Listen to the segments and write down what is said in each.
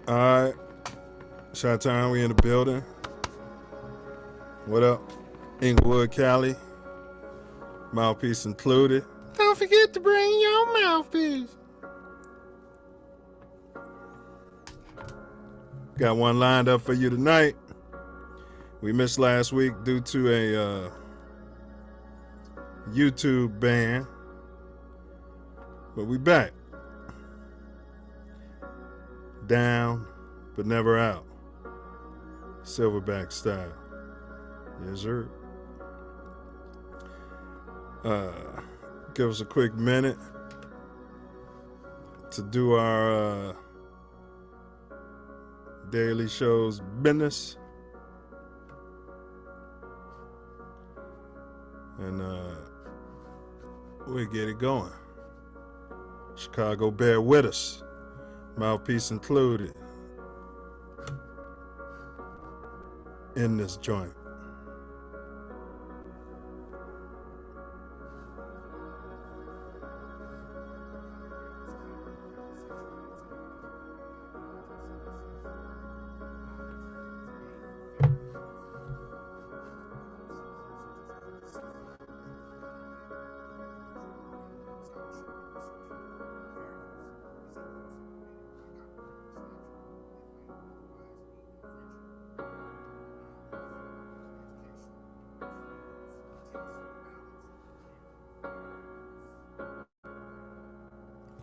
All right. Shot time, we in the building. What up? Inglewood, Cali. Mouthpiece included. Don't forget to bring your mouthpiece. Got one lined up for you tonight. We missed last week due to a YouTube ban. But we back. Down, but never out. Silverback style. Yes, sir. Give us a quick minute to do our daily show's business. And we get it going. Chicago, bear with us. Mouthpiece included in this joint.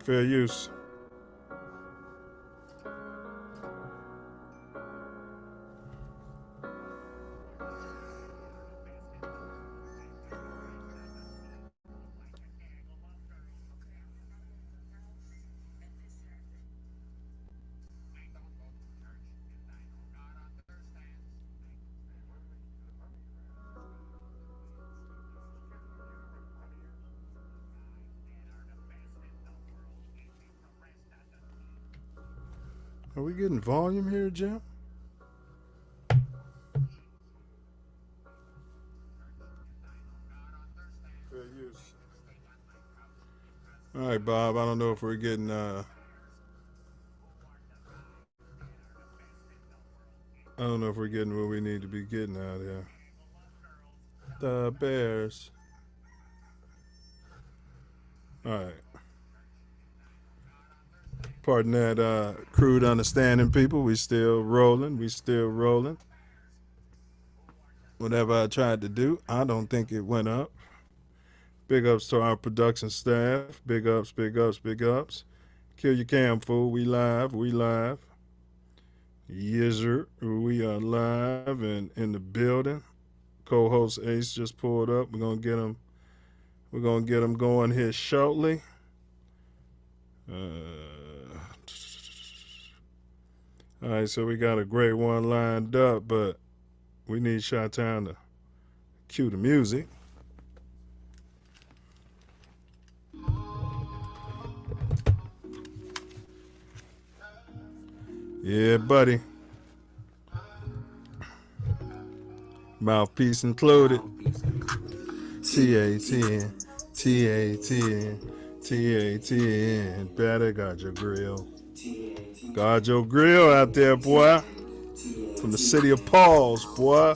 Fair use. Are we getting volume here, Jim? Fair use. All right, Bob. I don't know if we're getting I don't know if we're getting what we need to be getting out here. The Bears. All right. Pardon that crude understanding, people. We still rolling. Whatever I tried to do, I don't think it went up. Big ups to our production staff. Big ups. Kill your cam, fool. We live. Yes, sir. We are live and in the building. Co-host Ace just pulled up. We're gonna get him going here shortly. All right, so we got a great one lined up, but we need Chi-Town to cue the music. Yeah, buddy. Mouthpiece included. TATN. Better got your grill. Guard your grill out there, boy. From the city of Pauls, boy.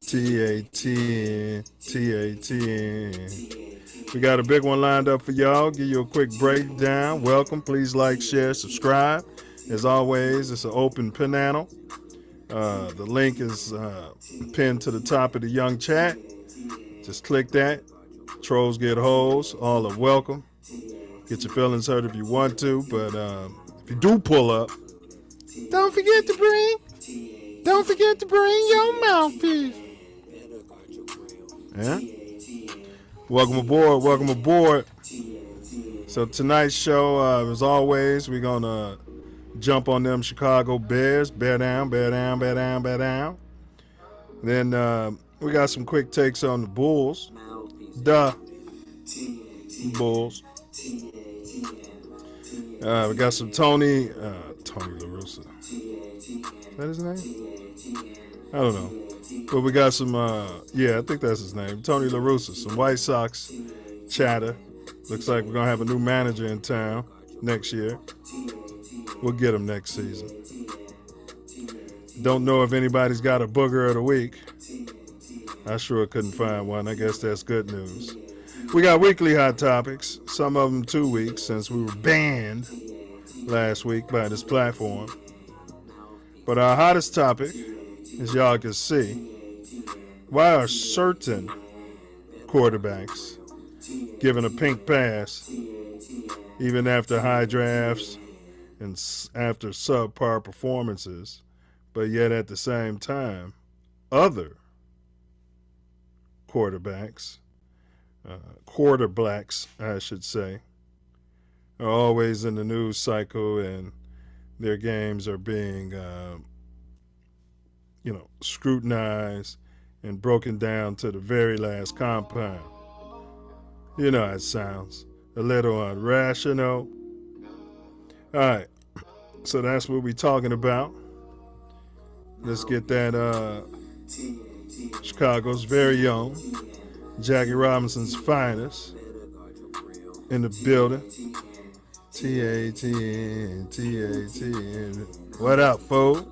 TATN. We got a big one lined up for y'all. Give you a quick breakdown. Welcome. Please like, share, subscribe. As always, it's an open panel. The link is pinned to the top of the young chat. Just click that. Trolls get hoes. All are welcome. Get your feelings hurt if you want to, but if you do pull up, don't forget to bring your mouthpiece. Yeah? Welcome aboard. So tonight's show, as always, we're gonna jump on them Chicago Bears. Bear down. Then we got some quick takes on the Bulls. Bulls. We got some Tony LaRussa. Is that his name? I don't know. But we got some, I think that's his name. Tony LaRussa. Some White Sox chatter. Looks like we're going to have a new manager in town next year. We'll get him next season. Don't know if anybody's got a booger of the week. I sure couldn't find one. I guess that's good news. We got weekly hot topics, some of them 2 weeks since we were banned last week by this platform. But our hottest topic, as y'all can see, why are certain quarterbacks given a pink pass even after high drafts and after subpar performances, but yet at the same time, other quarterbacks, quarterblacks, I should say, are always in the news cycle and their games are being, scrutinized and broken down to the very last compound. You know how it sounds. A little irrational. All right. So that's what we're talking about. Let's get that Chicago's very own Jackie Robinson's finest in the building. TATN, TATN. What up, fool?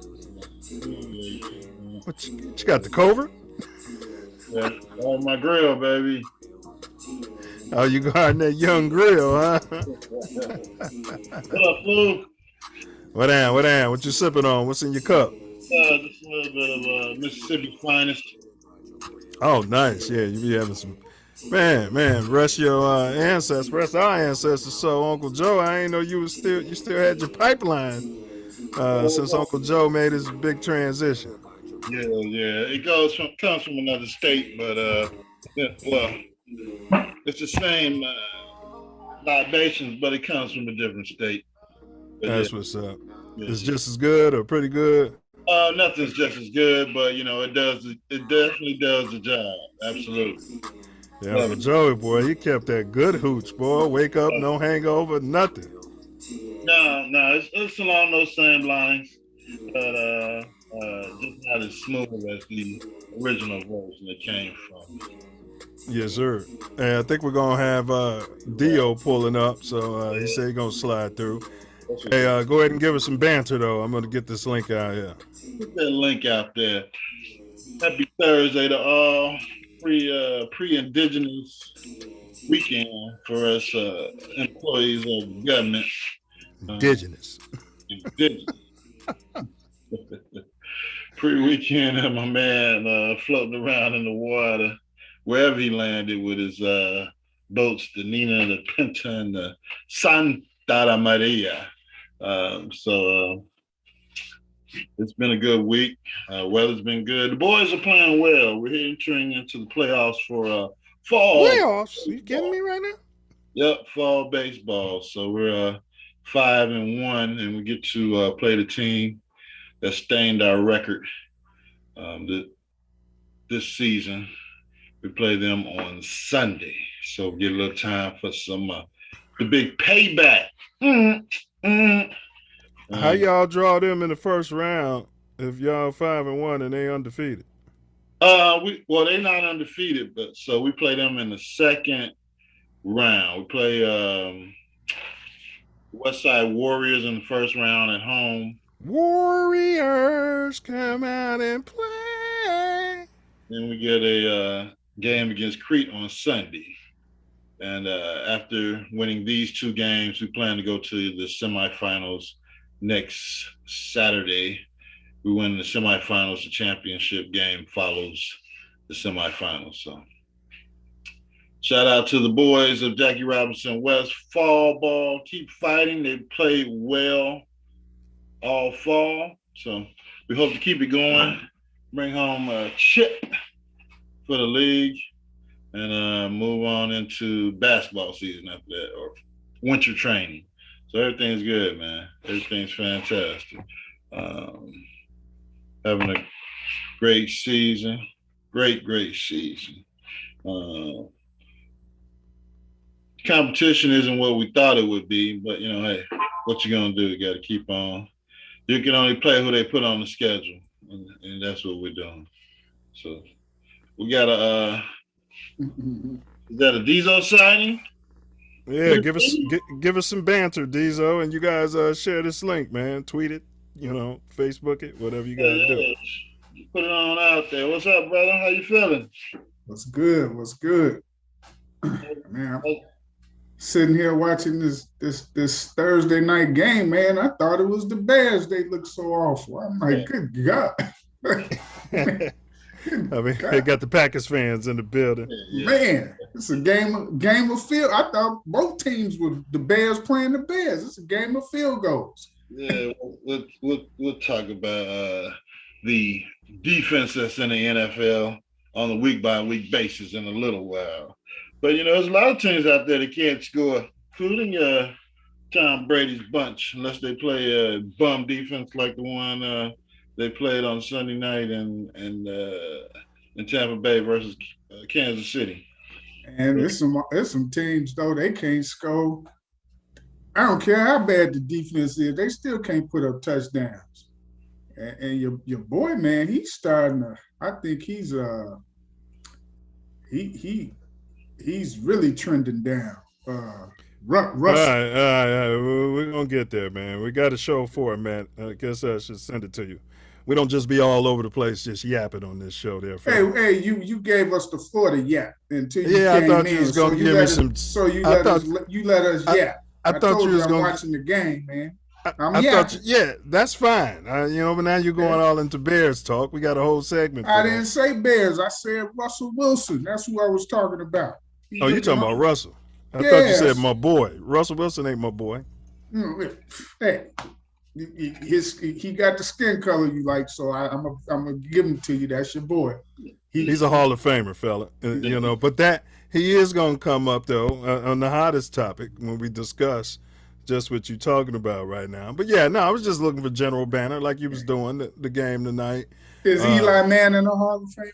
What you got, the cover? Yeah, on my grill, baby. Oh, you guarding that young grill, huh? What up, fool? What down? What you sipping on? What's in your cup? Just a little bit of Mississippi finest. Oh, nice. Yeah, you be having some. Man, rest your ancestors, rest our ancestors. So, Uncle Joe, I ain't know you still had your pipeline since Uncle Joe made his big transition. Yeah. It comes from another state, but it's the same libations, but it comes from a different state. But that's what's up. It's just as good or pretty good. Nothing's just as good, but it definitely does the job. Absolutely. Yeah, Uncle Joey, boy, he kept that good hooch, boy. Wake up, no hangover, nothing. No, it's along those same lines, but just not as smooth as the original version that came from. Yes, sir. And I think we're gonna have Dio pulling up, so he said he's gonna slide through. Hey, go ahead and give us some banter, though. I'm gonna get this link out here. Get that link out there. Happy Thursday to all. Pre-indigenous weekend for us employees of government. Indigenous. Pre-weekend of my man floating around in the water, wherever he landed with his boats, the Nina, the Pinta, and the Santa Maria. So it's been a good week. Weather's been good. The boys are playing well. We're entering into the playoffs for fall. Playoffs? You kidding me right now? Yep, fall baseball. So we're 5-1, and we get to play the team that stained our record this season. We play them on Sunday. So we get a little time for some the big payback. How y'all draw them in the first round if y'all 5-1 and they undefeated? They're not undefeated, but so we play them in the second round. We play Westside Warriors in the first round at home. Warriors come out and play. Then we get a game against Crete on Sunday. And after winning these two games, we plan to go to the semifinals next Saturday. We win the semifinals. The championship game follows the semifinals. So shout out to the boys of Jackie Robinson West fall ball. Keep fighting. They played well all fall. So we hope to keep it going. Bring home a chip for the league and move on into basketball season after that, or winter training. So everything's good, man. Everything's fantastic. Having a great season. Great season. Competition isn't what we thought it would be, but hey, what you gonna do? You got to keep on. You can only play who they put on the schedule, and that's what we're doing. So we got a. Is that a Diesel signing? Yeah, give us some banter, Diesel, and you guys share this link, man. Tweet it, Facebook it, whatever you gotta do. Yeah. Put it on out there. What's up, brother? How you feeling? What's good? What's good? Man, I'm sitting here watching this Thursday night game, man. I thought it was the Bears. They look so awful. I'm like, good God. I mean, they got the Packers fans in the building. Man, it's a game of field. I thought both teams were the Bears playing the Bears. It's a game of field goals. Yeah, we'll talk about the defense that's in the NFL on a week-by-week basis in a little while. But, there's a lot of teams out there that can't score, including Tom Brady's bunch, unless they play a bum defense like the one they played on Sunday night in Tampa Bay versus Kansas City. And there's some teams, though, they can't score. I don't care how bad the defense is, they still can't put up touchdowns. And your boy, man, he's starting to. I think he's he's really trending down. Russell. All right. We're gonna get there, man. We got a show for it, man. I guess I should send it to you. We don't just be all over the place just yapping on this show there. Hey, you gave us the floor to yap until you came I thought you was gonna give me some. So you let us yap. I thought you was I'm gonna watching the game, man. I thought, that's fine. But now you're going all into Bears talk. We got a whole segment. I didn't say Bears. I said Russell Wilson. That's who I was talking about. You talking about Russell? I thought you said my boy. Russell Wilson ain't my boy. Hey, he got the skin color you like, so I'm gonna give him to you. That's your boy. He's a Hall of Famer, fella. But that he is gonna come up though on the hottest topic when we discuss just what you're talking about right now. But I was just looking for general banner like you was doing the game tonight. Is Eli Manning a Hall of Fame?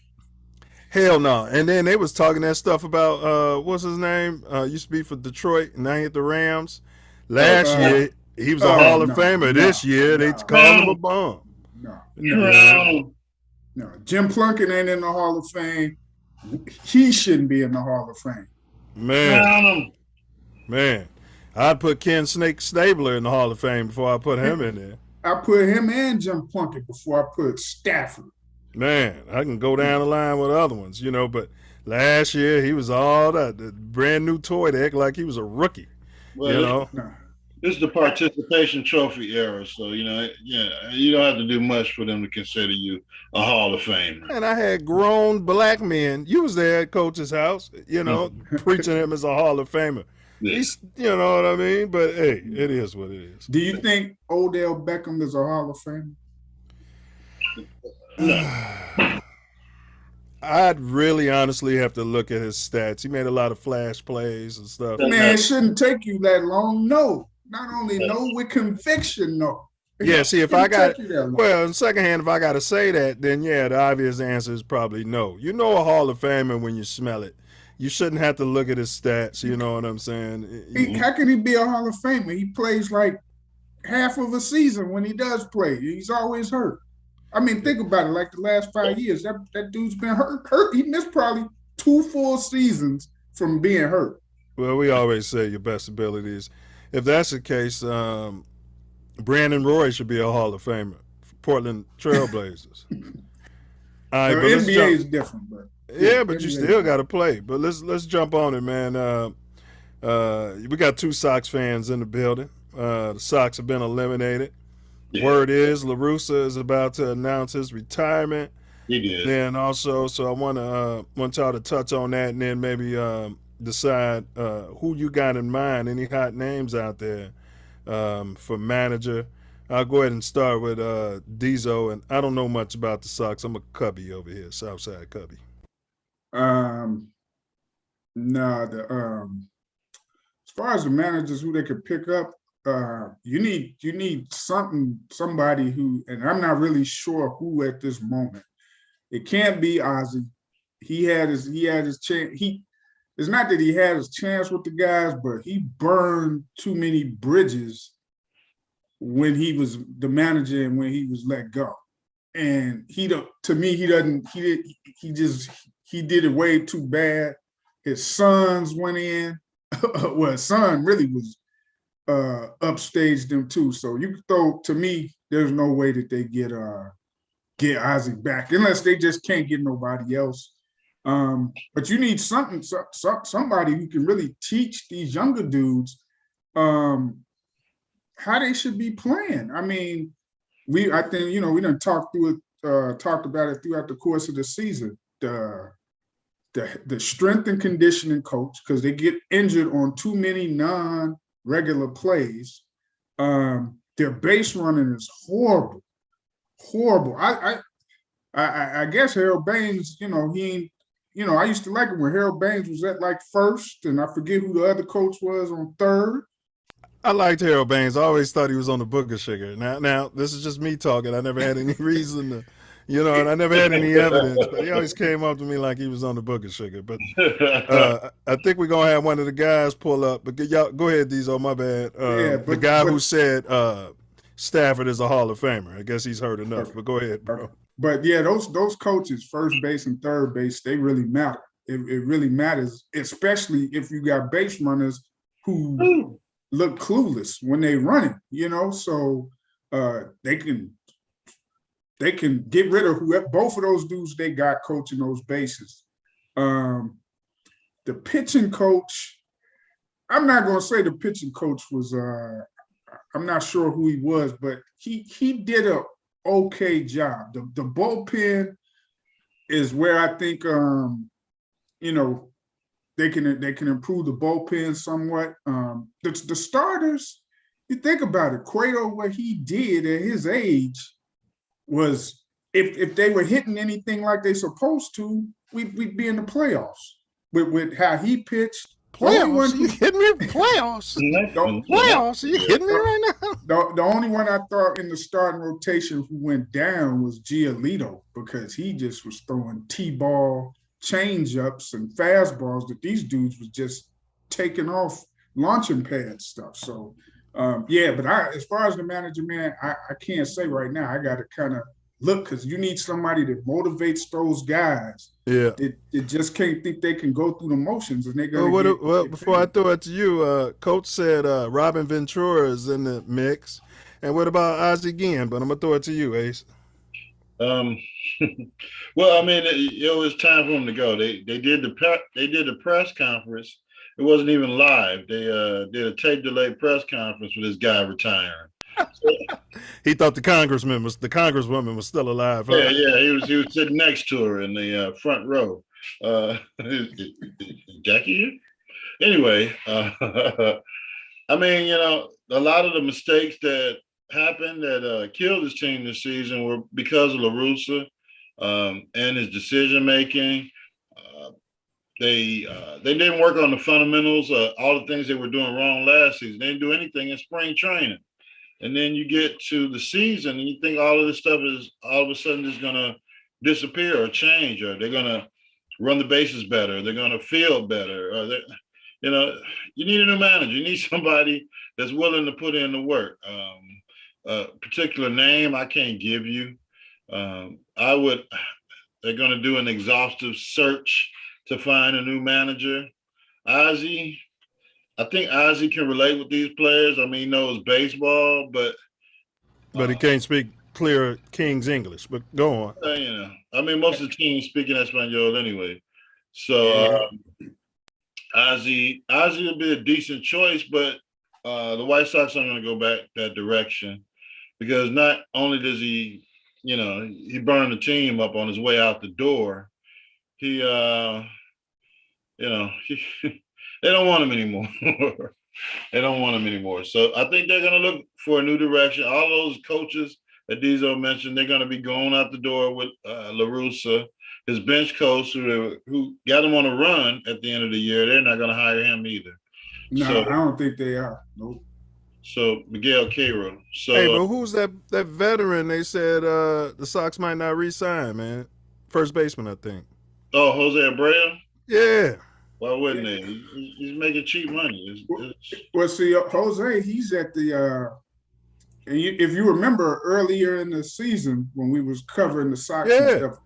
Hell no. And then they was talking that stuff about what's his name? Used to be for Detroit, and now he hit the Rams. Last year he was a Hall of Famer. This year they called him a bum. No. Jim Plunkett ain't in the Hall of Fame. He shouldn't be in the Hall of Fame. Man. I'd put Ken Snake Stabler in the Hall of Fame before I put him in there. I put him and Jim Plunkett before I put Stafford. Man, I can go down the line with other ones, but last year he was all that brand new toy to act like he was a rookie. Well, this is the participation trophy era, so you don't have to do much for them to consider you a Hall of Famer. And I had grown black men. You was there at Coach's house, preaching him as a Hall of Famer. He's, you know what I mean? But hey, it is what it is. Do you think Odell Beckham is a Hall of Famer? No. I'd really honestly have to look at his stats. He made a lot of flash plays and stuff. Man, it shouldn't take you that long. No. Not only no, with conviction, no. See, if I got on the second hand, if I got to say that, then the obvious answer is probably no. A Hall of Famer when you smell it. You shouldn't have to look at his stats. You know what I'm saying? How can he be a Hall of Famer? He plays like half of a season when he does play. He's always hurt. I mean, think about it. Like the last 5 years, that dude's been hurt. He missed probably 2 full seasons from being hurt. Well, we always say your best abilities. If that's the case, Brandon Roy should be a Hall of Famer. Portland Trailblazers. All right, but NBA is different, but but you still got to play. But let's jump on it, man. We got 2 Sox fans in the building. The Sox have been eliminated. Yeah. Word is LaRussa is about to announce his retirement. He did. Then also, so I want y'all to touch on that, and then maybe decide who you got in mind. Any hot names out there for manager? I'll go ahead and start with Diesel, and I don't know much about the Sox. I'm a Cubby over here, Southside Cubby. As far as the managers who they could pick up, you need somebody who, and I'm not really sure who at this moment. It can't be Ozzie. He had his chance. It's not that he had his chance with the guys, but he burned too many bridges when he was the manager and when he was let go. And he did it way too bad. His sons went in. well, his son really was upstaged them too. So you throw, to me, there's no way that they get Ozzie back unless they just can't get nobody else. But you need somebody who can really teach these younger dudes how they should be playing. I mean, I think, we done talked about it throughout the course of the season. The strength and conditioning coach, because they get injured on too many non-regular plays. Their base running is horrible. I guess Harold Baines, I used to like it when Harold Baines was at like first, and I forget who the other coach was on third. I liked Harold Baines. I always thought he was on the booger sugar. Now this is just me talking. I never had any reason to, and I never had any evidence. But he always came up to me like he was on the booger sugar. But I think we're gonna have one of the guys pull up. But y'all go ahead, Diesel. My bad. The guy who said Stafford is a Hall of Famer. I guess he's heard enough. But go ahead, bro. But yeah, those coaches, first base and third base, they really matter. It really matters, especially if you got base runners who look clueless when they run it, so they can get rid of both of those dudes they got coaching those bases. The pitching coach, I'm not going to say the pitching coach was, I'm not sure who he was, but he did a okay job. The bullpen is where I think, they can improve the bullpen somewhat. The starters, you think about it, Cueto, what he did at his age was, if they were hitting anything like they supposed to, we'd be in the playoffs with how he pitched. Playoffs? Are you kidding me? Playoffs? Playoffs? Are you kidding me right now? The only one I thought in the starting rotation who went down was Giolito, because he just was throwing T-ball, change-ups, and fastballs that these dudes was just taking off launching pad stuff. So, but as far as the manager, man, I can't say right now. I got to kind of look, because you need somebody that motivates those guys. Yeah. They just can't think they can go through the motions, and they're going to Well, before I throw it to you, Coach said Robin Ventura is in the mix. And what about Ozzie Guillen? But I'm going to throw it to you, Ace. Well, I mean, it was time for them to go. They did the press conference. It wasn't even live. They did a tape delayed press conference with this guy retiring. He thought the congresswoman was still alive. Huh? Yeah. He was sitting next to her in the front row. Jackie here? Anyway, I mean, a lot of the mistakes that happened that killed his team this season were because of La Russa and his decision making. They didn't work on the fundamentals, all the things they were doing wrong last season. They didn't do anything in spring training. And then you get to the season and you think all of this stuff is all of a sudden just going to disappear or change, or they're going to run the bases better. They're going to feel better. Or you need a new manager. You need somebody that's willing to put in the work. A particular name I can't give you. They're going to do an exhaustive search to find a new manager. Ozzie, I think Ozzie can relate with these players. I mean, he knows baseball, but he can't speak clear King's English. But go on. I mean, most of the teams speak in Espanol anyway. So Ozzie would be a decent choice, but the White Sox aren't going to go back that direction, because not only does he burned the team up on his way out the door, he they don't want him anymore. They don't want him anymore. So I think they're going to look for a new direction. All those coaches that Diesel mentioned, they're going to be going out the door with La Russa, his bench coach, who got him on a run at the end of the year. They're not going to hire him either. No, I don't think they are. Nope. So Miguel Cairo. So, hey, but who's that veteran they said the Sox might not re-sign, man? First baseman, I think. Oh, Jose Abreu? Yeah. Why wouldn't they? He's making cheap money. Well, see, Jose, he's at the and if you remember earlier in the season when we was covering the Sox and stuff,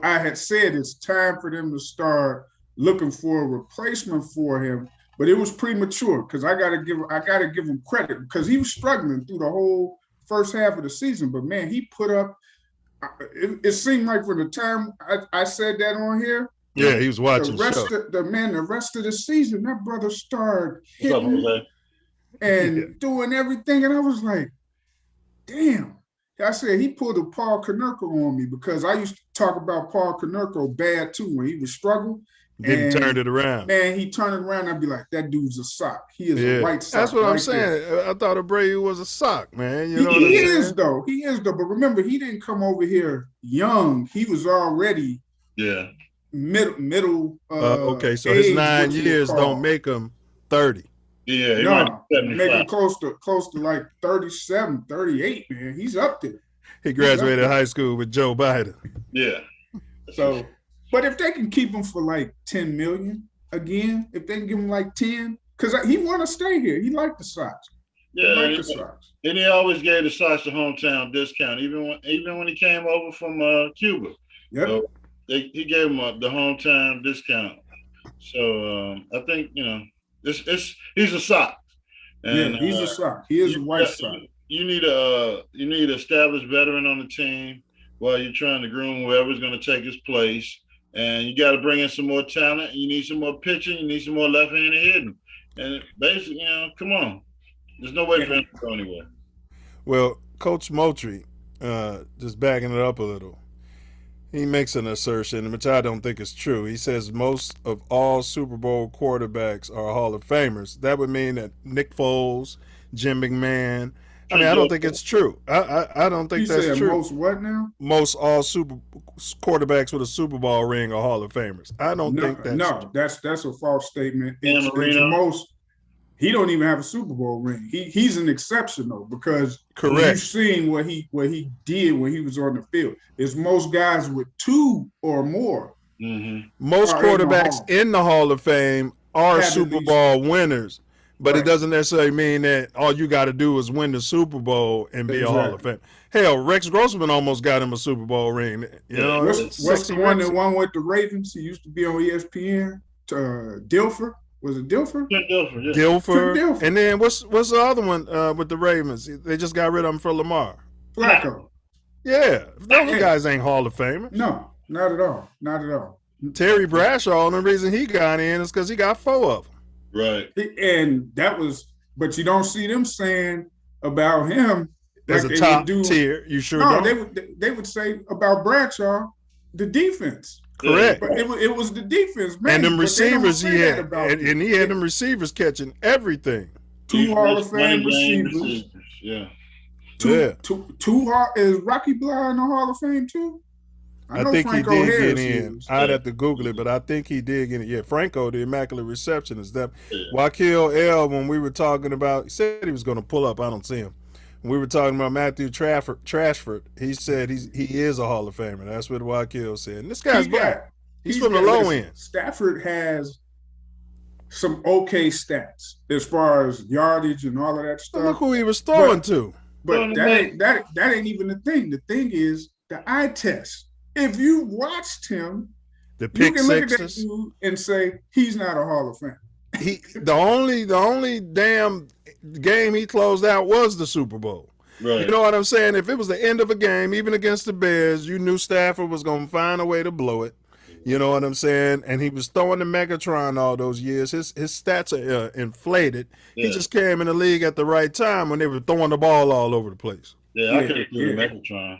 I had said it's time for them to start looking for a replacement for him, but it was premature because I gotta give him credit because he was struggling through the whole first half of the season. But man, he put up. It seemed like from the time I said that on here. Yeah, he was watching the rest of the season, that brother started hitting and doing everything, and I was like, damn. I said he pulled a Paul Konerko on me because I used to talk about Paul Konerko bad too when he would struggle. Then he turned it around. Man, he turned it around. I'd be like, that dude's a sock. He is a white sock. That's what I'm saying. I thought Abreu was a sock, man. You know what I'm saying? He is though. But remember, he didn't come over here young. He was already middle. Okay, so his 9 years don't make him 30. Yeah, he might make him close to like 37, 38, man. He's up there. He graduated high school with Joe Biden. Yeah. So, but if they can keep him for like 10 million again, if they can give him like 10, because he want to stay here. He liked the Sox. Yeah, and he always gave the Sox a hometown discount, even when he came over from Cuba. Yep. So he gave him the hometown discount. So I think he's a sock. And, he's a sock. He is a white sock. You need an established veteran on the team while you're trying to groom whoever's going to take his place. And you got to bring in some more talent. You need some more pitching. You need some more left-handed hitting. And basically, come on. There's no way for him to go anywhere. Well, Coach Moultrie, just backing it up a little, he makes an assertion, which I don't think is true. He says most of all Super Bowl quarterbacks are Hall of Famers. That would mean that Nick Foles, Jim McMahon. I mean, I don't think it's true. I don't think that's true. Most what now? Most all quarterbacks with a Super Bowl ring are Hall of Famers. I don't think that's true. That's a false statement. It's most. He don't even have a Super Bowl ring. He's an exception though, because you've seen what he did when he was on the field. It's most guys with 2 or more. Mm-hmm. Most quarterbacks in the Hall of Fame are Super Bowl winners, but it doesn't necessarily mean that all you got to do is win the Super Bowl and be a Hall of Fame. Hell, Rex Grossman almost got him a Super Bowl ring. You know, what's the one with the Ravens? He used to be on ESPN. Dilfer. Was it Dilfer? Dilfer, yeah. Dilfer. And then what's the other one with the Ravens? They just got rid of him for Lamar. Flacco. Yeah. Those guys ain't Hall of Famers. No, not at all. Not at all. Terry Bradshaw, the reason he got in is because he got 4 of them. Right. And that was, but you don't see them saying about him as a top tier. You sure don't? They would say about Bradshaw, the defense. Correct. But it was the defense, man. And them receivers he had, and he had them receivers catching everything. 2 Hall of Fame receivers. Yeah. Two is Rocky Blau in the Hall of Fame too? I think Franco he did get in. I'd have to Google it, but I think he did get in. Yeah, Franco, the Immaculate Receptionist. That Wakil L, when we were talking about, he said he was going to pull up. I don't see him. When we were talking about Matthew Trashford, he said he is a Hall of Famer. That's what Wakil said. And this guy's black. He's from the low end. Stafford has some okay stats as far as yardage and all of that stuff. Well, look who he was throwing to. But that ain't even the thing. The thing is the eye test. If you watched him, you can look at that dude and say he's not a Hall of Fame. The only damn game he closed out was the Super Bowl. Right. You know what I'm saying? If it was the end of a game, even against the Bears, you knew Stafford was going to find a way to blow it. You know what I'm saying? And he was throwing the Megatron all those years. His stats are inflated. Yeah. He just came in the league at the right time when they were throwing the ball all over the place. Yeah, I could have threw the Megatron.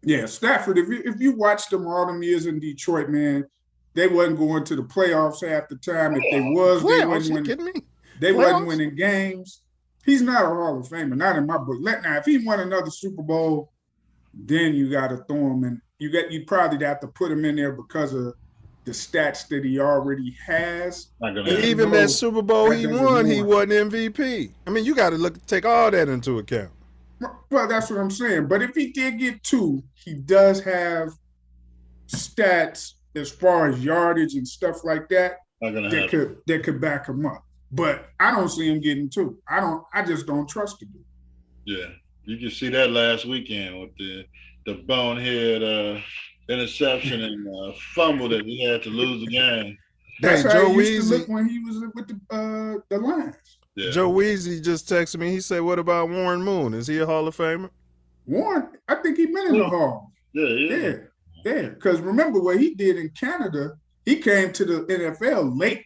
Yeah, Stafford, if you watched them all them years in Detroit, man, they wasn't going to the playoffs half the time. If they was, they wasn't winning games. He's not a Hall of Famer, not in my book. Now, if he won another Super Bowl, then you got to throw him in. You probably have to put him in there because of the stats that he already has. Even that Super Bowl he won, he wasn't MVP. I mean, you got to take all that into account. Well, that's what I'm saying. But if he did get 2, he does have stats as far as yardage and stuff like that that could back him up. But I don't see him getting 2. I just don't trust him. Yeah, you can see that last weekend with the bonehead interception and fumble that he had to lose the game. That's Hey, how Joe he used to Weezy. look when he was with the Lions. Yeah. Joe Weezy just texted me. He said, "What about Warren Moon? Is he a Hall of Famer?" Warren, I think he been in the Hall. Yeah. Because remember what he did in Canada, he came to the NFL late.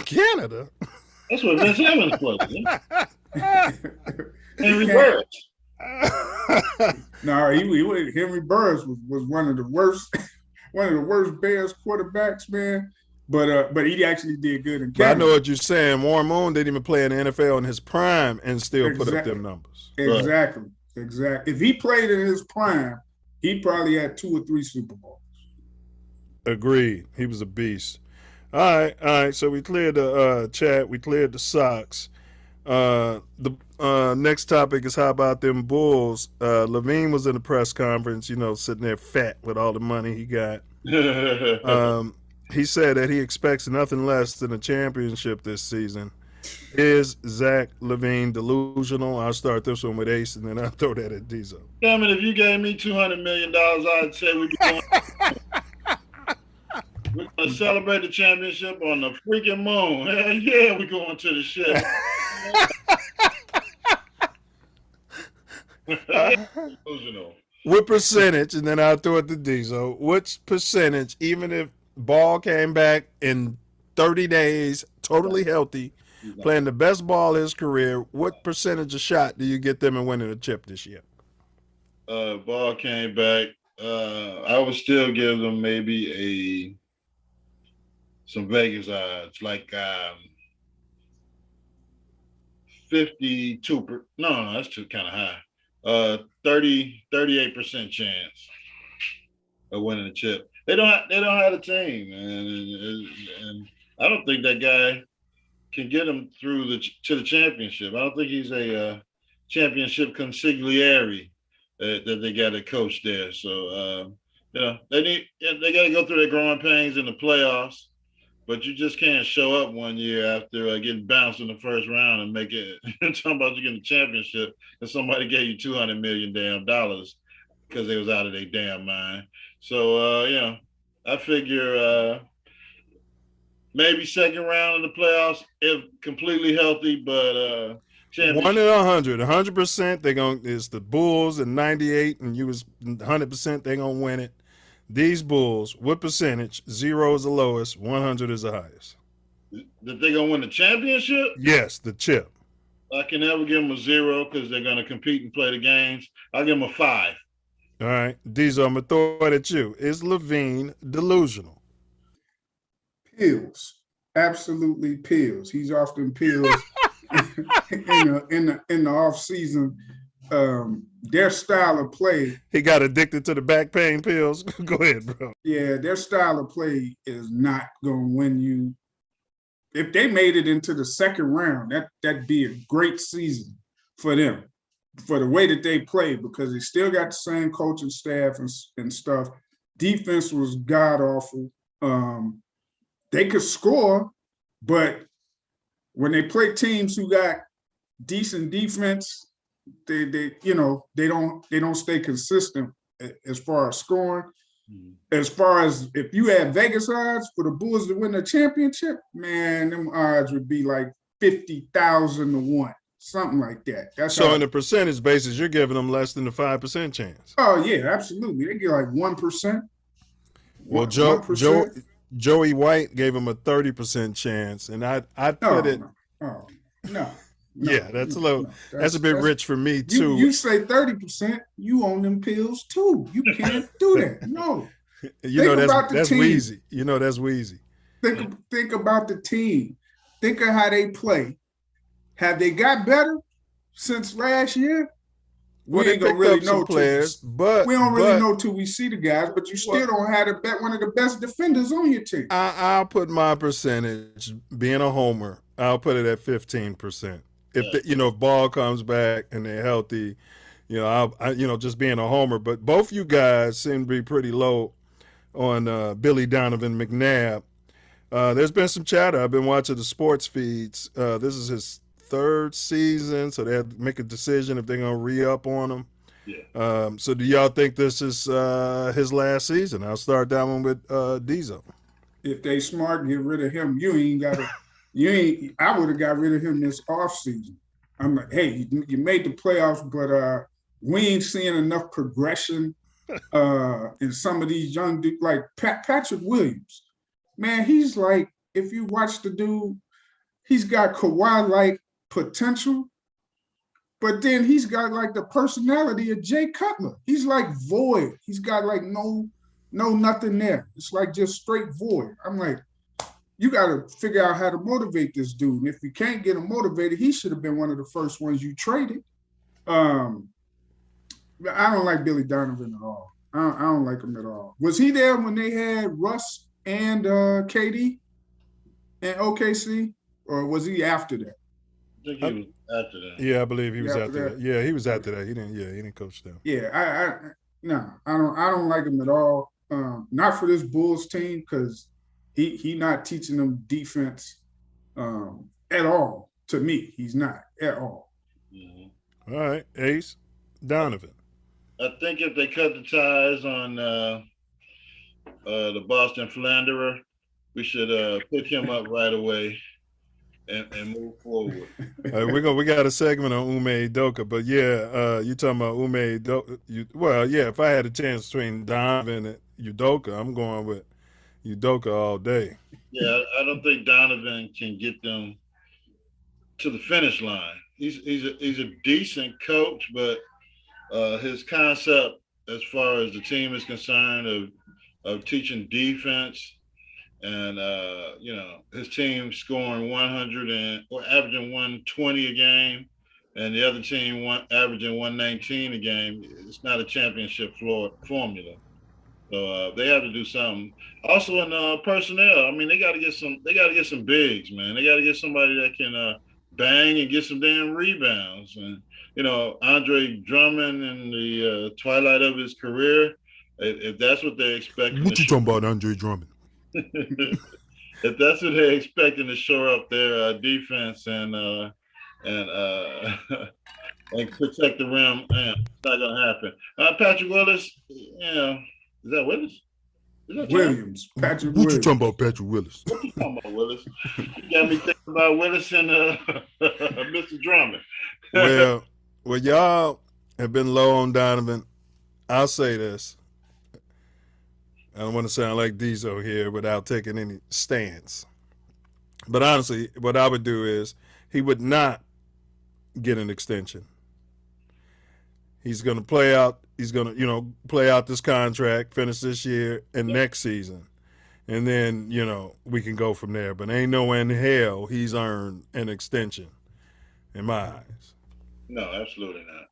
Canada. That's what Vince Evans played. Henry Burris. No, Henry Burris was one of the worst Bears quarterbacks, man. But he actually did good in Canada. But I know what you're saying. Warren Moon didn't even play in the NFL in his prime and still put up them numbers. Exactly. If he played in his prime, he probably had 2 or 3 Super Bowls. Agreed. He was a beast. All right. So we cleared the chat. We cleared the socks. The next topic is how about them Bulls? Levine was in the press conference, sitting there fat with all the money he got. He said that he expects nothing less than a championship this season. Is Zach LaVine delusional? I'll start this one with Ace, and then I'll throw that at Diesel. Damn it, if you gave me $200 million, I'd say we're going to celebrate the championship on the freaking moon. Hell yeah, we're going to the ship. Delusional. What percentage, and then I'll throw it to Diesel, which percentage, even if Ball came back in 30 days, totally healthy, playing the best ball of his career, what percentage of shot do you get them in winning a chip this year? Ball came back. I would still give them maybe some Vegas odds, like 52. No, that's too kind of high. 38% chance of winning the chip. They don't have a team, and I don't think that guy can get them through to the championship. I don't think he's a championship consigliere that they got a coach there. So they got to go through their growing pains in the playoffs, but you just can't show up one year after getting bounced in the first round and make it. Talking about you getting the championship, and somebody gave you $200 million because they was out of their damn mind. So I figure maybe second round of the playoffs if completely healthy, but 1 in 100%. They're going. It's the Bulls in '98, and you was 100%. They're gonna win it. These Bulls, what percentage? 0 is the lowest. 100 is the highest. That they're gonna win the championship? Yes, the chip. I can never give them a 0 because they're gonna compete and play the games. I'll give them a 5. All right, Diesel, I'm gonna throw it at you. Is Levine delusional? Pills, absolutely pills. He's often pills in the off season. Their style of play. He got addicted to the back pain pills. Go ahead, bro. Yeah, their style of play is not gonna win you. If they made it into the second round, that'd be a great season for them, for the way that they play, because they still got the same coaching staff and stuff. Defense was god awful. They could score, but when they play teams who got decent defense, they don't stay consistent as far as scoring. As far as if you had Vegas odds for the Bulls to win the championship, man, them odds would be like 50,000 to 1, something like that. That's so on a percentage basis, you're giving them less than the 5% chance. Oh yeah, absolutely. They get like 1%. Well, 1%. Joey White gave him a 30% chance, and I'd put it. No. Yeah, that's a little. That's a bit rich for me too. You say 30%, you own them pills too. You can't do that. No. That's Wheezy. That's Wheezy. Think about the team. Think of how they play. Have they got better since last year? We ain't gonna really know players, but we don't really know till we see the guys. But you still don't have one of the best defenders on your team. I'll put my percentage, being a homer, I'll put it at 15%. If Ball comes back and they're healthy, just being a homer. But both you guys seem to be pretty low on Billy Donovan McNabb. There's been some chatter. I've been watching the sports feeds. This is his 3rd season, so they have to make a decision if they're going to re-up on him. Yeah. So do y'all think this is his last season? I'll start that one with Diesel. if they smart, get rid of him. I would have got rid of him this offseason. I'm like, hey, you made the playoffs, but we ain't seeing enough progression in some of these young dudes, like Patrick Williams. Man, he's like, if you watch the dude, he's got Kawhi-like potential, but then he's got like the personality of Jay Cutler. He's like void. He's got like no nothing there. It's like just straight void. I'm like, you got to figure out how to motivate this dude. And if you can't get him motivated, he should have been one of the first ones you traded. I don't like Billy Donovan at all. I don't like him at all. Was he there when they had Russ and KD and OKC, or was he after that? I think he was after that. Yeah, I believe he was after that. Yeah, he was after that. He didn't coach them. Yeah, I don't like him at all. Not for this Bulls team, because he not teaching them defense at all. To me, he's not at all. Mm-hmm. All right, Ace Donovan. I think if they cut the ties on the Boston Philanderer, we should pick him up right away and move forward. We got a segment on Ume Udoka, but yeah, you talking about Ume Udoka? Well, yeah, if I had a chance between Donovan and Udoka, I'm going with Udoka all day. Yeah, I don't think Donovan can get them to the finish line. He's a decent coach, but his concept as far as the team is concerned of teaching defense and his team scoring 100 or averaging 120 a game, and the other team averaging 119 a game, it's not a championship formula. So they have to do something. Also in personnel, I mean, they got to get some bigs, man. They got to get somebody that can bang and get some damn rebounds. And Andre Drummond in the twilight of his career, if that's what they're expecting. What you talking about, Andre Drummond? If that's what they're expecting to shore up their defense and protect the rim, it's not gonna happen. Patrick Willis, is that Willis? Williams. Patrick What Williams. you talking about, Patrick Willis? What you talking about, Willis? You got me thinking about Willis and Mr. Drummond. Well, y'all have been low on Donovan. I'll say this. I don't want to sound like Diesel here without taking any stance. But honestly, what I would do is he would not get an extension. He's going to play out. He's going to, play out this contract, finish this year and next season. And then, we can go from there. But ain't no way in hell he's earned an extension in my eyes. No, absolutely not.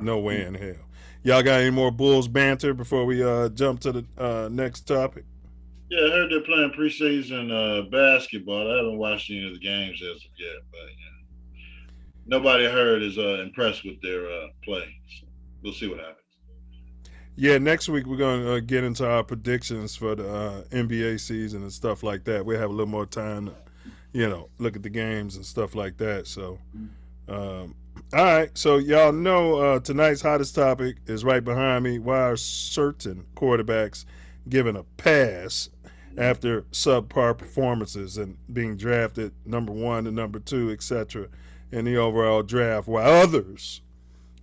No way in hell. Y'all got any more Bulls banter before we jump to the next topic? Yeah, I heard they're playing preseason basketball. I haven't watched any of the games as of yet, but nobody I heard is impressed with their play. So we'll see what happens. Yeah, next week we're going to get into our predictions for the NBA season and stuff like that. We'll have a little more time to, look at the games and stuff like that. So, all right, so y'all know tonight's hottest topic is right behind me. Why are certain quarterbacks given a pass after subpar performances and being drafted number 1 and number 2, etc. in the overall draft, while others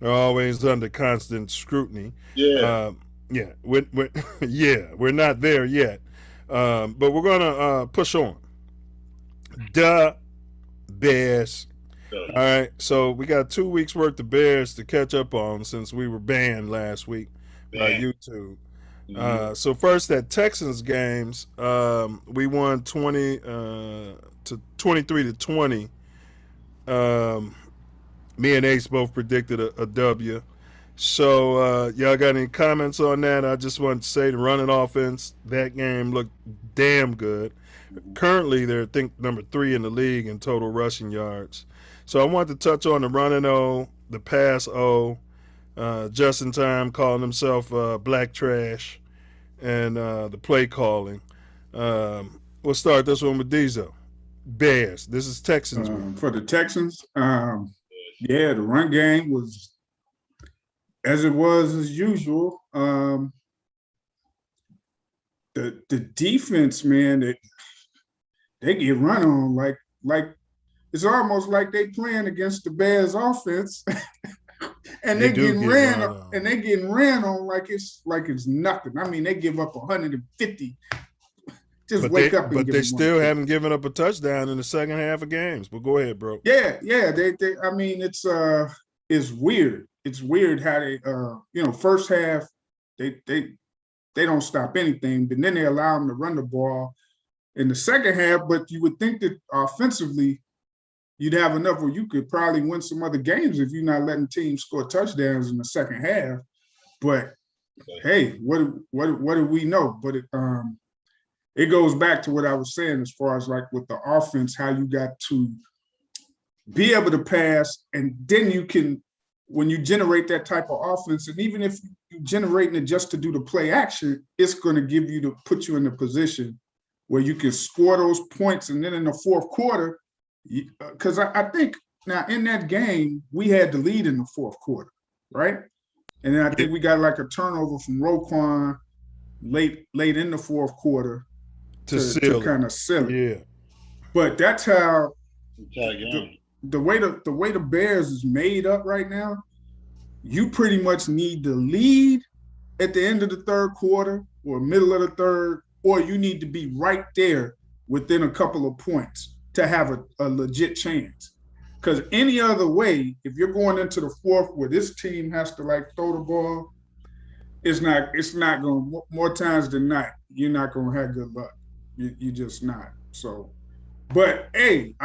are always under constant scrutiny? Yeah. We're not there yet, but we're gonna push on. The Bears. All right, so we got 2 weeks worth of Bears to catch up on since we were banned last week by YouTube. Mm-hmm. So first, at Texans games, we won 23-20. Me and Ace both predicted a W. So y'all got any comments on that? I just wanted to say the running offense, that game looked damn good. Currently, they're, I think, number 3 in the league in total rushing yards. So I wanted to touch on the running O, the pass O, just in time calling himself black trash, and the play calling. We'll start this one with Diesel. Bears. This is Texans. For the Texans, the run game was as it was as usual. The defense, man, they get run on like it's almost like they playing against the Bears offense and They they do getting get ran run on on. and they getting ran on like it's nothing. I mean, they give up 150. Just wake up and But give they them still 150. haven't given up a touchdown in the second half of games. But go ahead, bro. Yeah, they I mean it's weird. It's weird how they first half they don't stop anything, but then they allow them to run the ball in the second half. But you would think that offensively, you'd have enough where you could probably win some other games if you're not letting teams score touchdowns in the second half. But hey, what do we know? But it goes back to what I was saying as far as like with the offense, how you got to be able to pass, and then you can, when you generate that type of offense, and even if you're generating it just to do the play action, it's going to give you to put you in the position where you can score those points. And then in the fourth quarter, because I think now in that game, we had the lead in the fourth quarter, right? And then I think we got like a turnover from Roquan late in the fourth quarter to kind of seal it. Yeah. But that's how the way the Bears is made up right now, you pretty much need the lead at the end of the third quarter or middle of the third, or you need to be right there within a couple of points to have a legit chance. Because any other way, if you're going into the fourth where this team has to like throw the ball, it's not going to, more times than not, you're not going to have good luck. You just not. So, but hey,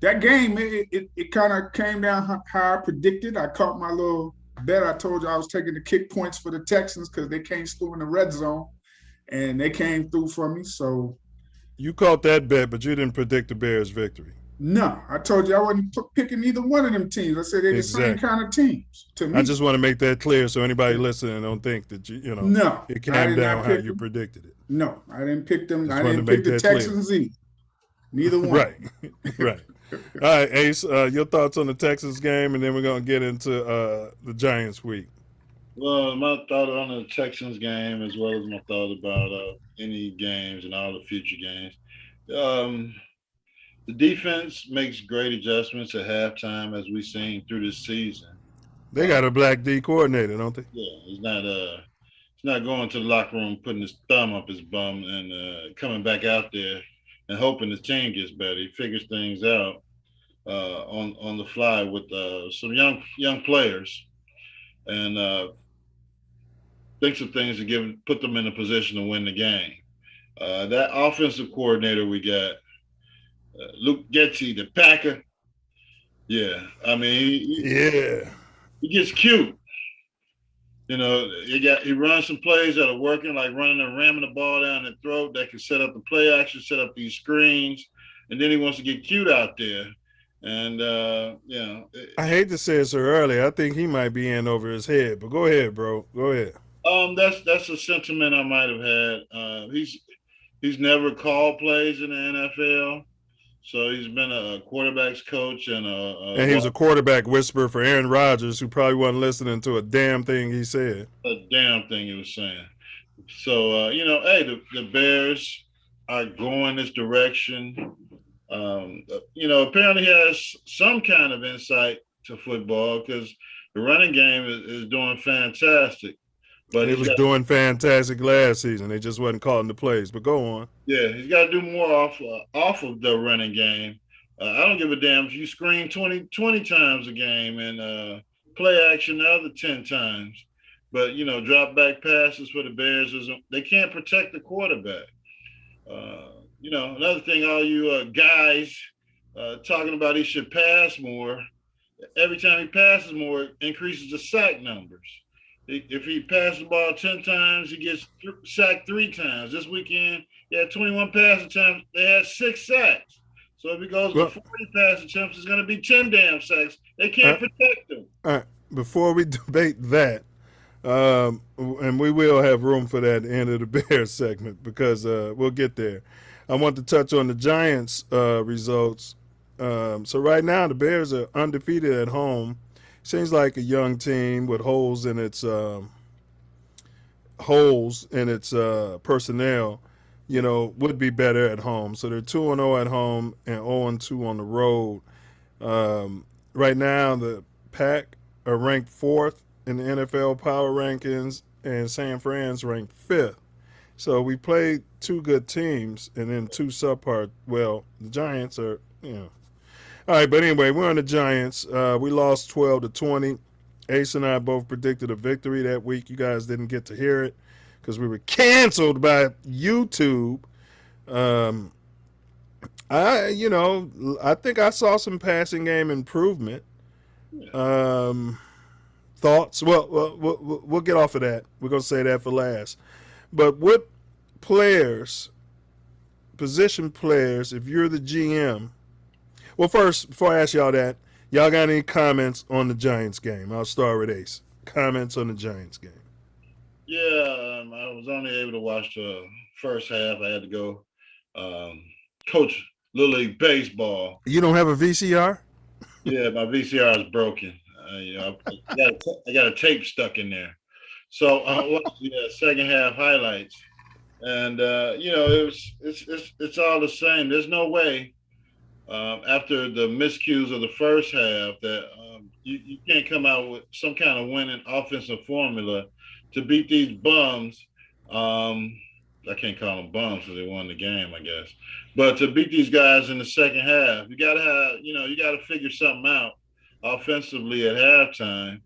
that game, it kind of came down how I predicted. I caught my little bet. I told you I was taking the kick points for the Texans because they can't score in the red zone, and they came through for me. So you caught that bet, but you didn't predict the Bears' victory. No, I told you I wasn't picking either one of them teams. I said they're the same kind of teams to me. I just want to make that clear so anybody listening don't think that no, it came down how you predicted it. No, I didn't pick them. Just I didn't pick the Texans either. Neither one. Right. All right, Ace, your thoughts on the Texans game, and then we're going to get into the Giants week. Well, my thought on the Texans game, as well as my thought about any games and all the future games. The defense makes great adjustments at halftime, as we've seen through this season. They got a black D coordinator, don't they? Yeah, he's not going to the locker room, putting his thumb up his bum and coming back out there and hoping the team gets better. He figures things out on the fly with some young players, and thinks of things to put them in a position to win the game. That offensive coordinator we got, Luke Getsy, the Packer. Yeah, I mean, he gets cute. He runs some plays that are working, like running and ramming the ball down the throat that can set up the play action, set up these screens, and then he wants to get cute out there. And I hate to say it so early. I think he might be in over his head, but go ahead, bro. Go ahead. That's a sentiment I might have had. He's never called plays in the NFL. So he's been a quarterback's coach and he was a quarterback whisperer for Aaron Rodgers, who probably wasn't listening to a damn thing he said. A damn thing he was saying. So hey, the Bears are going this direction. Apparently he has some kind of insight to football because the running game is doing fantastic. But it was doing fantastic last season. They just wasn't calling the plays. But go on. Yeah, he's got to do more off of the running game. I don't give a damn if you screen 20 times a game and play action the other 10 times. But, drop back passes for the Bears, they can't protect the quarterback. Another thing, all you guys talking about he should pass more. Every time he passes more, it increases the sack numbers. If he passes the ball 10 times, he gets sacked 3 times. This weekend, he had 21 pass attempts. They had 6 sacks. So if he goes to 40 pass attempts, it's going to be 10 damn sacks. They can't protect him. All right. Before we debate that, and we will have room for that at the end of the Bears segment because we'll get there. I want to touch on the Giants results. So right now, the Bears are undefeated at home. Seems like a young team with holes in its personnel, would be better at home. So they're 2-0 at home and 0-2 on the road. Right now, the Pack are ranked 4th in the NFL power rankings, and San Fran's ranked 5th. So we played two good teams and then two subpar. Well, the Giants are, All right, but anyway, we're on the Giants. We lost 12-20. Ace and I both predicted a victory that week. You guys didn't get to hear it because we were canceled by YouTube. I think I saw some passing game improvement. Thoughts? Well, we'll get off of that. We're going to say that for last. But what players, position players, if you're the GM, well, first, before I ask y'all that, y'all got any comments on the Giants game? I'll start with Ace. Comments on the Giants game. Yeah, I was only able to watch the first half. I had to go coach Little League Baseball. You don't have a VCR? Yeah, my VCR is broken. I got a tape stuck in there. So I watched the second half highlights, and it's all the same. There's no way after the miscues of the first half that you can't come out with some kind of winning offensive formula to beat these bums. I can't call them bums because they won the game, I guess. But to beat these guys in the second half, you got to figure something out offensively at halftime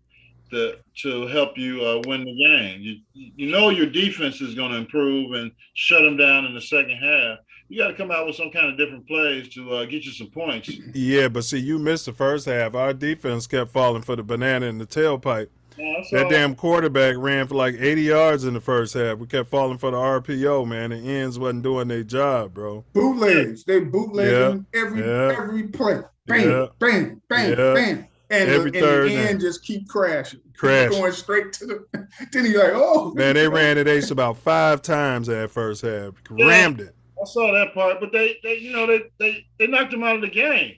to help you win the game. Your defense is going to improve and shut them down in the second half. You got to come out with some kind of different plays to get you some points. Yeah, but see, you missed the first half. Our defense kept falling for the banana in the tailpipe. That damn quarterback ran for like 80 yards in the first half. We kept falling for the RPO, man. The ends wasn't doing their job, bro. Bootlegs. They bootlegging every play. Bang, bang, bang, bang. And every third the end just keep crashing. Crash. Going straight to the – then you're like, oh. Man, they ran at Ace about 5 times that first half. Rammed it. I saw that part, but they knocked him out of the game.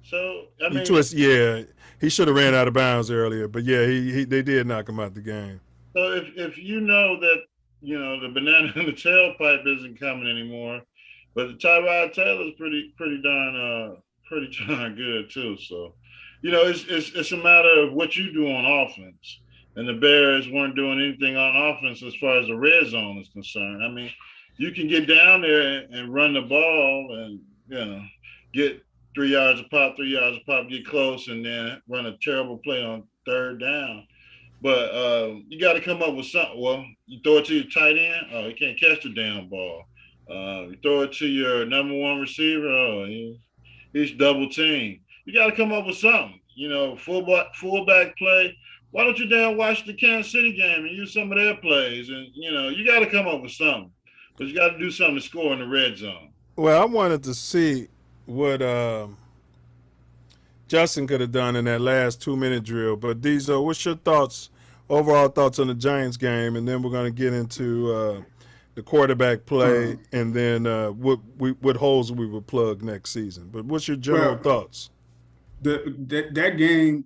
So, I mean – he should have ran out of bounds earlier, but they did knock him out the game. So if you know that the banana in the tailpipe isn't coming anymore, but the Tyrod Taylor's pretty darn good too. So it's a matter of what you do on offense, and the Bears weren't doing anything on offense as far as the red zone is concerned. I mean, you can get down there and run the ball and get 3 yards a pop, get close, and then run a terrible play on third down. But you got to come up with something. Well, you throw it to your tight end. Oh, he can't catch the damn ball. You throw it to your number one receiver. Oh, he's double teamed. You got to come up with something. Fullback play. Why don't you damn watch the Kansas City game and use some of their plays? And, you got to come up with something. But you got to do something to score in the red zone. Well, I wanted to see what Justin could have done in that last 2-minute drill. But Diesel, what's your overall thoughts on the Giants game? And then we're going to get into the quarterback play and then what holes we would plug next season. But what's your general thoughts? That game,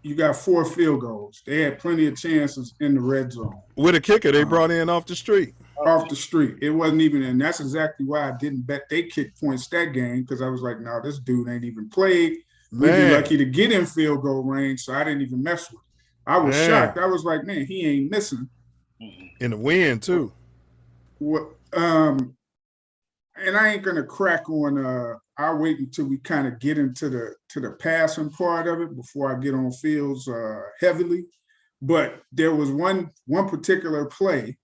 you got 4 field goals. They had plenty of chances in the red zone. With a kicker they brought in off the street. Off the street. It wasn't even, and that's exactly why I didn't bet they kick points that game, because I was like, no, this dude ain't even played. We'd be lucky to get in field goal range, so I didn't even mess with it. I was shocked. I was like, man, he ain't missing. In the wind, too. What? And I ain't gonna crack on. I'll wait until we kind of get into the passing part of it before I get on Fields heavily. But there was one particular play.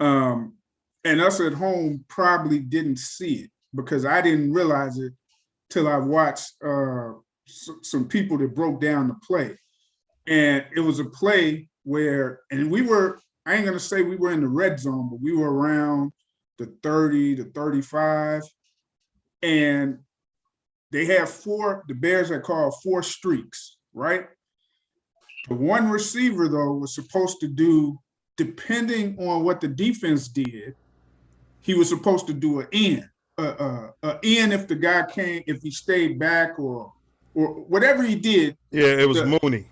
And us at home probably didn't see it because I didn't realize it till I watched some people that broke down the play. And it was a play where, and I ain't gonna say we were in the red zone, but we were around the 30 to 35. And they had the Bears had called 4 streaks, right? The one receiver, though, was supposed to do, depending on what the defense did, he was supposed to do an end. End if the guy came, if he stayed back or whatever he did. Yeah, it was Mooney.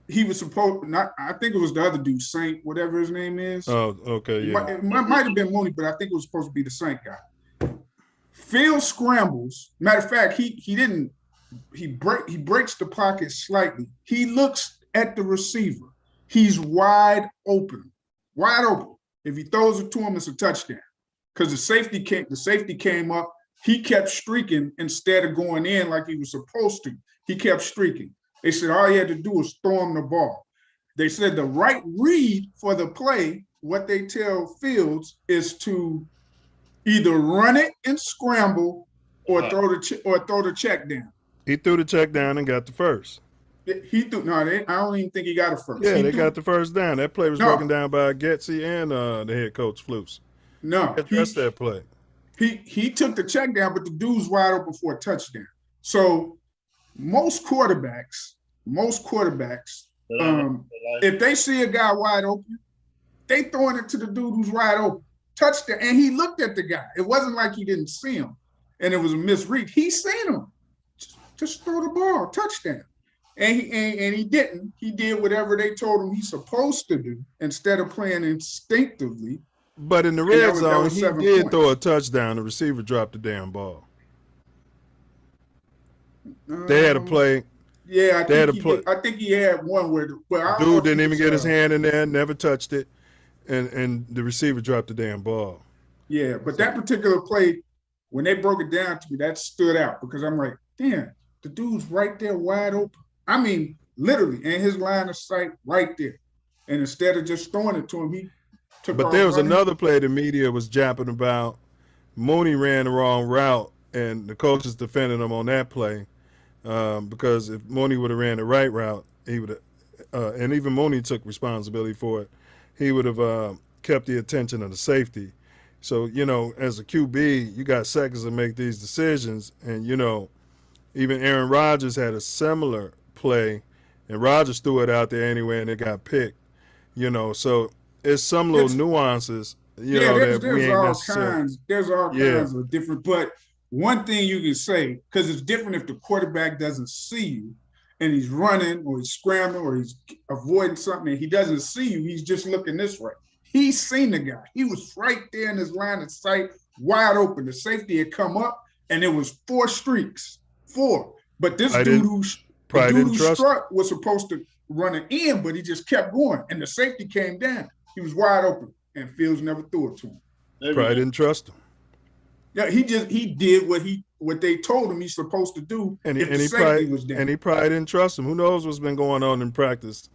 he was supposed not. I think it was the other dude, Saint, whatever his name is. Oh, okay, yeah. It might have been Mooney, but I think it was supposed to be the Saint guy. Phil scrambles. Matter of fact, he didn't. He breaks the pocket slightly. He looks at the receiver. He's wide open. If he throws it to him, it's a touchdown. Because the safety came up. He kept streaking instead of going in like he was supposed to. He kept streaking. They said all he had to do was throw him the ball. They said the right read for the play, what they tell Fields, is to either run it and scramble or throw the check down. He threw the check down and got the first. He threw I don't even think he got it first. Yeah, they got the first down. That play was broken down by Getsy and the head coach Flus. No, that's that play. He took the check down, but the dude's wide open for a touchdown. So most quarterbacks, if they see a guy wide open, they throwing it to the dude who's wide open. Touchdown. And he looked at the guy. It wasn't like he didn't see him and it was a misread. He seen him. Just throw the ball, touchdown. And he didn't. He did whatever they told him he's supposed to do instead of playing instinctively. But in the red zone, he did throw a touchdown. The receiver dropped the damn ball. They had a play. Yeah, I think he had one where dude didn't even get his hand in there, never touched it, and the receiver dropped the damn ball. Yeah, but that particular play, when they broke it down to me, that stood out because I'm like, damn, the dude's right there wide open. I mean, literally, in his line of sight right there. And instead of just throwing it to him, he took off. But there was another play the media was japping about. Mooney ran the wrong route, and the coaches defended him on that play. Because if Mooney would have ran the right route, he would have, and even Mooney took responsibility for it, he would have kept the attention of the safety. So, as a QB, you got seconds to make these decisions. And, even Aaron Rodgers had a similar play, and Rodgers threw it out there anyway, and it got picked. So it's some little nuances, that we ain't necessarily. There's all kinds of different, but one thing you can say, because it's different if the quarterback doesn't see you and he's running or he's scrambling or he's avoiding something and he doesn't see you, he's just looking this way. He's seen the guy. He was right there in his line of sight, wide open. The safety had come up and it was 4 streaks. 4. But this dude who struck was supposed to run it in, but he just kept going. And the safety came down. He was wide open and Fields never threw it to him. Probably didn't trust him. Yeah, he did what they told him he's supposed to do. And he probably didn't trust him. Who knows what's been going on in practice?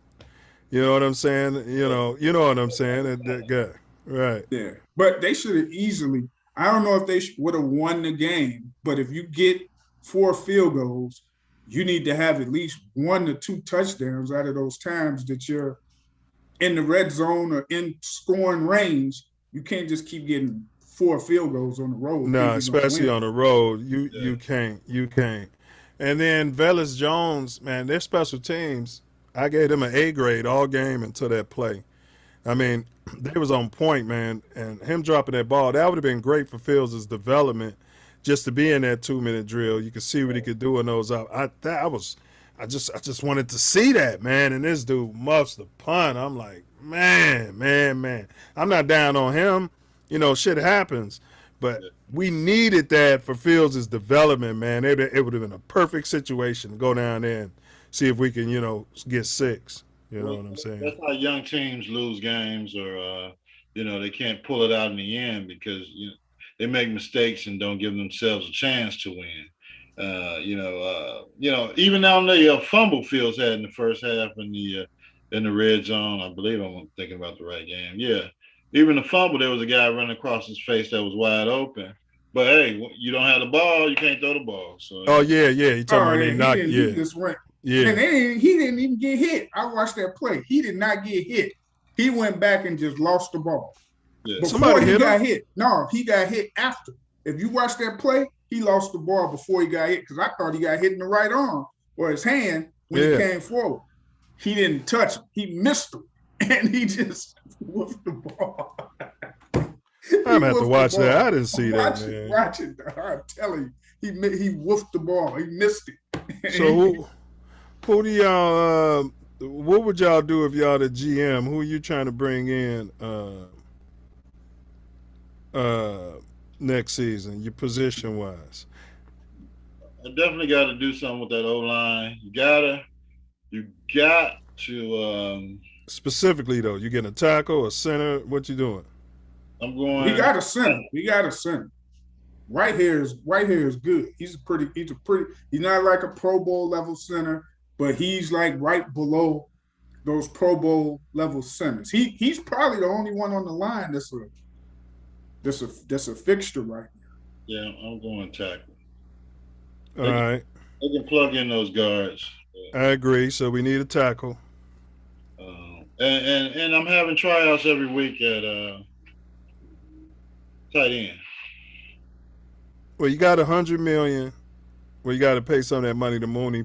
You know what I'm saying? You know what I'm saying? That guy, right? Yeah, but they should have easily. I don't know if they would have won the game, but if you get 4 field goals, you need to have at least 1 to 2 touchdowns out of those times that you're in the red zone or in scoring range. You can't just keep getting 4 field goals on the road. No, especially on the road. You can't. And then Velus Jones, man, their special teams, I gave them an A grade all game until that play. I mean, they was on point, man. And him dropping that ball, that would have been great for Fields' development just to be in that 2-minute drill. You could see what he could do in those out. I just wanted to see that, man. And this dude muffs the punt. I'm like, man. I'm not down on him. Shit happens. But we needed that for Fields' development, man. It would have been a perfect situation to go down there and see if we can, get 6. You know what I'm saying? That's how young teams lose games or, they can't pull it out in the end because, they make mistakes and don't give themselves a chance to win. Even down the fumble Fields had in the first half in the red zone, I believe I'm thinking about the right game. Yeah. Even the fumble, there was a guy running across his face that was wide open. But hey, you don't have the ball, you can't throw the ball. So he told me he just went. Yeah. And he didn't even get hit. I watched that play. He did not get hit. He went back and just lost the ball. Yeah. Before he got hit. No, he got hit after. If you watch that play, he lost the ball before he got hit because I thought he got hit in the right arm or his hand when he came forward. He didn't touch him. He missed him. And he just whooped the ball. I'm going to have to watch that. I didn't see that, man. Watch it. I'm telling you. He whooped the ball. He missed it. So who do y'all what would y'all do if y'all the GM? Who are you trying to bring in next season? Your position wise. I definitely got to do something with that O line. You got to. Specifically though, you getting a tackle, a center? What you doing? I'm going. We got a center. Right here is good. He's not like a Pro Bowl level center, but he's like right below those Pro Bowl level centers. He's probably the only one on the line that's a fixture right now. Yeah, I'm going tackle. All right. They can plug in those guards. I agree. So we need a tackle. And I'm having tryouts every week at tight end. Well, you got $100 million. Well, you got to pay some of that money to Mooney.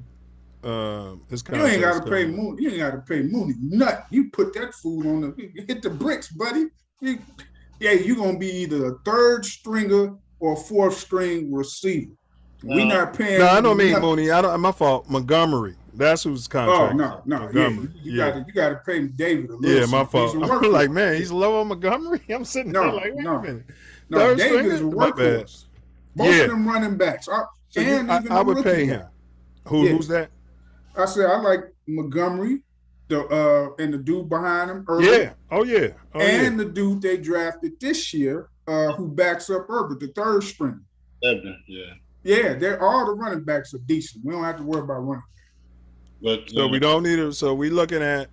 You ain't got to pay Mooney. You ain't got to pay Mooney. Nut. You put that food on hit the bricks, buddy. You're gonna be either a third stringer or a fourth string receiver. We not paying. No, I don't mean Mooney. My fault. Montgomery. That's who's contract. Oh no. You got to pay David a little. Yeah, my fault. I'm like, man, he's low on Montgomery. I'm sitting there like, wait a minute. No, David is a workhorse. Both of them running backs. I would pay him. Who's that? I said I like Montgomery, and the dude behind him, Urban. Yeah. And the dude they drafted this year, who backs up Urban, the third string. Ebner, yeah. Yeah, they're all the running backs are decent. We don't have to worry about running. But so we don't need it. So we looking at,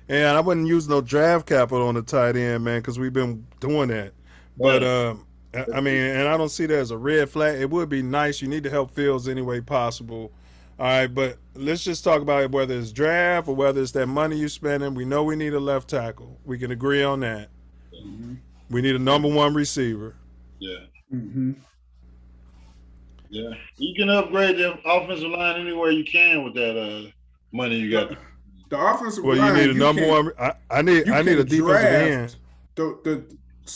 and I wouldn't use no draft capital on the tight end, man, because we've been doing that. But I mean, and I don't see that as a red flag. It would be nice. You need to help Fields any way possible. All right, but let's just talk about it, whether it's draft or whether it's that money you're spending. We know we need a left tackle. We can agree on that. Mm-hmm. We need a number one receiver. Yeah. Mm-hmm. Yeah. You can upgrade the offensive line anywhere you can with that money you got. The offensive line. Well, you need a number one. I need a defensive end. So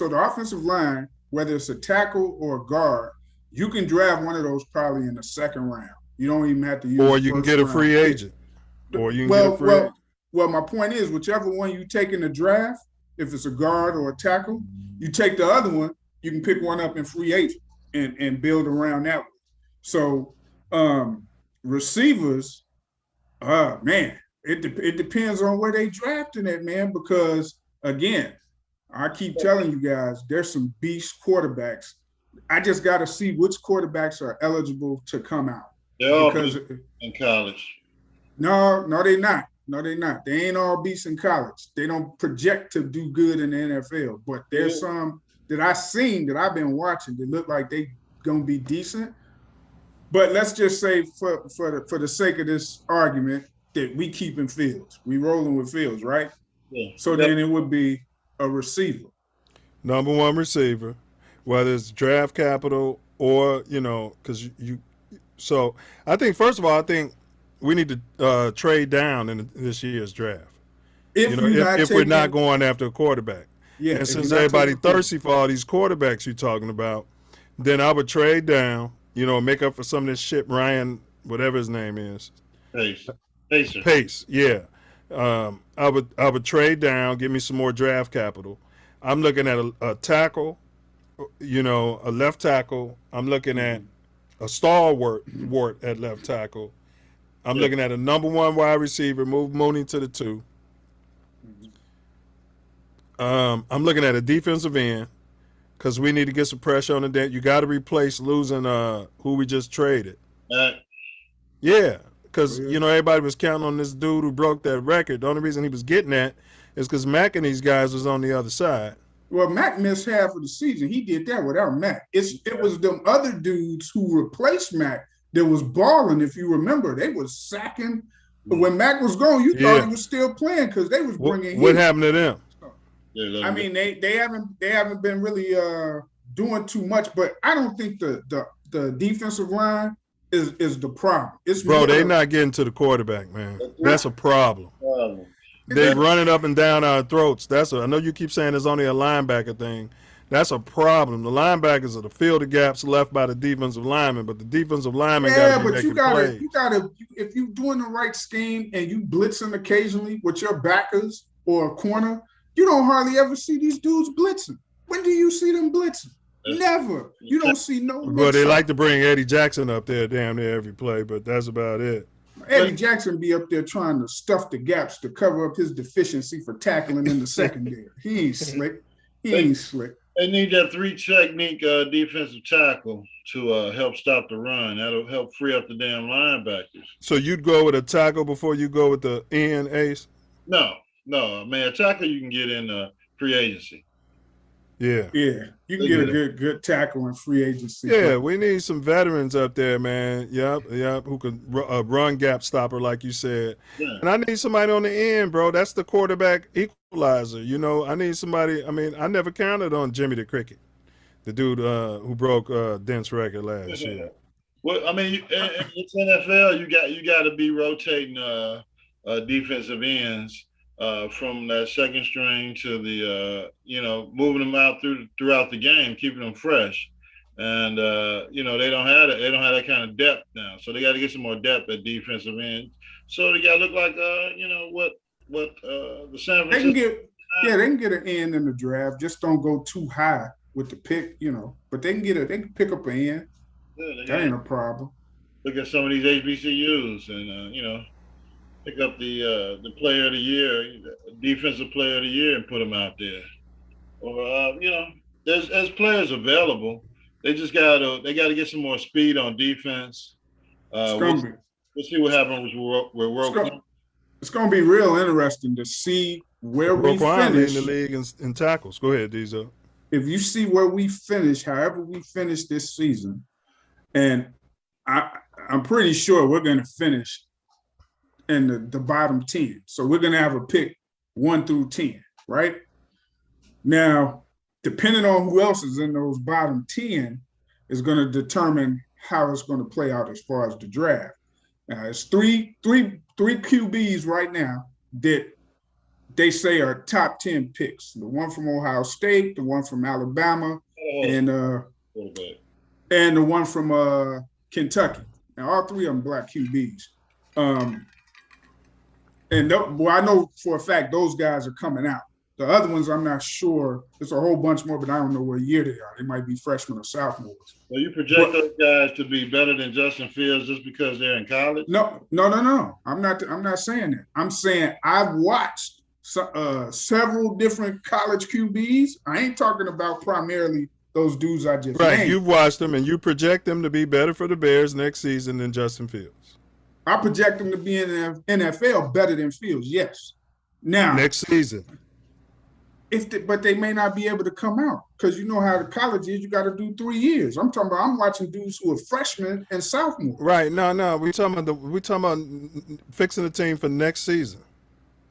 the offensive line, whether it's a tackle or a guard, you can draft one of those probably in the second round. You don't even have to use. Or you can get a free agent. Or you can get a free agent. Well, my point is, whichever one you take in the draft, if it's a guard or a tackle, you take the other one, you can pick one up in free agent and build around that one. So receivers, man, it depends on where they drafting it, man, because again, I keep telling you guys, there's some beast quarterbacks. I just got to see which quarterbacks are eligible to come out. They're all in college. No, they're not. No, they're not. They ain't all beasts in college. They don't project to do good in the NFL. But there's some that I've seen that I've been watching that look like they gonna be decent. But let's just say for the sake of this argument that we keeping Fields. We rolling with Fields, right? Yeah. So then it would be a receiver. Number one receiver, whether it's draft capital or, because you. So I think, first of all, we need to trade down in this year's draft. If we're not going after a quarterback. Yeah. And since everybody thirsty for all these quarterbacks you're talking about, then I would trade down, make up for some of this shit Ryan, whatever his name is. Pace, yeah. I would trade down, give me some more draft capital. I'm looking at a tackle, a left tackle. I'm looking at a stalwart at left tackle. I'm looking at a number one wide receiver, move Mooney to the 2. I'm looking at a defensive end because we need to get some pressure on the net. You got to replace losing who we just traded. Yeah, because, everybody was counting on this dude who broke that record. The only reason he was getting that is because Mac and these guys was on the other side. Well, Mac missed half of the season. He did that without Mac. It was them other dudes who replaced Mac that was balling. If you remember, they was sacking. But when Mac was gone, you thought he was still playing because they was bringing. What happened to them? I mean, they haven't been really doing too much. But I don't think the defensive line is the problem. They not getting to the quarterback, man. That's a problem. They running up and down our throats. I know you keep saying it's only a linebacker thing. That's a problem. The linebackers are to fill the gaps left by the defensive linemen, but the defensive linemen got Yeah, to be but you making plays. gotta, if you're doing the right scheme and you blitzing occasionally with your backers or a corner, you don't hardly ever see these dudes blitzing. When do you see them blitzing? Never. You don't see no. Well, they like to bring Eddie Jackson up there damn near every play, but that's about it. Eddie Jackson be up there trying to stuff the gaps to cover up his deficiency for tackling in the secondary. He ain't slick. He ain't slick. They need that 3 technique defensive tackle to help stop the run. That'll help free up the damn linebackers. So you'd go with a tackle before you go with the end ace? No, man. A tackle you can get in free agency. Yeah. Yeah, you can get a good tackle in free agency. Yeah, we need some veterans up there, man. Yep, who can run gap stopper, like you said. Yeah. And I need somebody on the end, bro. That's the quarterback equalizer. You know, I need somebody. I mean, I never counted on Jimmy the Cricket, the dude who broke Dent's record last year. Well, I mean, it's NFL. You got to be rotating defensive ends. From that second string to the, moving them out throughout the game, keeping them fresh, and they don't have that kind of depth now, so they got to get some more depth at defensive end. So they got to look like what the San Francisco. They can get an end in the draft. Just don't go too high with the pick, but they can pick up an end. Yeah, that ain't a problem. Look at some of these HBCUs and pick up the player of the year, defensive player of the year, and put them out there. Or there's players available. They just gotta get some more speed on defense. We'll see what happens with Roquan. It's gonna be real interesting to see where we finish in the league in tackles. Go ahead, Diesel. If you see where we finish, however we finish this season, and I'm pretty sure we're gonna finish in the bottom 10. So we're going to have a pick 1 through 10, right? Now, depending on who else is in those bottom 10 is going to determine how it's going to play out as far as the draft. Now, it's three QBs right now that they say are top 10 picks. The one from Ohio State, the one from Alabama, and the one from Kentucky. Now, all 3 of them black QBs. And I know for a fact those guys are coming out. The other ones, I'm not sure. There's a whole bunch more, but I don't know what year they are. They might be freshmen or sophomores. So you project those guys to be better than Justin Fields just because they're in college? No. I'm not saying that. I'm saying I've watched several different college QBs. I ain't talking about primarily those dudes I just named. You've watched them, and you project them to be better for the Bears next season than Justin Fields. I project them to be in the NFL better than Fields, yes. Now next season, but they may not be able to come out because you know how the college is. You got to do 3 years. I'm watching dudes who are freshmen and sophomores. Right? No. We talking about fixing the team for next season.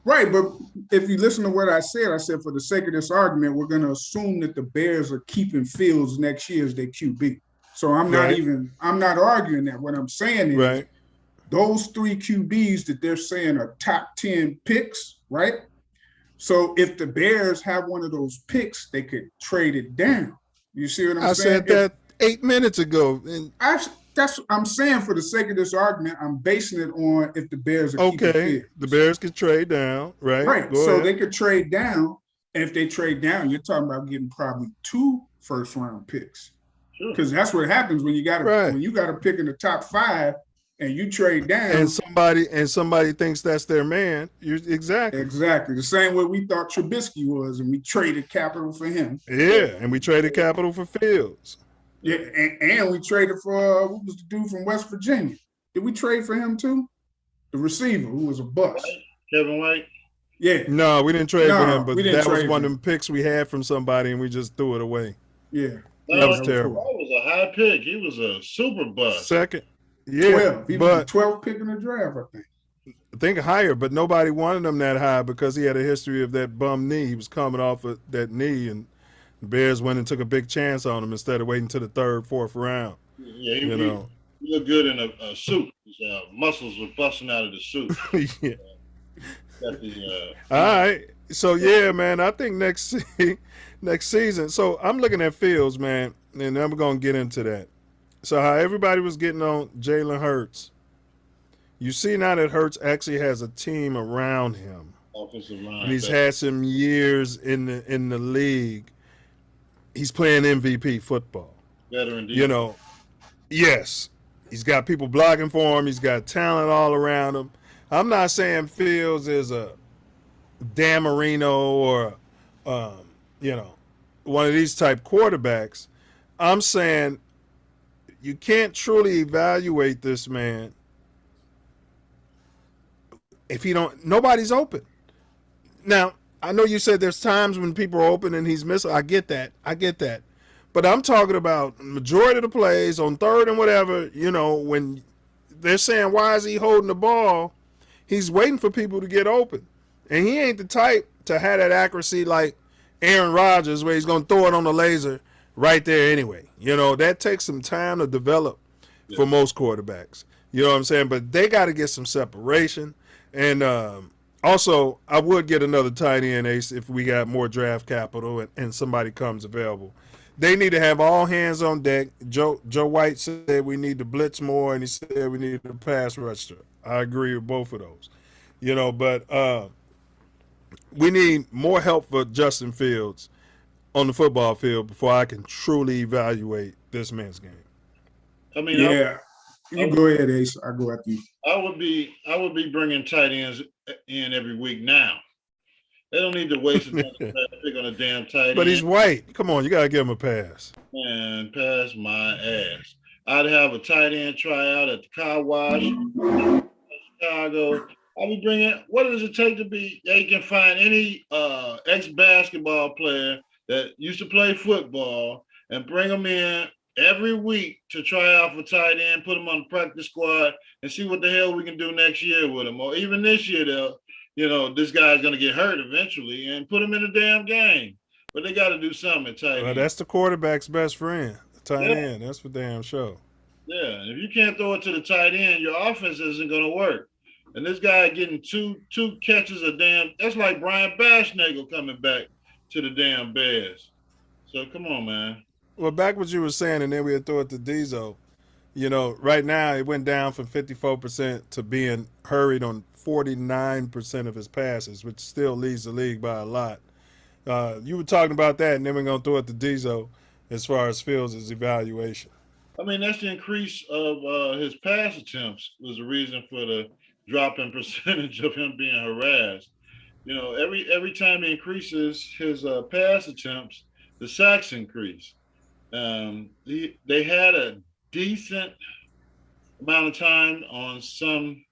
Right, but if you listen to what I said for the sake of this argument, we're going to assume that the Bears are keeping Fields next year as their QB. So I'm not arguing that. What I'm saying is. Right. Those 3 QBs that they're saying are top 10 picks, right? So if the Bears have one of those picks, they could trade it down. You see what I'm saying? I said that 8 minutes ago. That's what I'm saying for the sake of this argument. I'm basing it on if the Bears are keeping Fields. The Bears could trade down, right? Right. So ahead. They could trade down. And if they trade down, you're talking about getting probably 2 first-round picks. Because that's what happens when you got a pick in the top 5. And you trade down, and somebody thinks that's their man. Exactly the same way we thought Trubisky was, and we traded capital for him. Yeah, and we traded capital for Fields. Yeah, and we traded for what was the dude from West Virginia? Did we trade for him too? The receiver who was a bust. Kevin White. Yeah. No, we didn't trade for him, but that was one of them picks we had from somebody, and we just threw it away. Yeah, that was terrible. That was a high pick. He was a super bust. Second. Yeah, 12. He was the 12th pick in the draft, I think higher, but nobody wanted him that high because he had a history of that bum knee. He was coming off of that knee, and the Bears went and took a big chance on him instead of waiting to the 3rd, 4th round. Yeah, he looked good in a suit. His muscles were busting out of the suit. Yeah. Got the, All right. So yeah, man, I think next season. So I'm looking at Fields, man, and I'm gonna get into that. So how everybody was getting on Jalen Hurts, you see now that Hurts actually has a team around him, offensive and line he's had some years in the league. He's playing MVP football. veteran You defense. know, yes, he's got people blocking for him. He's got talent all around him. I'm not saying Fields is a Dan Marino or, um, you know, one of these type quarterbacks. I'm saying you can't truly evaluate this man if he don't. Nobody's open. Now, I know you said there's times when people are open and he's missing. I get that. I get that. But I'm talking about majority of the plays on third and whatever, when they're saying, why is he holding the ball? He's waiting for people to get open. And he ain't the type to have that accuracy like Aaron Rodgers where he's going to throw it on the laser right there anyway. That takes some time to develop for most quarterbacks. You know what I'm saying? But they got to get some separation. And also, I would get another tight end, Ace, if we got more draft capital and somebody comes available. They need to have all hands on deck. Joe White said we need to blitz more, and he said we need to pass rusher. I agree with both of those. But we need more help for Justin Fields on the football field before I can truly evaluate this man's game. I mean, Yeah, you go ahead, Ace. I go after you. I would be bringing tight ends in every week now. They don't need to waste another pick on a damn tight end. But he's white. Come on, you gotta give him a pass. And pass my ass. I'd have a tight end tryout at the car wash, Chicago. I'll be bringing. What does it take to be? They can find any ex-basketball player that used to play football and bring them in every week to try out for tight end, put them on the practice squad, and see what the hell we can do next year with them. Or even this year, this guy's going to get hurt eventually, and put him in a damn game. But they got to do something at tight end. That's the quarterback's best friend, the tight end. That's for damn sure. Yeah, if you can't throw it to the tight end, your offense isn't going to work. And this guy getting two catches a damn, that's like Brian Bashnagel coming back to the damn Bears. So come on, man. Well, back what you were saying, and then we'll throw it to Diesel. Right now it went down from 54% to being hurried on 49% of his passes, which still leads the league by a lot. You were talking about that, and then we're going to throw it to Diesel as far as Fields' evaluation. I mean, that's the increase of his pass attempts was the reason for the drop in percentage of him being harassed. Every time he increases his pass attempts, the sacks increase. They had a decent amount of time on some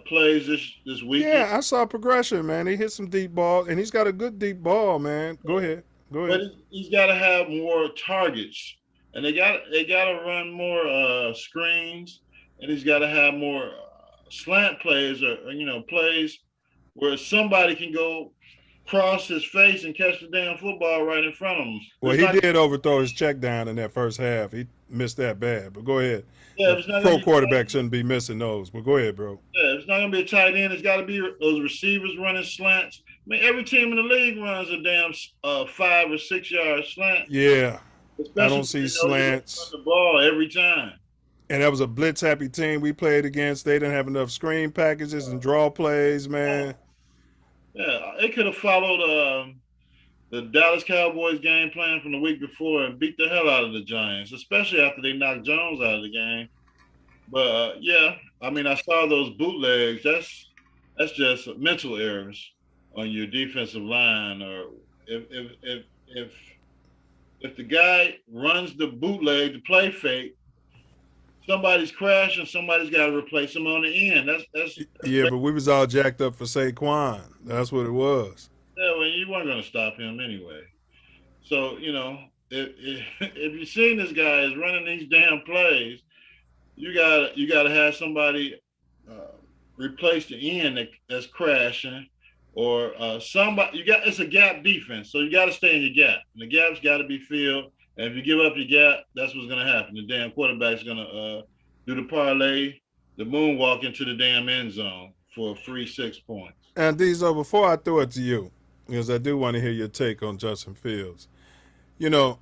plays this week. Yeah, I saw progression, man. He hit some deep ball, and he's got a good deep ball, man. Go ahead. But he's got to have more targets, and they got to run more screens, and he's got to have more slant plays or plays where somebody can go cross his face and catch the damn football right in front of him. Well, he did overthrow his check down in that first half. He missed that bad, but go ahead. Yeah, pro quarterback shouldn't be missing those, but go ahead, bro. Yeah, it's not going to be a tight end. It's got to be those receivers running slants. I mean, every team in the league runs a damn 5 or 6 yard slant. Yeah, especially I don't see slants. Run the ball every time. And that was a blitz happy team we played against. They didn't have enough screen packages and draw plays, man. Yeah, they could have followed the Dallas Cowboys game plan from the week before and beat the hell out of the Giants, especially after they knocked Jones out of the game. But yeah, I mean, I saw those bootlegs. That's just mental errors on your defensive line, or if the guy runs the bootleg, the play fake, somebody's crashing, somebody's got to replace him on the end. That's but we was all jacked up for Saquon. That's what it was. Yeah, well, you weren't going to stop him anyway. So, if you've seen this guy is running these damn plays, you got to have somebody replace the end that's crashing, or somebody. It's a gap defense, so you got to stay in your gap. And the gap's got to be filled. And if you give up your gap, that's what's going to happen. The damn quarterback's going to do the parlay, the moonwalk into the damn end zone for a free 6 points. And Diesel, before I throw it to you, because I do want to hear your take on Justin Fields. You know,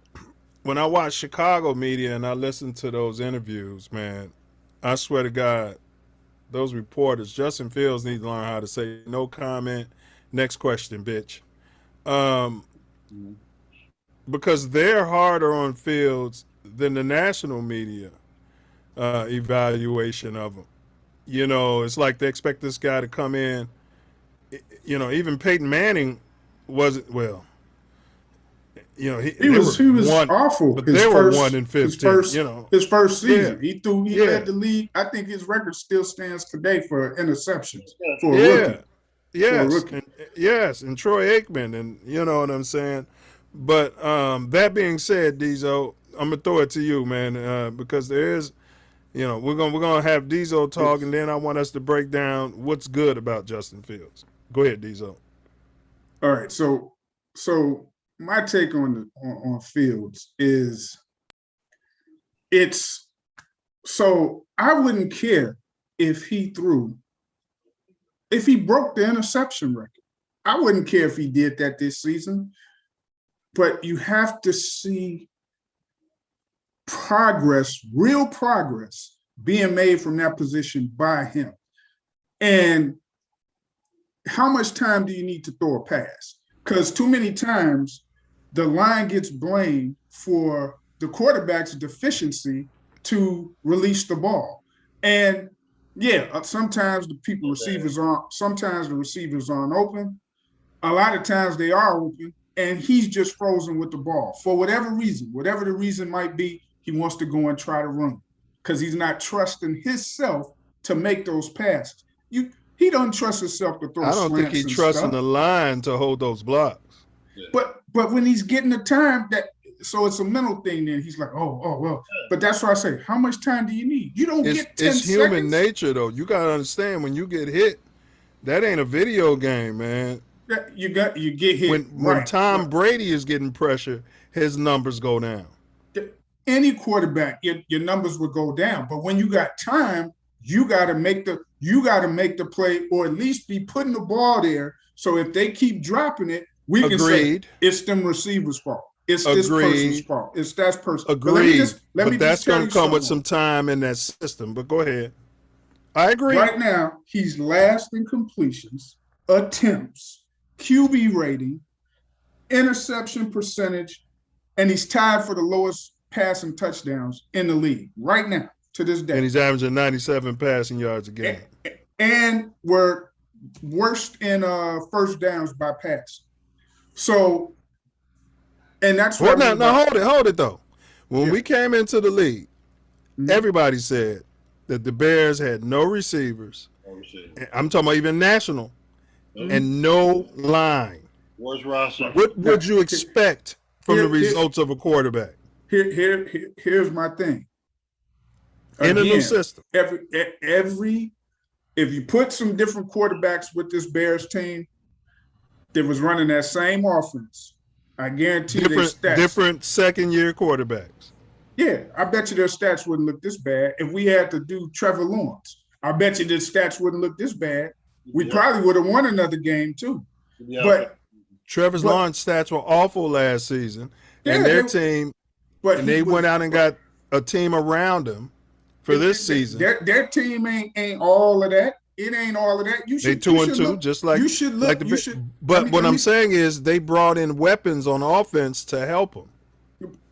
when I watch Chicago media and I listen to those interviews, man, I swear to God, those reporters, Justin Fields needs to learn how to say no comment, next question, bitch. Because they're harder on Fields than the national media evaluation of him. You know, it's like they expect this guy to come in. You know, even Peyton Manning wasn't, well, you know, he was awful. But they were 1-15. You know, his first season, yeah. he led the league. I think his record still stands today for interceptions for a rookie. Yes, and Troy Aikman, and you know what I'm saying. But that being said, Diesel, I'm gonna throw it to you, man, because there is, you know, we're gonna have Diesel talk, and then I want us to break down what's good about Justin Fields. Go ahead, Diesel. All right, so my take on Fields is so I wouldn't care if he broke the interception record. I wouldn't care if he did that this season, but you have to see progress, real progress being made from that position by him. And how much time do you need to throw a pass? Because too many times the line gets blamed for the quarterback's deficiency to release the ball. And yeah, sometimes the receivers aren't open. A lot of times they are open, and he's just frozen with the ball for whatever reason. Whatever the reason might be, he wants to go and try to run because he's not trusting himself to make those passes. He doesn't trust himself to throw slants. I don't think he trusts in the line to hold those blocks. Yeah. But when he's getting the time, so it's a mental thing. Then he's like, oh well. But that's why I say, how much time do you need? You don't get 10 It's seconds. human nature, though. You gotta understand, when you get hit, that ain't a video game, man. You get hit. When Tom Brady is getting pressure, his numbers go down. Any quarterback, your numbers would go down. But when you got time, you got to make the play, or at least be putting the ball there. So if they keep dropping it, we can say it's them receivers' fault. It's this person's fault. It's that person. Agreed. But that's going to come with some time in that system. But go ahead. I agree. Right now, he's last in completions, attempts, QB rating, interception percentage, and he's tied for the lowest passing touchdowns in the league right now to this day. And he's averaging 97 passing yards a game. And we're worst in first downs by pass. So, and that's hold it though. When we came into the league, everybody said that the Bears had no receivers. I'm talking about even national, and no line. Where's Ross? What would you expect from the results of a quarterback? Here's my thing. In a new system. If you put some different quarterbacks with this Bears team that was running that same offense, I guarantee their stats. Different second-year quarterbacks. Yeah, I bet you their stats wouldn't look this bad. If we had to do Trevor Lawrence, I bet you their stats wouldn't look this bad. We probably would have won another game too. Yeah. But Trevor Lawrence stats were awful last season, and their team, and they went out and got a team around him for this season. Their team ain't all of that. It ain't all of that. They 2-2, just like you should look. But what I'm saying is they brought in weapons on offense to help them.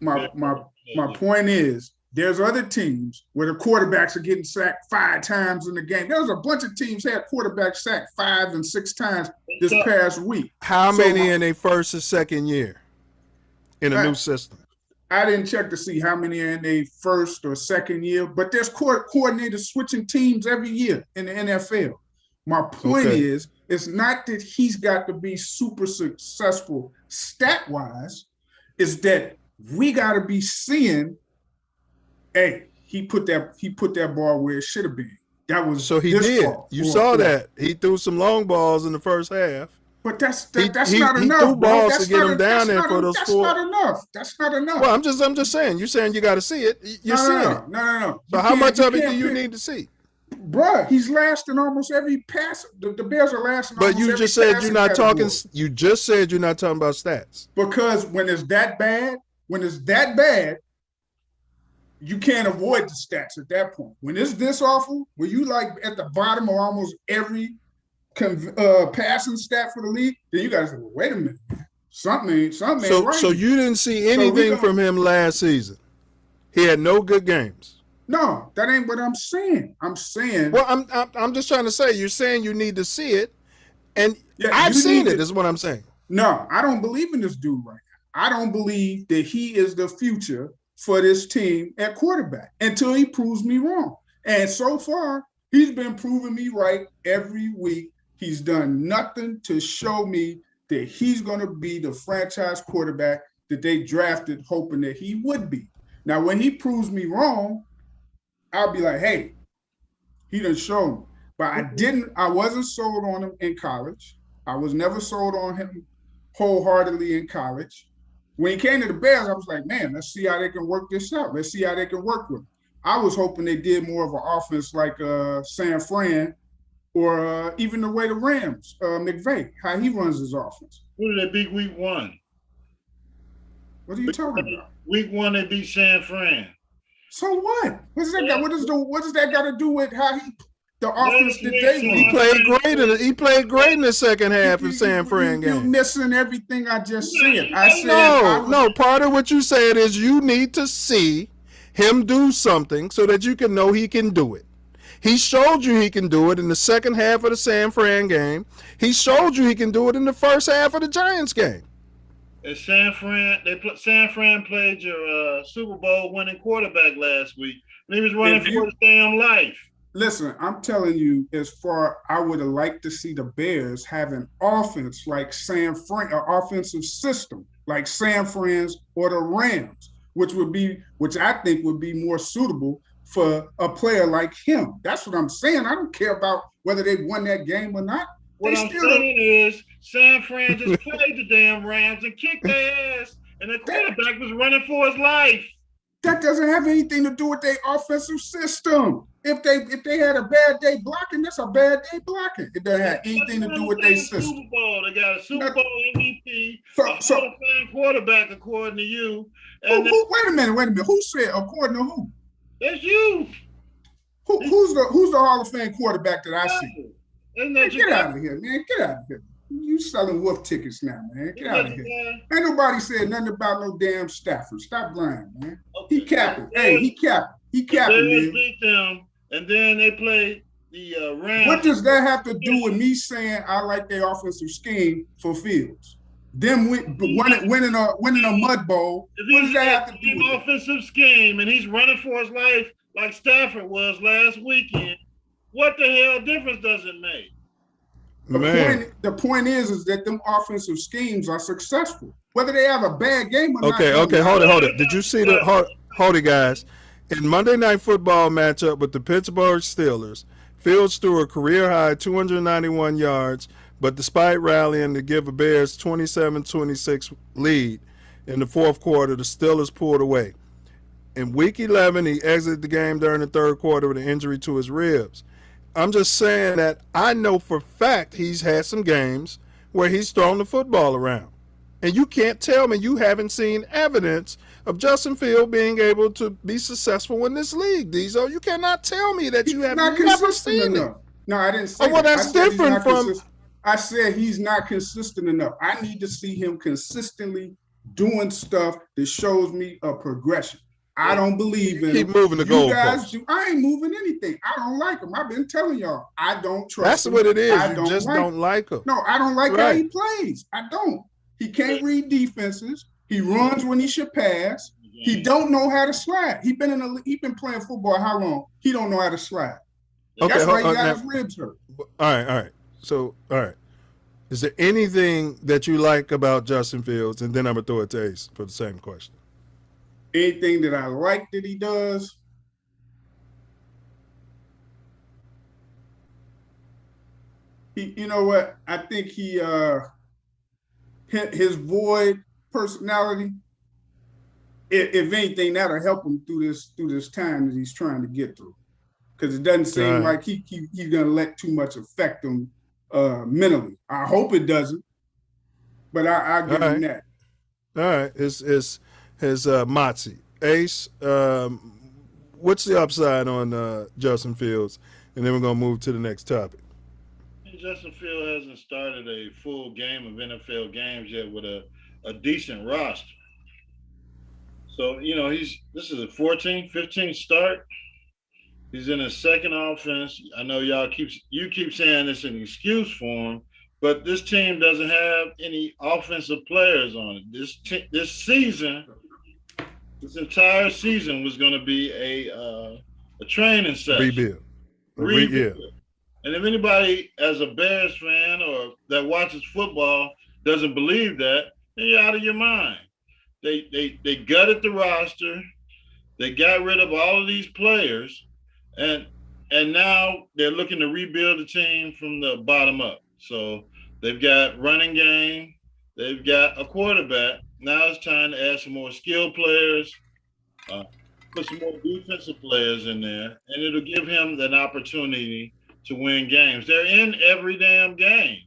My point is, there's other teams where the quarterbacks are getting sacked 5 times in the game. There was a bunch of teams had quarterbacks sacked 5 and 6 times this past week. How many in their first or second year in a new system? I didn't check to see how many are in their first or second year, but there's coordinators switching teams every year in the NFL. My point is, it's not that he's got to be super successful stat-wise. It's that we got to be seeing, hey, he put that ball where it should have been. That was so he did. You saw that he threw some long balls in the first half. But that's not enough. He threw balls to get him down there for those 4. That's not enough. Well, I'm just saying. You're saying you got to see it. You're seeing it. No. So how much of it do you need to see? Bruh, he's last in almost every pass. The Bears are last in almost every But you just said you're not talking. category. You just said you're not talking about stats. Because when it's that bad, you can't avoid the stats at that point. When it's this awful, when you like at the bottom of almost every passing stat for the league, then you guys say, well, wait a minute, something ain't right. So you didn't see anything from him last season. He had no good games. No, that ain't what I'm saying. I'm saying. Well, I'm just trying to say. You're saying you need to see it, and Yeah, I've seen it. Is what I'm saying. No, I don't believe in this dude right now. I don't believe that he is the future for this team at quarterback until he proves me wrong. And so far, he's been proving me right every week. He's done nothing to show me that he's going to be the franchise quarterback that they drafted hoping that he would be. Now, when he proves me wrong, I'll be like, hey, he done showed me. But I wasn't sold on him in college. I was never sold on him wholeheartedly in college. When he came to the Bears, I was like, man, let's see how they can work this out. Let's see how they can work with him. I was hoping they did more of an offense like San Fran or even the way the Rams, McVay, how he runs his offense. Who did they beat week 1? What are you talking about? Week 1, they beat San Fran. So what? What does that got to do with how the offense that they run? He played great in the second half of San Fran game. You're missing everything I just said. No. Part of what you said is you need to see him do something so that you can know he can do it. He showed you he can do it in the second half of the San Fran game. He showed you he can do it in the first half of the Giants game. And San Fran played your Super Bowl winning quarterback last week, and he was running for his damn life. Listen, I'm telling you, I would have liked to see the Bears have an offense like San Fran, an offensive system like San Fran's or the Rams, which I think would be more suitable for a player like him. That's what I'm saying. I don't care about whether they won that game or not. What I'm saying is San Fran just played the damn Rams and kicked their ass, and the quarterback was running for his life. That doesn't have anything to do with their offensive system. If they had a bad day blocking, that's a bad day blocking. It doesn't have anything to do with their system. Super Bowl. They got a Super Bowl MVP, a quarterback, according to you. And wait a minute. Who said according to who? That's you. Who's the Hall of Fame quarterback that I see? Man, get out of here, man. Get out of here. You selling wolf tickets now, man. Get out of here. Ain't nobody said nothing about no damn Stafford. Stop lying, man. Okay. He capping. Hey, he capping. He capping, man. Beat them, and then they played the Rams. What does that have to do with me saying I like their offensive scheme for Fields? Them winning a mud bowl. What does that have to do with offensive scheme, and he's running for his life like Stafford was last weekend? What the hell difference does it make? The point is that them offensive schemes are successful, whether they have a bad game or not. Okay, hold it. Did you see hold it, guys? In Monday Night Football matchup with the Pittsburgh Steelers, Fields threw a career-high 291 yards, but despite rallying to give the Bears 27-26 lead in the fourth quarter, the Steelers pulled away. In Week 11, he exited the game during the third quarter with an injury to his ribs. I'm just saying that I know for a fact he's had some games where he's thrown the football around. And you can't tell me you haven't seen evidence of Justin Fields being able to be successful in this league, Diesel. You cannot tell me that you have never seen it. No, I didn't say that. Well, that's different from... I said he's not consistent enough. I need to see him consistently doing stuff that shows me a progression. I don't believe in keep moving the goalposts. I ain't moving anything. I don't like him. I've been telling y'all. I don't trust That's him. What it is. I you just don't like him. No, I don't like how he plays. I don't. He can't read defenses. He runs when he should pass. He don't know how to slide. He been playing football how long? He don't know how to slide. Okay, that's why he got his ribs hurt. All right. So, all right. Is there anything that you like about Justin Fields? And then I'm going to throw it to Ace for the same question. Anything that I like that he does, you know what? I think his void personality, if anything, that'll help him through this time that he's trying to get through. because it doesn't seem Right. like he's going to let too much affect him mentally. I hope it doesn't, but I'll All give him right. that. All right. His Motzi. Ace, what's the upside on Justin Fields? And then we're going to move to the next topic. Justin Field hasn't started a full game of NFL games yet with a decent roster. So, this is a 14th, 15th start. He's in his second offense. I know you keep saying it's an excuse for him, but this team doesn't have any offensive players on it. This season, this entire season was going to be a training session. Rebuild. And if anybody, as a Bears fan or that watches football, doesn't believe that, then you're out of your mind. They gutted the roster. They got rid of all of these players, and now they're looking to rebuild the team from the bottom up. So they've got running game. They've got a quarterback. Now it's time to add some more skilled players, put some more defensive players in there, and it'll give him an opportunity to win games. They're in every damn game.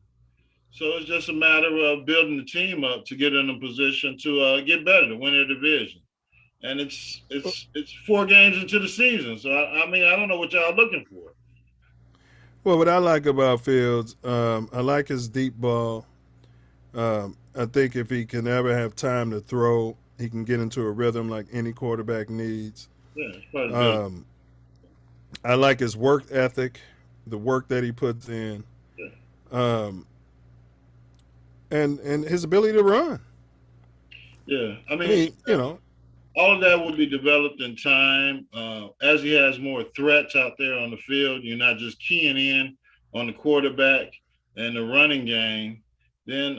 So it's just a matter of building the team up to get in a position to get better, to win their division. And it's 4 games into the season. So, I don't know what y'all looking for. Well, what I like about Fields, I like his deep ball. I think if he can ever have time to throw, he can get into a rhythm like any quarterback needs. Yeah, it's part of it. I like his work ethic, the work that he puts in, and his ability to run. Yeah, All of that will be developed in time. As he has more threats out there on the field, you're not just keying in on the quarterback and the running game, then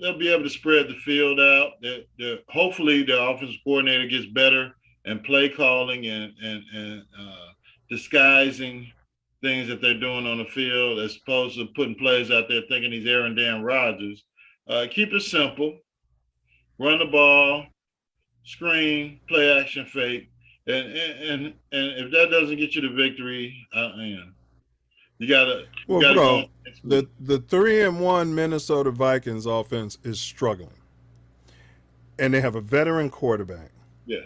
they'll be able to spread the field out. Hopefully the offensive coordinator gets better and play calling and disguising things that they're doing on the field as opposed to putting plays out there thinking he's Aaron Dan Rodgers. Keep it simple. Run the ball, screen, play action fake. And if that doesn't get you the victory, you gotta bro, go. the 3-1 Minnesota Vikings offense is struggling. And they have a veteran quarterback. Yeah.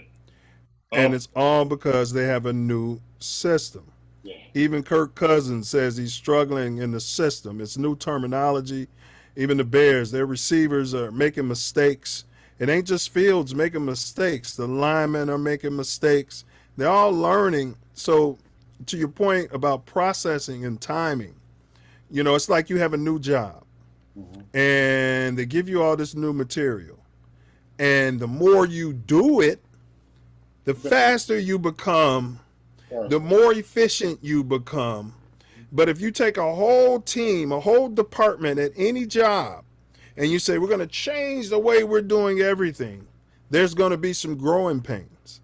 And it's all because they have a new system. Yeah. Even Kirk Cousins says he's struggling in the system. It's new terminology. Even the Bears, their receivers are making mistakes. It ain't just Fields making mistakes. The linemen are making mistakes. They're all learning. So to your point about processing and timing, it's like you have a new job. Mm-hmm. And they give you all this new material. And the more you do it, the faster you become, the more efficient you become. But if you take a whole team, a whole department at any job, and you say, we're going to change the way we're doing everything, there's going to be some growing pains.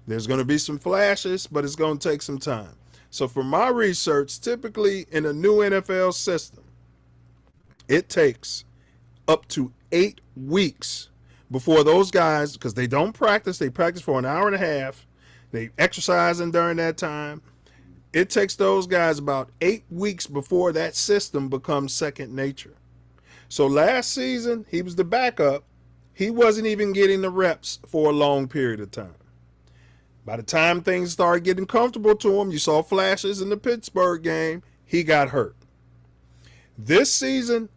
There's going to be some flashes, but it's going to take some time. So for my research, typically in a new NFL system, it takes up to 8 weeks before those guys, because they don't practice, they practice for an hour and a half, they exercising during that time. It takes those guys about 8 weeks before that system becomes second nature. So last season, he was the backup. He wasn't even getting the reps for a long period of time. By the time things started getting comfortable to him, you saw flashes in the Pittsburgh game, he got hurt. This season,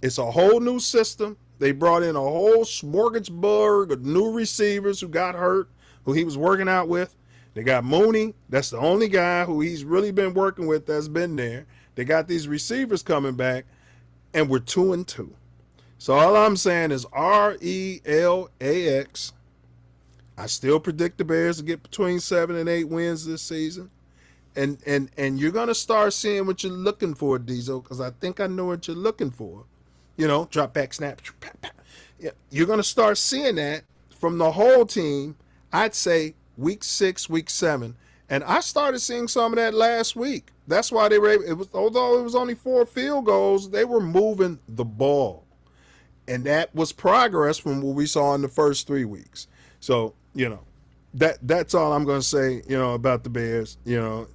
it's a whole new system. They brought in a whole smorgasbord of new receivers who got hurt, who he was working out with. They got Mooney. That's the only guy who he's really been working with that's been there. They got these receivers coming back, and we're 2-2. So all I'm saying is RELAX. I still predict the Bears to get between 7 and 8 wins this season. And you're going to start seeing what you're looking for, Diesel, because I think I know what you're looking for. Drop back, snap. Yeah, you're going to start seeing that from the whole team, I'd say week 6, week 7. And I started seeing some of that last week. That's why although it was only 4 field goals, they were moving the ball. And that was progress from what we saw in the first 3 weeks. So, that's all I'm going to say, about the Bears. I Of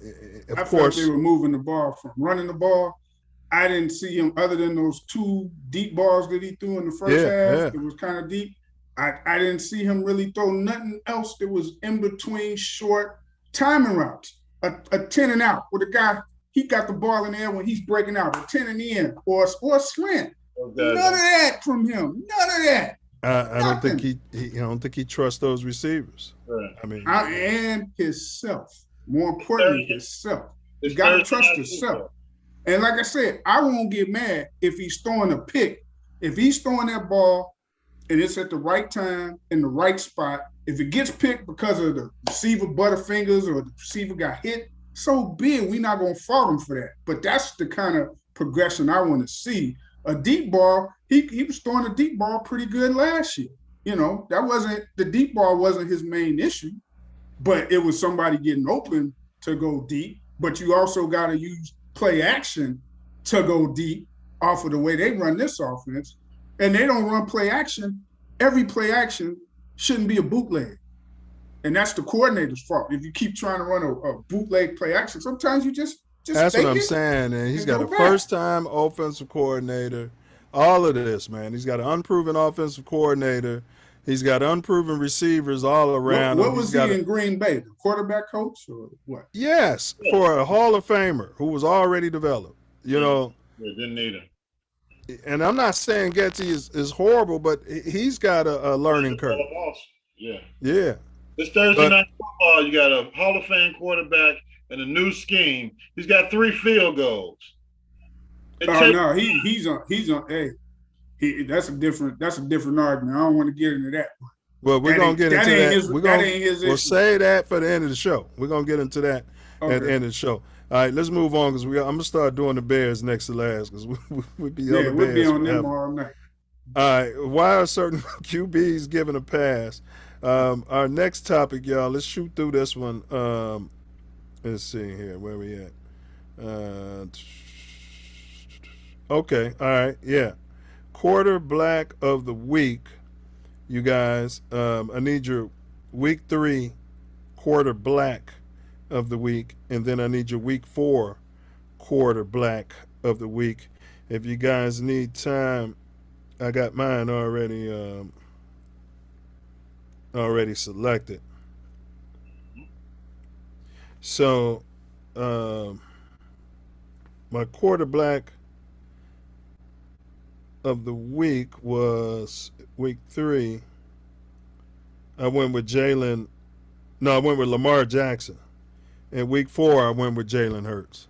felt they course. were moving the ball from running the ball. I didn't see him other than those 2 deep balls that he threw in the first Yeah, half. yeah. It was kind of deep. I didn't see him really throw nothing else that was in between short timing routes. A 10 and out with a guy, he got the ball in the air when he's breaking out, a 10 and in, or a slant. None of that from him. None of that. I don't think Nothing. I don't think he trusts those receivers. Right. I mean, And himself. More importantly, himself. You It's got to Thursday trust night yourself. football. And like I said, I won't get mad if he's throwing a pick. If he's throwing that ball and it's at the right time in the right spot, if it gets picked because of the receiver butterfingers or the receiver got hit, so be it. We're not going to fault him for that. But that's the kind of progression I want to see. A deep ball, he was throwing a deep ball pretty good last year. The deep ball wasn't his main issue, but it was somebody getting open to go deep. But you also got to use play action to go deep off of the way they run this offense. And they don't run play action. Every play action shouldn't be a bootleg. And that's the coordinator's fault. If you keep trying to run a bootleg play action, sometimes you just that's fake what I'm it saying. And he's and got go a back. first-time offensive coordinator. All of this, man. He's got an unproven offensive coordinator. He's got unproven receivers all around What him. was he in Green Bay? The quarterback coach or what? Yes, for a Hall of Famer who was already developed. Yeah, didn't need him. And I'm not saying Getsy is horrible, but he's got a learning curve. Yeah. Yeah. It's Thursday night football. You got a Hall of Fame quarterback and a new scheme. He's got 3 field goals. No, he's on. Hey, that's a different argument. I don't want to get into that. Well, we're gonna get into that. We'll say that for the end of the show. We're gonna get into that at the end of the show. All right, let's move on because I'm gonna start doing the Bears next to last because we'll be on the Bears. We'll be on them all night. All right, why are certain QBs given a pass? Our next topic, y'all. Let's shoot through this one. Let's see here. Where we at? Okay. All right. Yeah. Quarterback of the week, you guys. I need your week 3 quarterback of the week, and then I need your week 4 quarterback of the week. If you guys need time, I got mine already selected. So, my quarterback of the week was week 3. I went with Lamar Jackson. And week 4, I went with Jalen Hurts.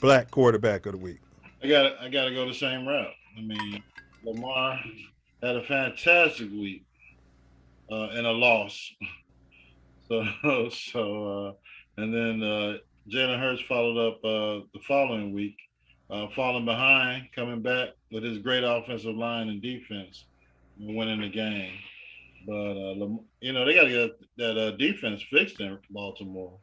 Black quarterback of the week. I gotta go the same route. I mean, Lamar had a fantastic week and a loss. So and then Jalen Hurts followed up the following week, falling behind, coming back with his great offensive line and defense, and winning the game. But they got to get that defense fixed in Baltimore.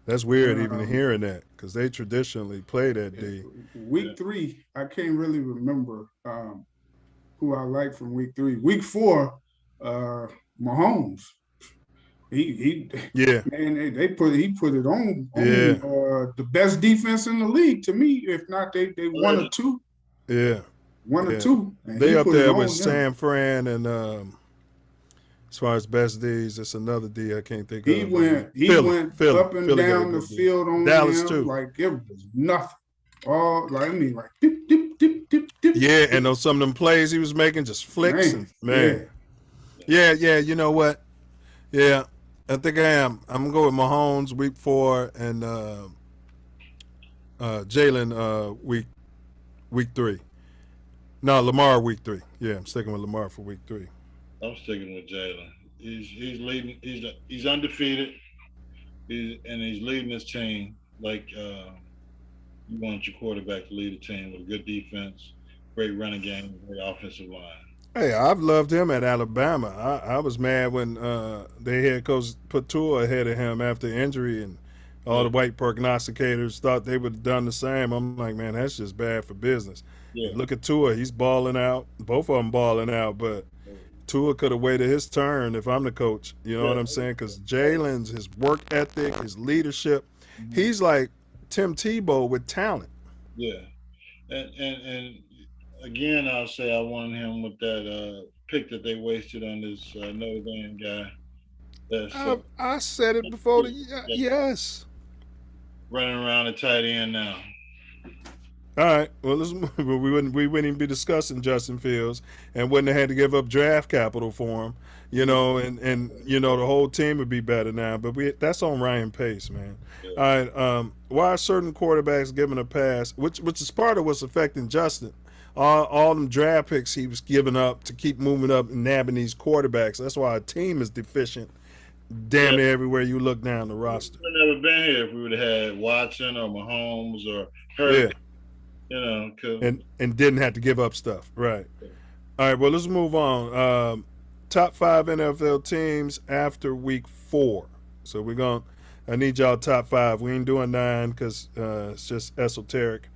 That's weird even hearing that because they traditionally play that day. Week 3, I can't really remember who I like from week 3. Week 4, Mahomes. He man, he put it on the best defense in the league to me. If not, they 1 or 2. Yeah. 1 or 2. They up there with San Fran and as far as best D's, it's another D I can't think of. He went up and down the field on Dallas them too. Like it was nothing. Dip, dip, dip, dip, dip. Yeah, and some of them plays he was making just flicks. Yeah, you know what? Yeah, I think I am. I'm going to go with Mahomes week 4 and Jalen week 3. No, Lamar week 3. Yeah, I'm sticking with Lamar for week 3. I'm sticking with Jalen. He's leading. He's undefeated. He's leading his team like you want your quarterback to lead a team with a good defense, great running game, great offensive line. Hey, I've loved him at Alabama. I was mad when their head coach put Tua ahead of him after injury, and all the white prognosticators thought they would have done the same. I'm like, man, that's just bad for business. Yeah. Look at Tua. He's balling out. Both of them balling out, but Tua could have waited his turn if I'm the coach. You know what I'm saying? Because Jalen's, his work ethic, his leadership, he's like Tim Tebow with talent. Yeah. And again, I'll say I wanted him with that pick that they wasted on this Notre Dame guy. I said it before. Yes. Running around the tight end now. All right. Well, we wouldn't even be discussing Justin Fields, and wouldn't have had to give up draft capital for him. You know, and you know the whole team would be better now. But that's on Ryan Pace, man. Yeah. All right. Why are certain quarterbacks given a pass, which is part of what's affecting Justin? All them draft picks he was giving up to keep moving up and nabbing these quarterbacks. That's why our team is deficient. Damn near everywhere you look down the roster. We would never been here if we would have had Watson or Mahomes or Hurts. Yeah. You know, and didn't have to give up stuff. Right. Yeah. All right, well, let's move on. Top 5 NFL teams after week 4. So I need y'all top 5. We ain't doing 9 because it's just esoteric.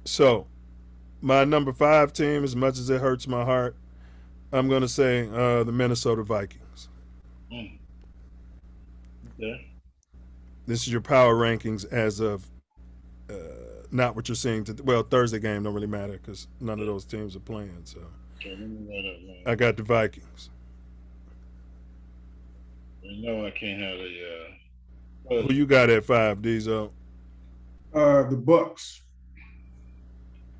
So my number 5 team, as much as it hurts my heart, I'm going to say the Minnesota Vikings. Yeah. This is your power rankings as of not what you're seeing. Thursday game don't really matter because none of those teams are playing. So I got the Vikings. No, I can't have Who you got at 5, Diesel? The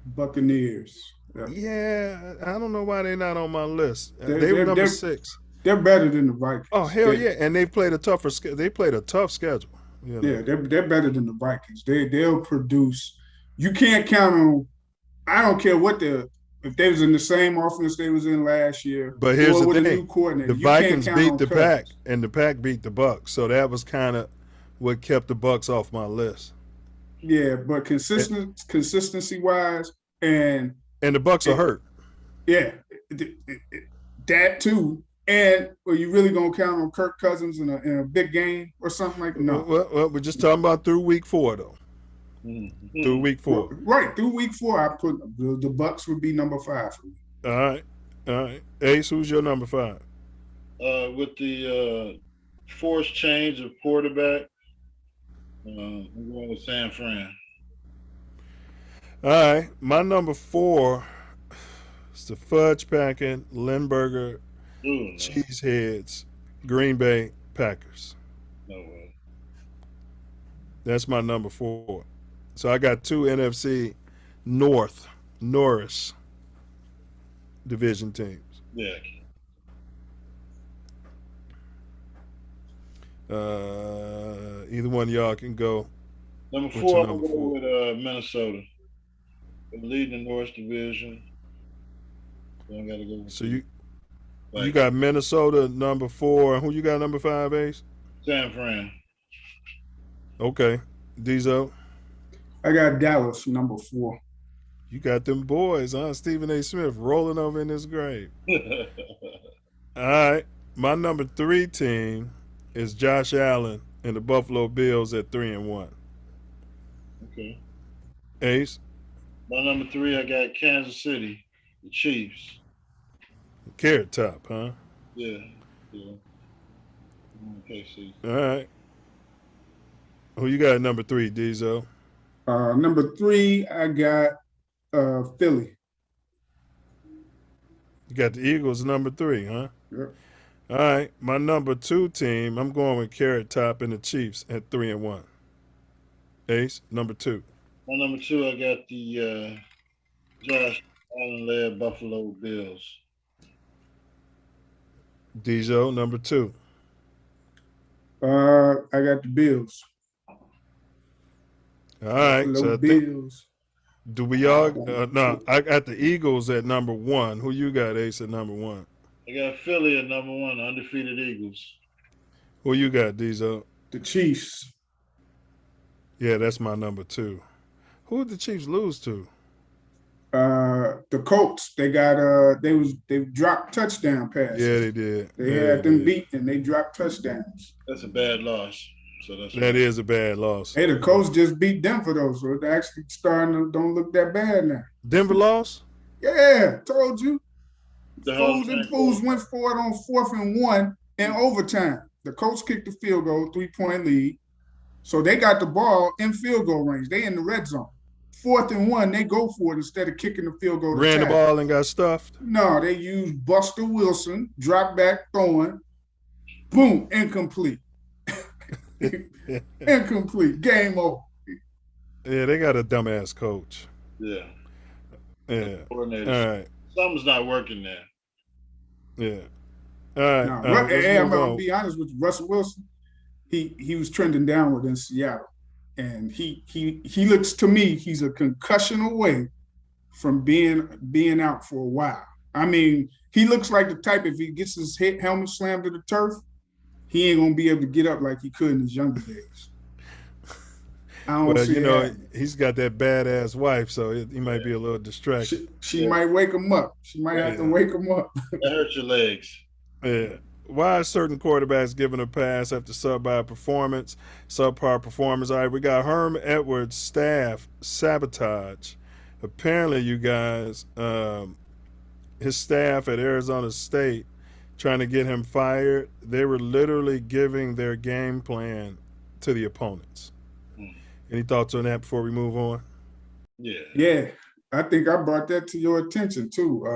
Buccaneers. Yeah, I don't know why they're not on my list. They were number 6. They're better than the Vikings. Oh hell yeah! And they played a tough schedule. You know? Yeah, they're better than the Vikings. They'll produce. You can't count on. I don't care if they was in the same offense they was in last year. But here's the thing: new coordinator. The Vikings beat the Pack, and the Pack beat the Bucks. So that was kind of what kept the Bucks off my list. Yeah, but consistency wise, and the Bucks are hurt. Yeah, that too. And are you really gonna count on Kirk Cousins in a big game or something like that? No. Well, we're just talking about through week 4 though. Mm-hmm. Through week 4. Right, through week 4, I put the Bucks would be number 5 for me. All right. Ace, who's your number 5? With the forced change of quarterback, I'm going with San Fran. All right, my number 4 is the fudge packing Limburger Cheeseheads Green Bay Packers. No way. That's my number 4. So I got 2 NFC Norris division teams. Yeah. Either one of y'all can go. Number 4, I'm going with Minnesota. They're leading the Norris division. So I gotta go with you got Minnesota number 4, and who you got number 5, Ace? San Fran. Okay, Diesel. I got Dallas number 4. You got them boys, huh? Stephen A. Smith rolling over in his grave. All right, my number 3 team is Josh Allen and the Buffalo Bills at 3-1. Okay. Ace. My number 3, I got Kansas City, the Chiefs. Carrot Top, huh? Yeah. Okay, see. All right. Who you got at number 3, Diesel? Number 3, I got Philly. You got the Eagles number 3, huh? Yep. All right. My number 2 team, I'm going with Carrot Top and the Chiefs at 3-1. Ace, number 2. My number 2, I got the Josh Allen-led Buffalo Bills. Dijo, number 2. I got the Bills. All right. Buffalo So Bills. Do we all? No, I got the Eagles at number 1. Who you got, Ace, at number 1? I got Philly at number 1, undefeated Eagles. Who you got, Dizo? The Chiefs. Yeah, that's my number 2. Who did the Chiefs lose to? The Colts. They got they dropped touchdown passes. Yeah, they did. They had them beat and they dropped touchdowns. That's a bad loss. So that is a bad loss. Hey, the Colts just beat Denver though, so it's actually starting to don't look that bad now. Denver lost? Yeah, told you. The whole Fools went for it on 4th and 1 in overtime. The Colts kicked the field goal, 3-point lead. So they got the ball in field goal range. They in the red zone. 4th and 1, they go for it instead of kicking the field goal. Ran the ball and got stuffed? No, they used Buster Wilson, drop back throwing, boom, incomplete. Incomplete, game over. Yeah, they got a dumbass coach. Yeah. Yeah. All right. Something's not working there. Yeah. All right. I'm going to be honest with you. Russell Wilson, he was trending downward in Seattle. And he looks to me, he's a concussion away from being out for a while. I mean, he looks like the type, if he gets his helmet slammed to the turf, he ain't gonna be able to get up like he could in his younger days. I don't see that. He's got that badass wife, so he might be a little distracted. She might wake him up. She might have to wake him up. That hurts your legs. Yeah. Why are certain quarterbacks given a pass after subpar performance? All right, we got Herm Edwards' staff sabotage. Apparently, you guys, his staff at Arizona State, trying to get him fired, they were literally giving their game plan to the opponents. Any thoughts on that before we move on? Yeah. I think I brought that to your attention too.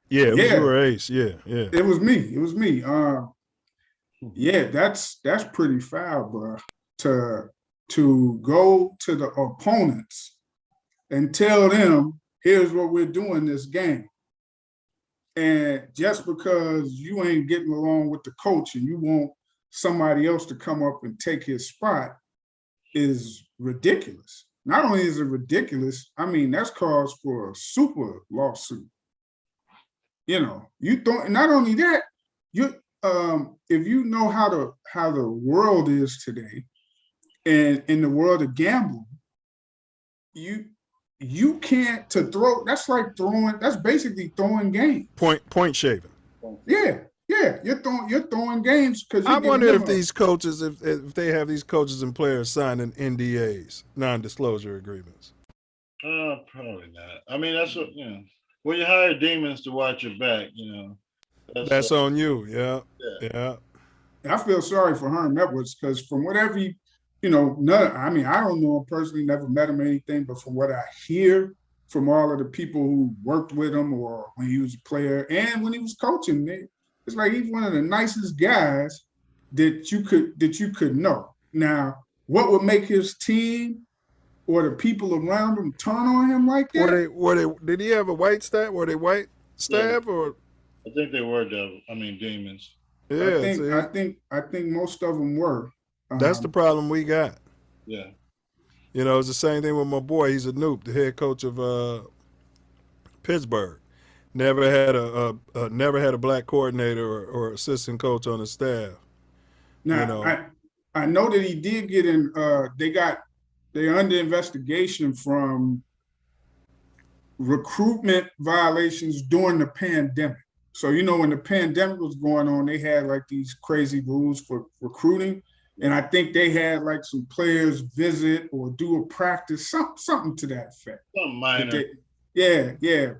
It was your ace. Yeah. It was me. That's pretty foul, bro. To go to the opponents and tell them, here's what we're doing this game. And just because you ain't getting along with the coach and you want somebody else to come up and take his spot is ridiculous. Not only is it ridiculous, I mean, that's cause for a super lawsuit. You know, not only that, if you know how the world is today, and in the world of gambling, you can't throw. That's like throwing. That's basically throwing games. Point shaving. Yeah. You're throwing games because. I wonder if these coaches, if they have these coaches and players signing NDAs, non-disclosure agreements. Probably not. I mean, that's what When you hire demons to watch your back, that's on you. Yeah. I feel sorry for Herm Edwards because from whatever I don't know him personally, never met him or anything, but from what I hear from all of the people who worked with him or when he was a player and when he was coaching, it's like he's one of the nicest guys that you could know. Now, what would make his team or the people around him turn on him like that? Did he have a white staff? Were they white staff or? I think they were demons. Yeah, I think most of them were. That's the problem we got. Yeah. It's the same thing with my boy. He's a noob, the head coach of Pittsburgh. Never had a black coordinator or assistant coach on his staff. Now, I know that he did get in. They're under investigation from recruitment violations during the pandemic. So, when the pandemic was going on, they had like these crazy rules for recruiting. And I think they had like some players visit or do a practice, something to that effect. Something minor.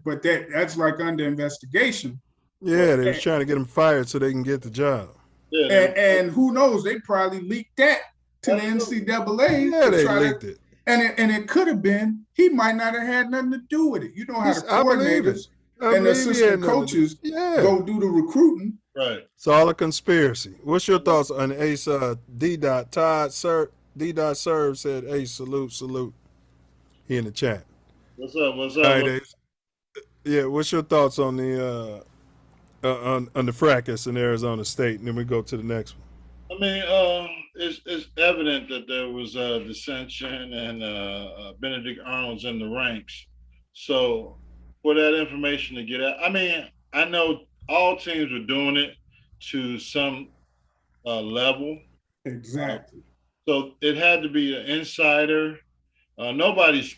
But that's like under investigation. Yeah, they was trying to get them fired so they can get the job. Yeah, and who knows, they probably leaked that to the NCAA. Yeah, they leaked it. And it could have been, he might not have had nothing to do with it. You know how the coordinators and assistant coaches go do the recruiting. Right. It's all a conspiracy. What's your thoughts on Ace D. Todd Serve said, Ace, salute. He in the chat. What's up? All right, Ace. Yeah, what's your thoughts on the on the fracas in Arizona State? And then we go to the next one. I mean, it's evident that there was dissension and Benedict Arnold's in the ranks. So for that information to get out, I mean, I know all teams were doing it to some level. Exactly. So it had to be an insider. Nobody's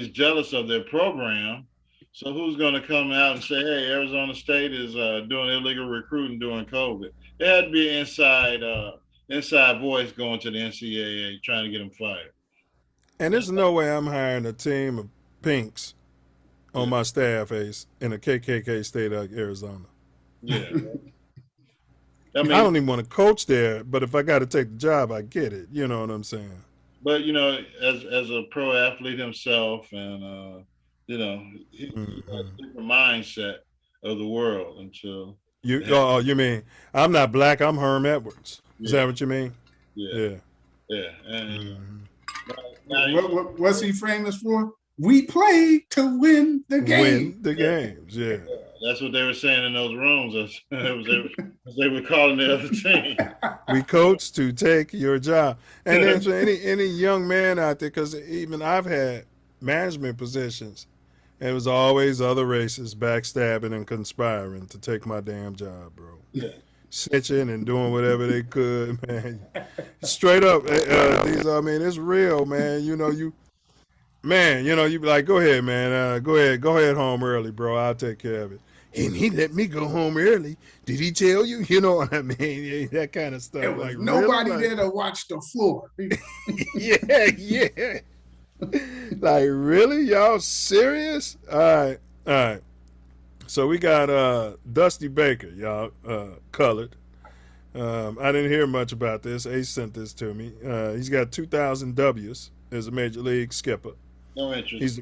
jealous of their program. So who's going to come out and say, hey, Arizona State is doing illegal recruiting during COVID? It had to be an inside voice going to the NCAA trying to get them fired. And there's no way I'm hiring a team of pinks on my staff, Ace, in a KKK state like Arizona. Yeah. I don't even want to coach there, but if I got to take the job, I get it. You know what I'm saying? But as a pro athlete himself, and he has a different mindset of the world until you mean I'm not black? I'm Herm Edwards. Is that what you mean? Yeah. And what's he famous for? We play to win the game. Win the games, yeah. That's what they were saying in those rooms. As they were calling the other team. We coach to take your job. And then for any young man out there, because even I've had management positions, and it was always other races backstabbing and conspiring to take my damn job, bro. Yeah. Snitching and doing whatever they could, man. Straight up, it's real, man. You be like, go ahead, man. Go ahead home early, bro. I'll take care of it. And he let me go home early. Did he tell you? You know what I mean? That kind of stuff. There was nobody there to watch the floor. Yeah. Like, really? Y'all serious? All right. So we got Dusty Baker, y'all, colored. I didn't hear much about this. Ace sent this to me. He's got 2,000 W's as a major league skipper. No interest. He's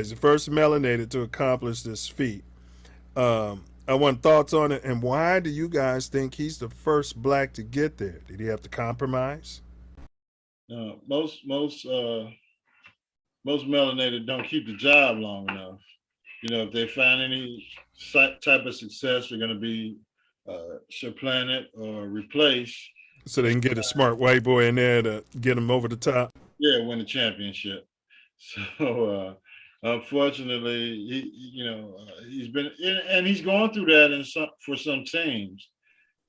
the first melanated to accomplish this feat. I want thoughts on it, and why do you guys think he's the first black to get there? Did he have to compromise? Most melanated don't keep the job long enough. If they find any type of success, they're going to be supplanted or replaced. So they can get a smart white boy in there to get him over the top. Yeah, win the championship. So unfortunately, he's been, and he's going through that for some teams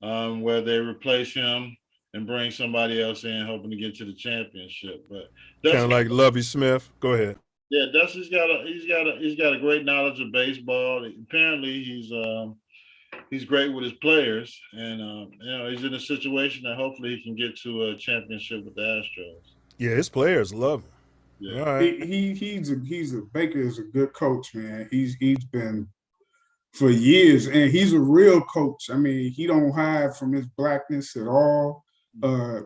where they replace him and bring somebody else in, hoping to get to the championship. But kind of like Lovie Smith. Go ahead. Yeah, Dusty's got a great knowledge of baseball. Apparently, he's great with his players, and he's in a situation that hopefully he can get to a championship with the Astros. Yeah, his players love him. Yeah. All right. Baker is a good coach, man. He's been for years, and he's a real coach. I mean, he don't hide from his blackness at all.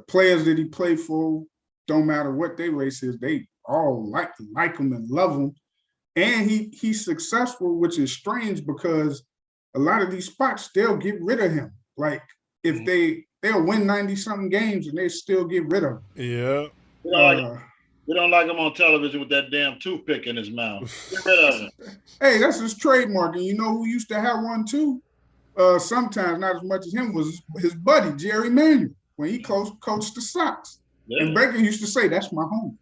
Players that he played for, don't matter what their race is, they all like him and love him. And he's successful, which is strange because a lot of these spots, they'll get rid of him. Like if they'll win 90-something games and they still get rid of him. Yeah. We don't like him on television with that damn toothpick in his mouth. Get rid of him. Hey, that's his trademark. And you know who used to have one too? Sometimes, not as much as him, was his buddy, Jerry Manuel, when he coached the Sox. Yeah. And Baker used to say, that's my home.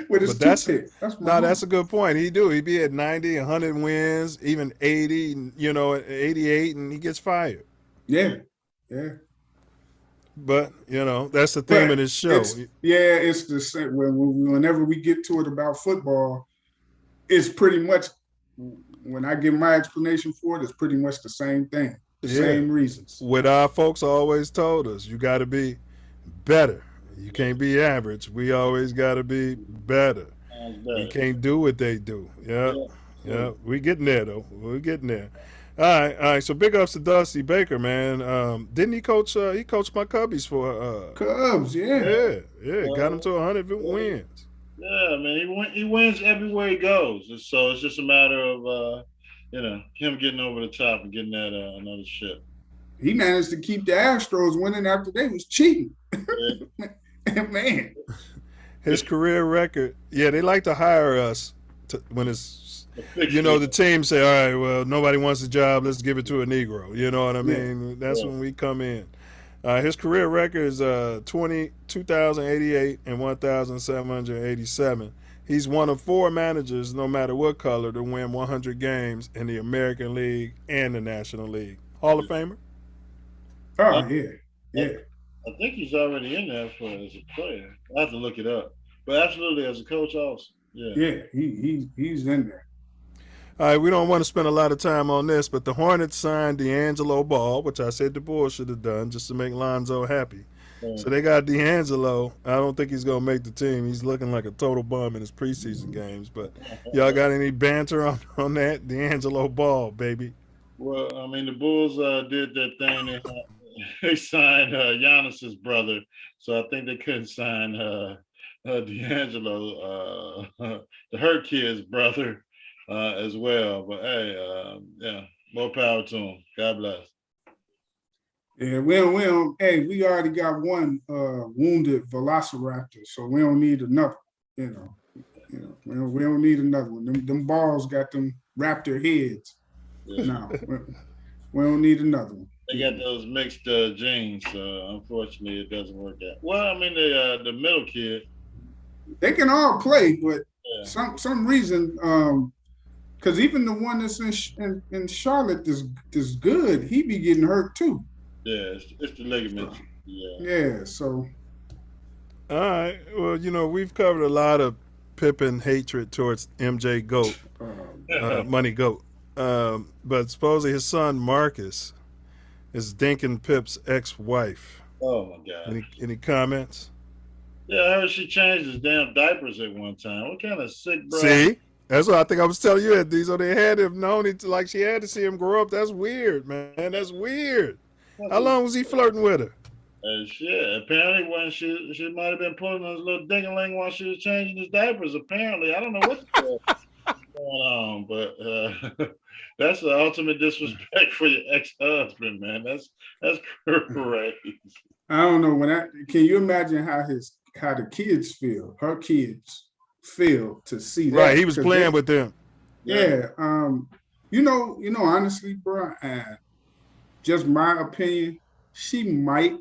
With his toothpick. That's a good point. He'd be at 90, 100 wins, even 80, 88, and he gets fired. Yeah. But, that's the theme of this show. It's the same. Whenever we get to it about football, it's pretty much, when I give my explanation for it, it's pretty much the same thing, same reasons. What our folks always told us, you got to be better. You can't be average. We always got to be better. You can't do what they do. Yeah. We getting there, though. We're getting there. All right. So big ups to Dusty Baker, man. Didn't he coach? He coached my Cubbies for Cubs. Yeah. Got him to 100 wins. Yeah, man. He wins everywhere he goes. So it's just a matter of him getting over the top and getting that another ship. He managed to keep the Astros winning after they was cheating. Yeah. Man. His career record. Yeah, they like to hire us when it's. The team say, all right, well, nobody wants the job. Let's give it to a Negro. You know what I mean? That's when we come in. His career record is 2,088 and 1,787. He's one of 4 managers, no matter what color, to win 100 games in the American League and the National League. Hall of Famer? Oh, yeah. I think he's already in there as a player. I have to look it up. But absolutely, as a coach also. Yeah, he's in there. All right, we don't want to spend a lot of time on this, but the Hornets signed D'Angelo Ball, which I said the Bulls should have done just to make Lonzo happy. So they got D'Angelo. I don't think he's gonna make the team. He's looking like a total bum in his preseason games. But y'all got any banter on that? D'Angelo Ball, baby. Well, I mean, the Bulls did that thing. They signed Giannis's brother, so I think they couldn't sign D'Angelo, the Hurt Kid's brother, as well. But hey, yeah, more power to him. God bless. Yeah, we don't, hey, we already got one wounded velociraptor, so we don't need another, we don't need another one. Them balls got them raptor heads. Yeah. No, we don't need another one. They got those mixed genes, so unfortunately it doesn't work out. Well, I mean the middle kid. They can all play, but Yeah. some reason, because even the one that's in Charlotte is good, he be getting hurt too. Yeah, it's the ligaments. Yeah. Yeah, so. All right. Well, we've covered a lot of Pippen hatred towards MJ Goat, Money Goat. But supposedly his son Marcus is Dinkin Pip's ex-wife. Oh my God. Any comments? Yeah, I heard she changed his damn diapers at one time. What kind of sick bro? See? That's what I think I was telling you at Diesel. They had him known it like she had to see him grow up. That's weird, man. That's weird. How long was he flirting with her? Shit. Apparently, when she might have been pulling his little ding-a-ling while she was changing his diapers. Apparently, I don't know what's going on, but that's the ultimate disrespect for your ex-husband, man. That's crazy. I don't know can you imagine how the kids feel? Her kids feel to see that. Right, he was playing with them. Yeah. Honestly, bro, just my opinion, she might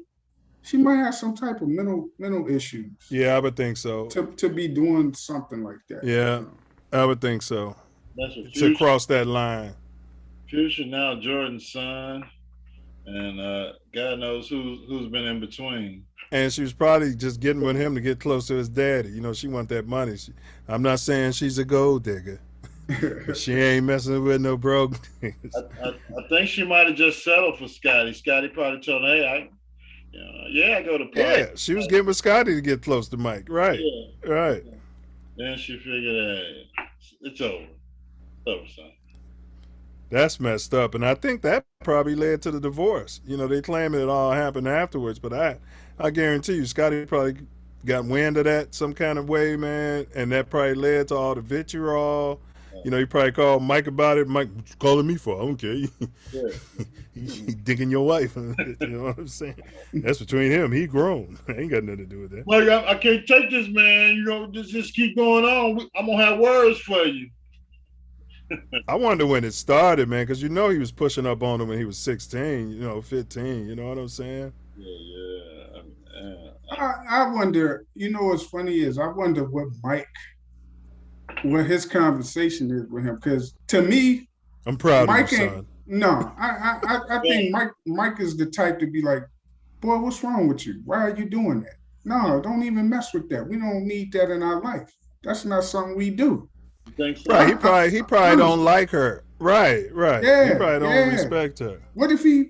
have some type of mental issues. Yeah, I would think so. To be doing something like that. Yeah, I would think so. That's what to cross that line. Future now Jordan's son, and God knows who's been in between. And she was probably just getting with him to get close to his daddy. She want that money. I'm not saying she's a gold digger. But she ain't messing with no broke. I think she might have just settled for Scotty. Scotty probably told her, hey, I go to play. Yeah, she was getting with Scotty to get close to Mike. Right. Yeah. Right. Then she figured, hey, it's over. It's over, son. That's messed up. And I think that probably led to the divorce. They claim it all happened afterwards, but I guarantee you Scotty probably got wind of that some kind of way, man, and that probably led to all the vitriol. He probably called Mike about it. Mike, what you calling me for? I don't care. He digging your wife. You know what I'm saying? That's between him. He grown. I ain't got nothing to do with that. Mike, I can't take this, man. Just keep going on. I'm going to have words for you. I wonder when it started, man, because he was pushing up on him when he was 16, 15. You know what I'm saying? Yeah. I wonder, what's funny is I wonder what his conversation is with him, because to me, I'm proud Mike of you, son. No, I think Mike is the type to be like, boy, what's wrong with you? Why are you doing that? No, don't even mess with that. We don't need that in our life. That's not something we do. So? Right, he probably don't like her. Right. Yeah, he probably don't respect her. What if he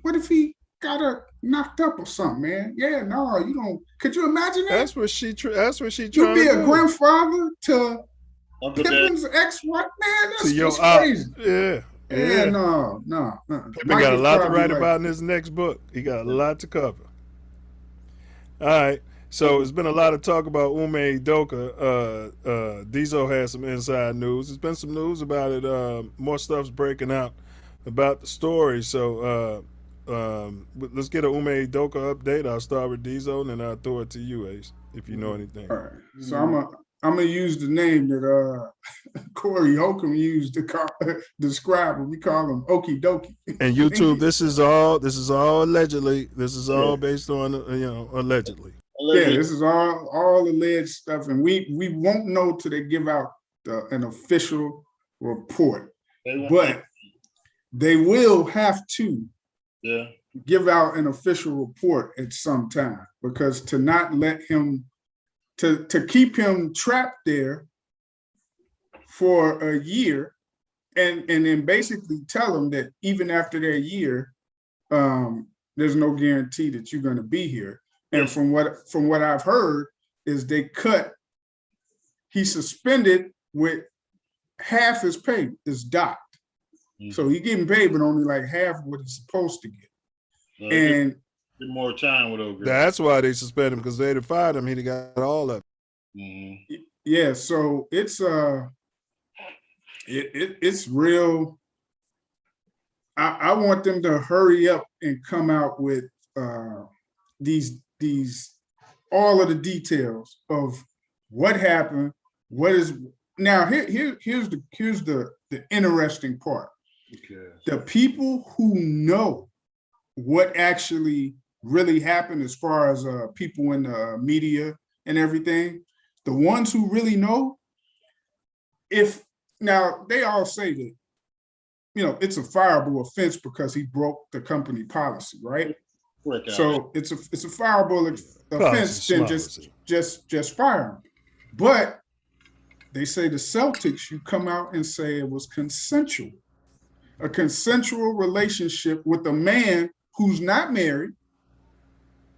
got her knocked up or something, man? Yeah, no, you don't. Could you imagine that? That's what she trying to do. You be a grandfather to Pippen's ex-wife, man. That's just crazy. Yeah, no. Pippen got a lot to write about in his next book. He got a lot to cover. All right. So it's been a lot of talk about Ume Udoka. Diesel has some inside news. There's been some news about it. More stuff's breaking out about the story. So let's get an Ume Udoka update. I'll start with Diesel, and then I'll throw it to you, Ace, if you know anything. All right. So I'm gonna use the name that Corey Holcomb used to describe him. We call him Okie Dokie. And YouTube, this is all allegedly. This is all based on allegedly. Yeah, this is all alleged stuff, and we won't know till they give out an official report. But they will have to give out an official report at some time, because to not let him to keep him trapped there for a year, and then basically tell him that even after that year, there's no guarantee that you're going to be here. And from what I've heard is he's suspended with half his pay is docked. So he's getting paid, but only like half of what he's supposed to get. And get more time with those girls. That's why they suspended him, because they'd have fired him. He'd have got all of it. Yeah, so it's it's real. I want them to hurry up and come out with these all of the details of what happened. What is now here's the interesting part. Okay. The people who know what actually really happened, as far as people in the media and everything, the ones who really know, now they all say that, it's a fireable offense because he broke the company policy, right? So it's a fireable offense, then just fire him. But they say the Celtics should come out and say it was consensual, a consensual relationship with a man who's not married.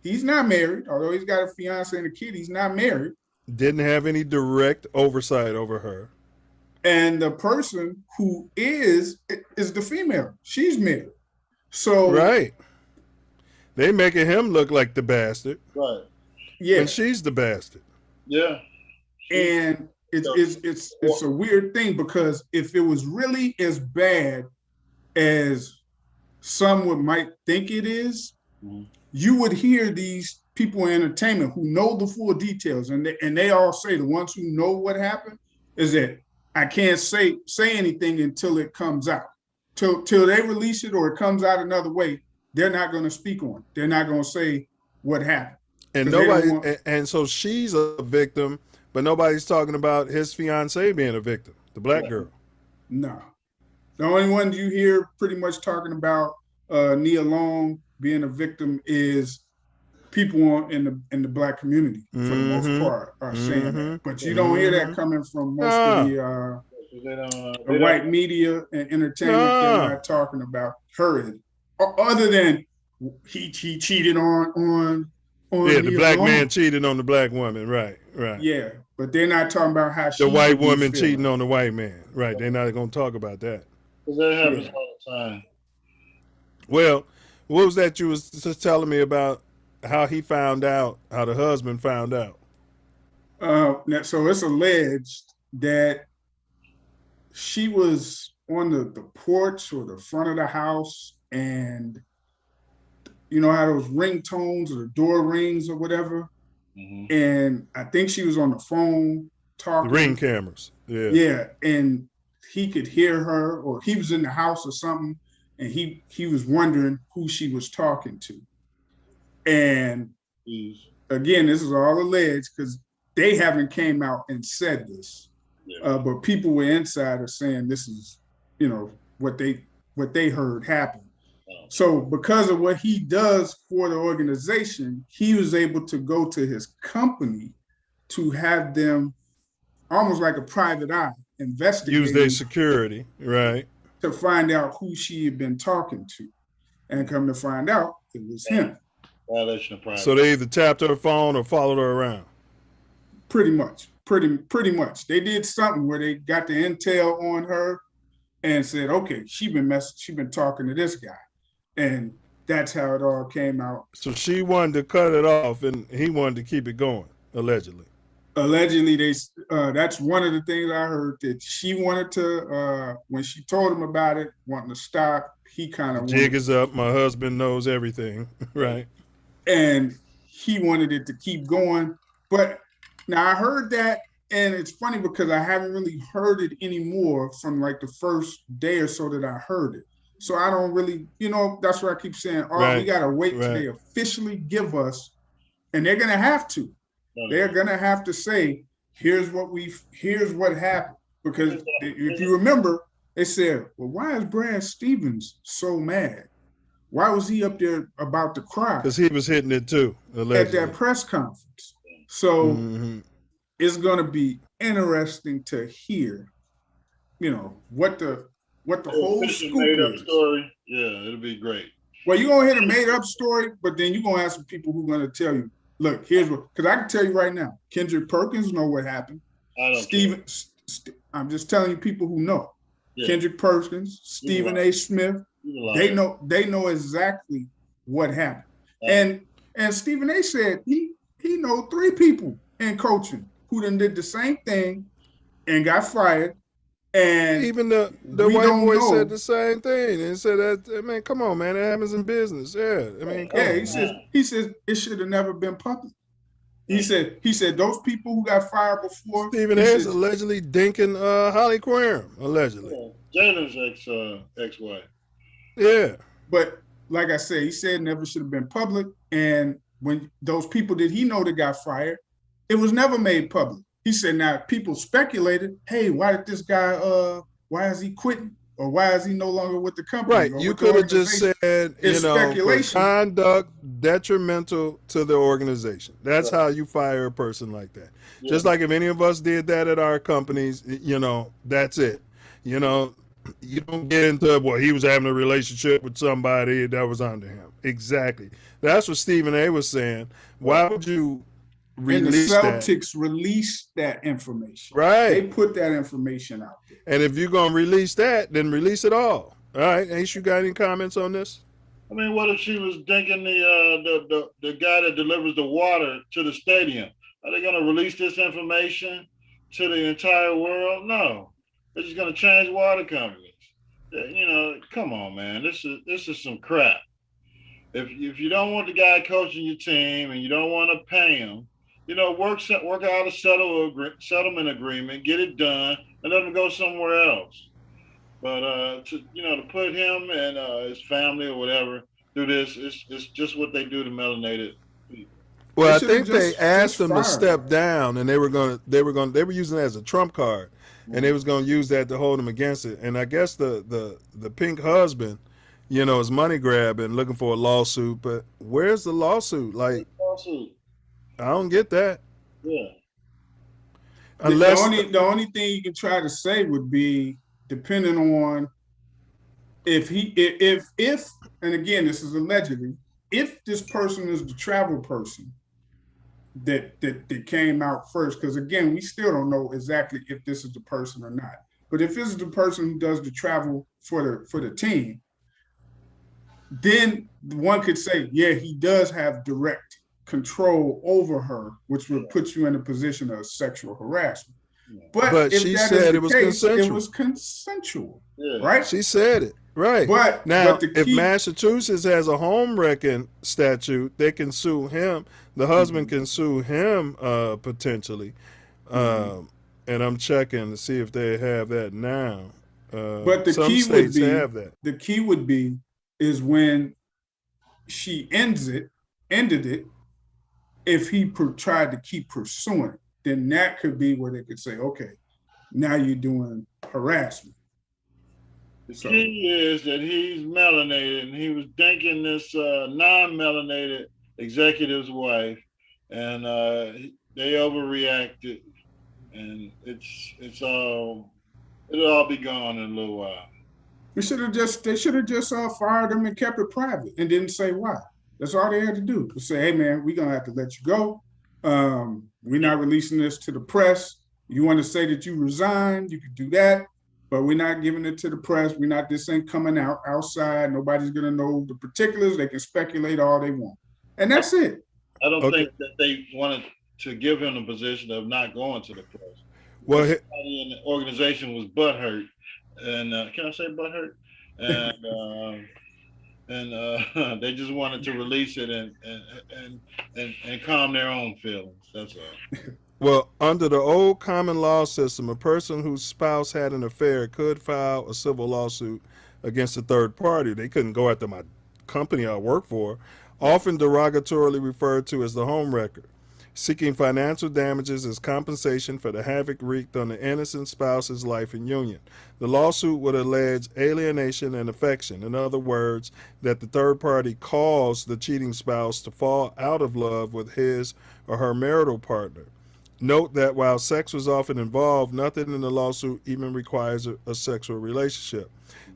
He's not married, although he's got a fiance and a kid. He's not married. Didn't have any direct oversight over her. And the person who is the female. She's married. So right. They making him look like the bastard. Right. Yeah. And she's the bastard. Yeah. And it's a weird thing, because if it was really as bad as some might think it is, you would hear these people in entertainment who know the full details, and they all say, the ones who know what happened, is that I can't say anything until it comes out. Till they release it or it comes out another way, they're not going to speak on it. They're not going to say what happened. And nobody, and so she's a victim, but nobody's talking about his fiance being a victim, the black girl. No. The only one you hear pretty much talking about Nia Long being a victim is people in the black community, for the most part, are saying that. But you don't hear that coming from most of the white media and entertainment. They're not talking about her, other than he cheated on the black man cheated on the black woman, right. Yeah, but they're not talking about how the white woman cheating on the white man, right? They're not going to talk about that. Because that happens all the time. Well, what was that you was just telling me about? How he found out, how the husband found out? So it's alleged that she was on the porch or the front of the house, and you know how those ringtones or the door rings or whatever? And I think she was on the phone talking. The ring cameras. Yeah. Yeah, and he could hear her, or he was in the house or something, and he was wondering who she was talking to. And again, this is all alleged because they haven't came out and said this, but people were inside are saying this is, what they heard happen. So because of what he does for the organization, he was able to go to his company to have them almost like a private eye investigate. Use their security, right? To find out who she had been talking to, and come to find out it was him. Violation of privacy. So they either tapped her phone or followed her around. Pretty much. They did something where they got the intel on her and said, okay, she been talking to this guy. And that's how it all came out. So she wanted to cut it off and he wanted to keep it going, allegedly. Allegedly, that's one of the things I heard, that she wanted to, when she told him about it, wanting to stop, he kind of jig is up, my husband knows everything, right? And he wanted it to keep going. But now I heard that, and it's funny because I haven't really heard it anymore from like the first day or so that I heard it. So I don't really, that's what I keep saying. We got to wait till they officially give us, and they're going to have to. They're going to have to say, here's what happened. Because if you remember, they said, well, why is Brad Stevens so mad? Why was he up there about to cry? Because he was hitting it too, allegedly. At that press conference. So it's going to be interesting to hear, what the whole scoop is. Story. Yeah, it'll be great. Well, you're going to hit a made up story, but then you're going to have some people who are going to tell you, look, here's what, because I can tell you right now, Kendrick Perkins know what happened. I don't Stephen, I'm just telling you people who know. Yeah. Kendrick Perkins, Stephen A. Smith, they know exactly what happened. And Stephen A. said he know 3 people in coaching who done did the same thing and got fired. And even the white boy said the same thing and said that, man, come on, man, it happens in business. Yeah, I mean, come on. He says it should have never been public. He said those people who got fired before. Stephen A. is allegedly dinking Holly Querim, allegedly. Jalen's ex-wife. Yeah. But like I said, he said it never should have been public. And when those people that he know that got fired, it was never made public. He said, now people speculated, hey, why did this guy, why is he quitting? Or why is he no longer with the company? Right. You could have just said, for conduct detrimental to the organization. That's how you fire a person like that. Yeah. Just like if any of us did that at our companies, that's it. You don't get into, well, he was having a relationship with somebody that was under him. Exactly. That's what Stephen A. was saying. Why would you release that? And the Celtics released that information. Right. They put that information out there. And if you're going to release that, then release it all. All right. Ain't you got any comments on this? I mean, what if she was dinking the guy that delivers the water to the stadium? Are they going to release this information to the entire world? No. They're just going to change water companies. Come on, man. This is some crap. If you don't want the guy coaching your team and you don't want to pay him, work out a settlement agreement, get it done, and let him go somewhere else. But to put him and his family or whatever through this, it's just what they do to melanated people. Well, I think they asked him to step down, and they were using it as a trump card, and they was going to use that to hold him against it. And I guess the pink husband, is money grabbing, looking for a lawsuit. But where's the lawsuit? Like, I don't get that. Yeah. Unless the only thing you can try to say would be, depending on if and again, this is allegedly, if this person is the travel person that came out first, because again, we still don't know exactly if this is the person or not. But if this is the person who does the travel for the team, then one could say, yeah, he does have direct control over her, which would put you in a position of sexual harassment. But if she said it was consensual. It was consensual, right? She said it, right. But now, if Massachusetts has a home wrecking statute, they can sue him. The husband can sue him potentially. And I'm checking to see if they have that now. But the key would be have that. The key would be is when she ended it. If he tried to keep pursuing it, then that could be where they could say, okay, now you're doing harassment. The key is that he's melanated, and he was dinking this non-melanated executive's wife, and they overreacted, and it'll all be gone in a little while. They should have just fired him and kept it private and didn't say why. That's all they had to do. To say, hey man, we're gonna have to let you go. We're not releasing this to the press. You want to say that you resigned, you could do that, but we're not giving it to the press. This ain't coming outside. Nobody's gonna know the particulars. They can speculate all they want. And that's it. I don't think that they wanted to give him the position of not going to the press. Well, everybody in the organization was butthurt. And can I say butthurt? And they just wanted to release it and calm their own feelings. That's all. Well, under the old common law system, a person whose spouse had an affair could file a civil lawsuit against a third party. They couldn't go after my company I work for, often derogatorily referred to as the home wrecker, seeking financial damages as compensation for the havoc wreaked on the innocent spouse's life and union. The lawsuit would allege alienation and affection. In other words, that the third party caused the cheating spouse to fall out of love with his or her marital partner. Note that while sex was often involved, nothing in the lawsuit even requires a sexual relationship.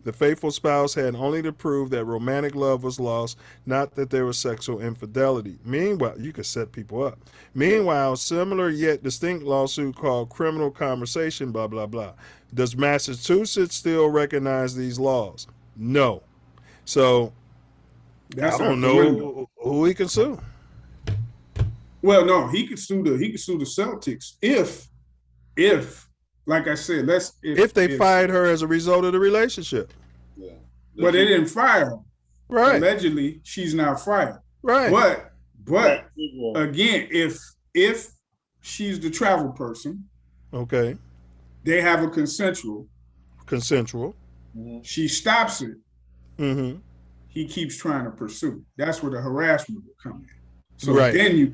The faithful spouse had only to prove that romantic love was lost, not that there was sexual infidelity. Meanwhile, you could set people up. Meanwhile, similar yet distinct lawsuit called criminal conversation, blah, blah, blah. Does Massachusetts still recognize these laws? No. So That's I out don't the window. know who he can sue. Well, no, he could sue the Celtics if like I said, If they fired her as a result of the relationship. Yeah. But they didn't fire her. Right. Allegedly, she's not fired. Right. But again, if she's the travel person, Okay. they have a consensual. She stops it. Mm-hmm. He keeps trying to pursue. That's where the harassment will come in. So Right. then you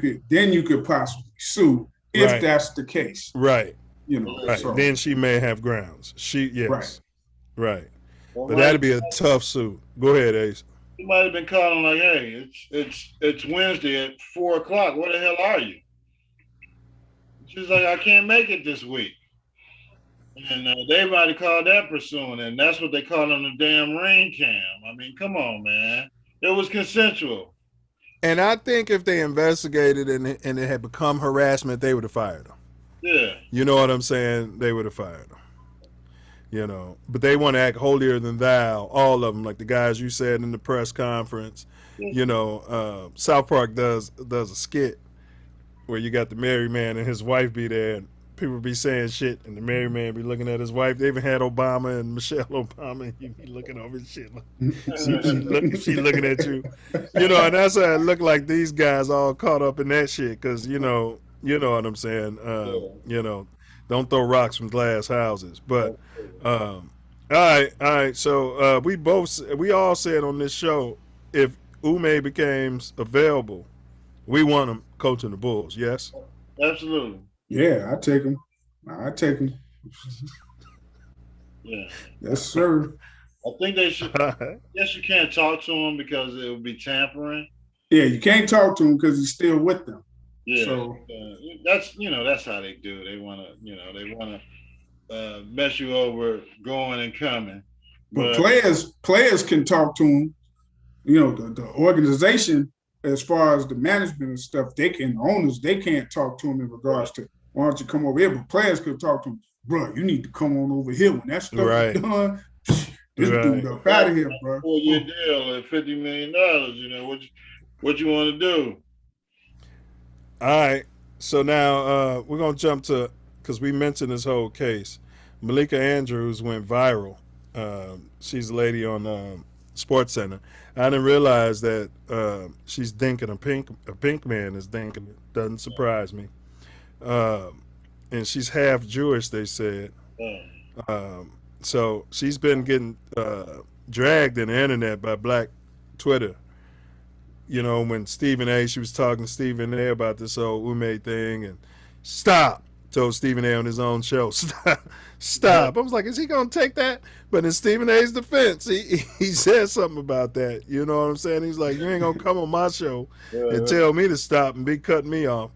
could possibly sue if that's the case. Right. You know. Right. So, Then she may have grounds. Yes. Right. Well, But that'd be a tough suit. Go ahead, Ace. He might have been calling like, "Hey, it's Wednesday at 4:00. Where the hell are you?" She's like, "I can't make it this week." And they might have called that pursuing, and that's what they call on the damn ring cam. I mean, come on, man. It was consensual. And I think if they investigated and it had become harassment, they would have fired him. Yeah. You know what I'm saying? They would have fired him. You know, but they want to act holier than thou, all of them, like the guys you said in the press conference. You know, South Park does a skit where you got the married man and his wife be there, and people be saying shit, and the married man be looking at his wife. They even had Obama and Michelle Obama, and you be looking over his shit. Like, she looking at you. You know, and that's how it look like these guys all caught up in that shit, because, you know what I'm saying. You know, don't throw rocks from glass houses. But all right. So we all said on this show, if Ume becomes available, we want him coaching the Bulls. Yes. Absolutely. yeah, I take him. Yeah. Yes, sir. I think they should. Yes, you can't talk to him because it would be tampering. Yeah, you can't talk to him because he's still with them. Yeah. So that's how they do. They want to mess you over going and coming. But players can talk to him. You know, the organization, as far as the management and stuff, owners can't talk to him in regards to, why don't you come over here? But players could talk to him, bro, you need to come on over here when that stuff is done. This dude up out of here, bro. 4-year deal at $50 million. You know what you want to do. All right. So now we're gonna jump to, because we mentioned this whole case. Malika Andrews went viral. She's a lady on Sports Center. I didn't realize that she's dinking a pink man is dinking it. Doesn't surprise me. And she's half Jewish, they said. So she's been getting dragged in the internet by Black Twitter. You know, when she was talking to Stephen A about this whole Ume thing, and told Stephen A on his own show, stop. I was like, is he going to take that? But in Stephen A's defense, he said something about that. You know what I'm saying? He's like, you ain't going to come on my show and tell me to stop and be cutting me off.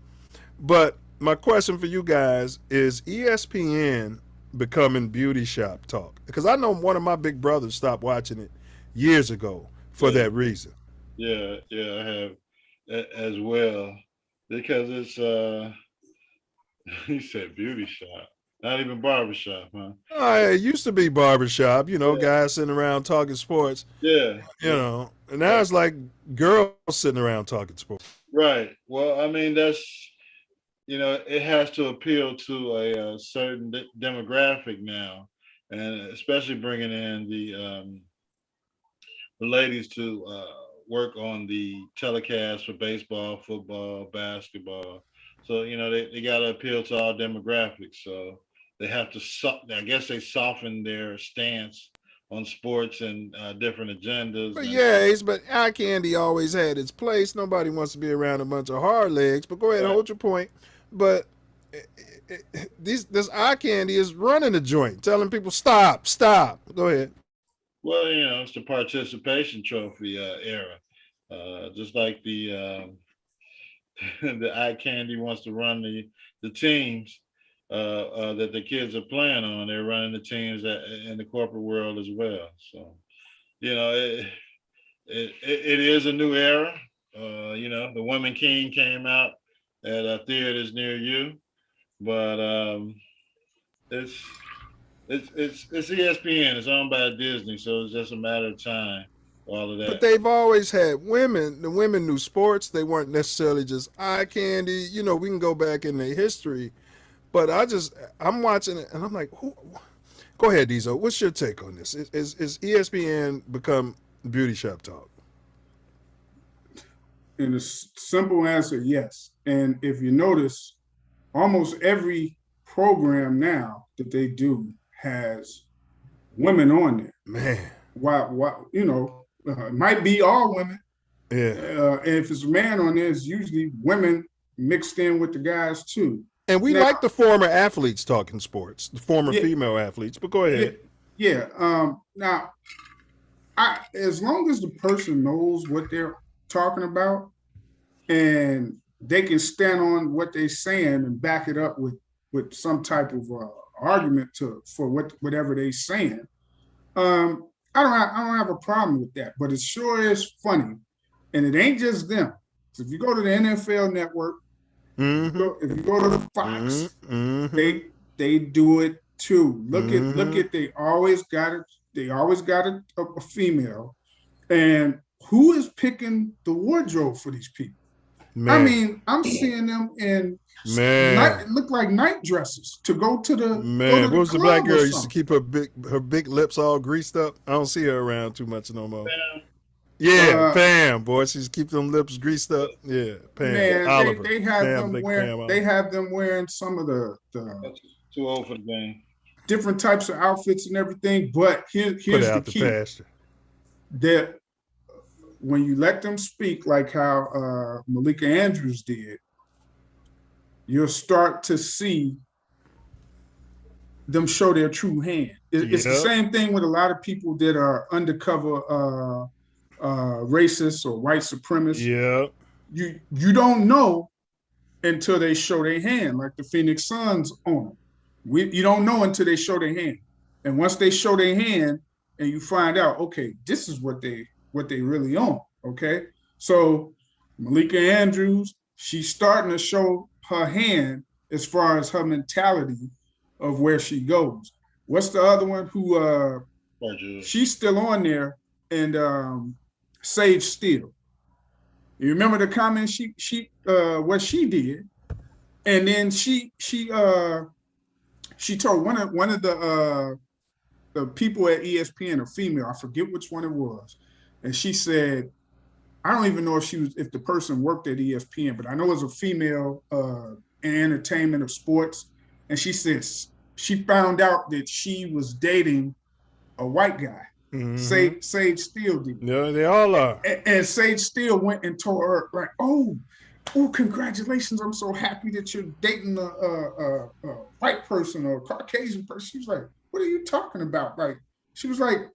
But my question for you guys is ESPN becoming beauty shop talk? Because I know one of my big brothers stopped watching it years ago for that reason. Yeah, I have as well, because it's he said beauty shop, not even barbershop, huh? It used to be barbershop, guys sitting around talking sports. Yeah. And now it's like girls sitting around talking sports. Right. Well, I mean, that's, it has to appeal to a certain demographic now, and especially bringing in the ladies to work on the telecast for baseball, football, basketball. So, they got to appeal to all demographics. So they have to, I guess they soften their stance on sports and different agendas. But eye candy always had its place. Nobody wants to be around a bunch of hard legs. But go ahead, hold your point. But this eye candy is running the joint, telling people, stop. Go ahead. Well, it's the participation trophy era. Just like the eye candy wants to run the the teams that the kids are playing on. They're running the teams in the corporate world as well. So, it is a new era. The Women King came out at theaters near you, but it's ESPN. It's owned by Disney, so it's just a matter of time. All of that. But they've always had women. The women knew sports. They weren't necessarily just eye candy. We can go back in their history. But I'm watching it, and I'm like, go ahead, Diesel. What's your take on this? Is ESPN become beauty shop talk? And the simple answer, yes. And if you notice, almost every program now that they do has women on there. Man. Why? It might be all women. Yeah. And if it's a man on there, it's usually women mixed in with the guys too. And we like the former athletes talking sports, the former female athletes. But go ahead. Yeah. Now, as long as the person knows what they're talking about, and they can stand on what they're saying and back it up with some type of argument for whatever they're saying, I don't have a problem with that. But it sure is funny, and it ain't just them. So if you go to the NFL Network, if you go to the Fox, they do it too. Look at they always got it. They always got a female, and who is picking the wardrobe for these people? Man. I mean, I'm seeing them in look like night dresses to go to the What was the black girl used to keep her big lips all greased up? I don't see her around too much no more. Pam. Yeah, Pam, boy, she's keep them lips greased up. Yeah, Pam. Man, Oliver. They have them wearing some of the too old for the game. Different types of outfits and everything. But here's the key. Pasture. That when you let them speak like how Malika Andrews did, you'll start to see them show their true hand. It's the same thing with a lot of people that are undercover racists or white supremacists. Yeah. You don't know until they show their hand, like the Phoenix Suns owner. You don't know until they show their hand. And once they show their hand and you find out, okay, this is what they really own, okay? So Malika Andrews, she's starting to show her hand as far as her mentality of where she goes. What's the other one who she's still on there, and Sage Steele. You remember the comment she what she did, and then she told one of the people at ESPN, a female, I forget which one it was, and she said, I don't even know if the person worked at ESPN, but I know it was a female in entertainment or sports, and she says she found out that she was dating a white guy. Sage Steele did. Yeah, they all are. And Sage Steele went and told her, like, oh, congratulations! I'm so happy that you're dating a white person or a Caucasian person. She was like, what are you talking about? Like, she was like,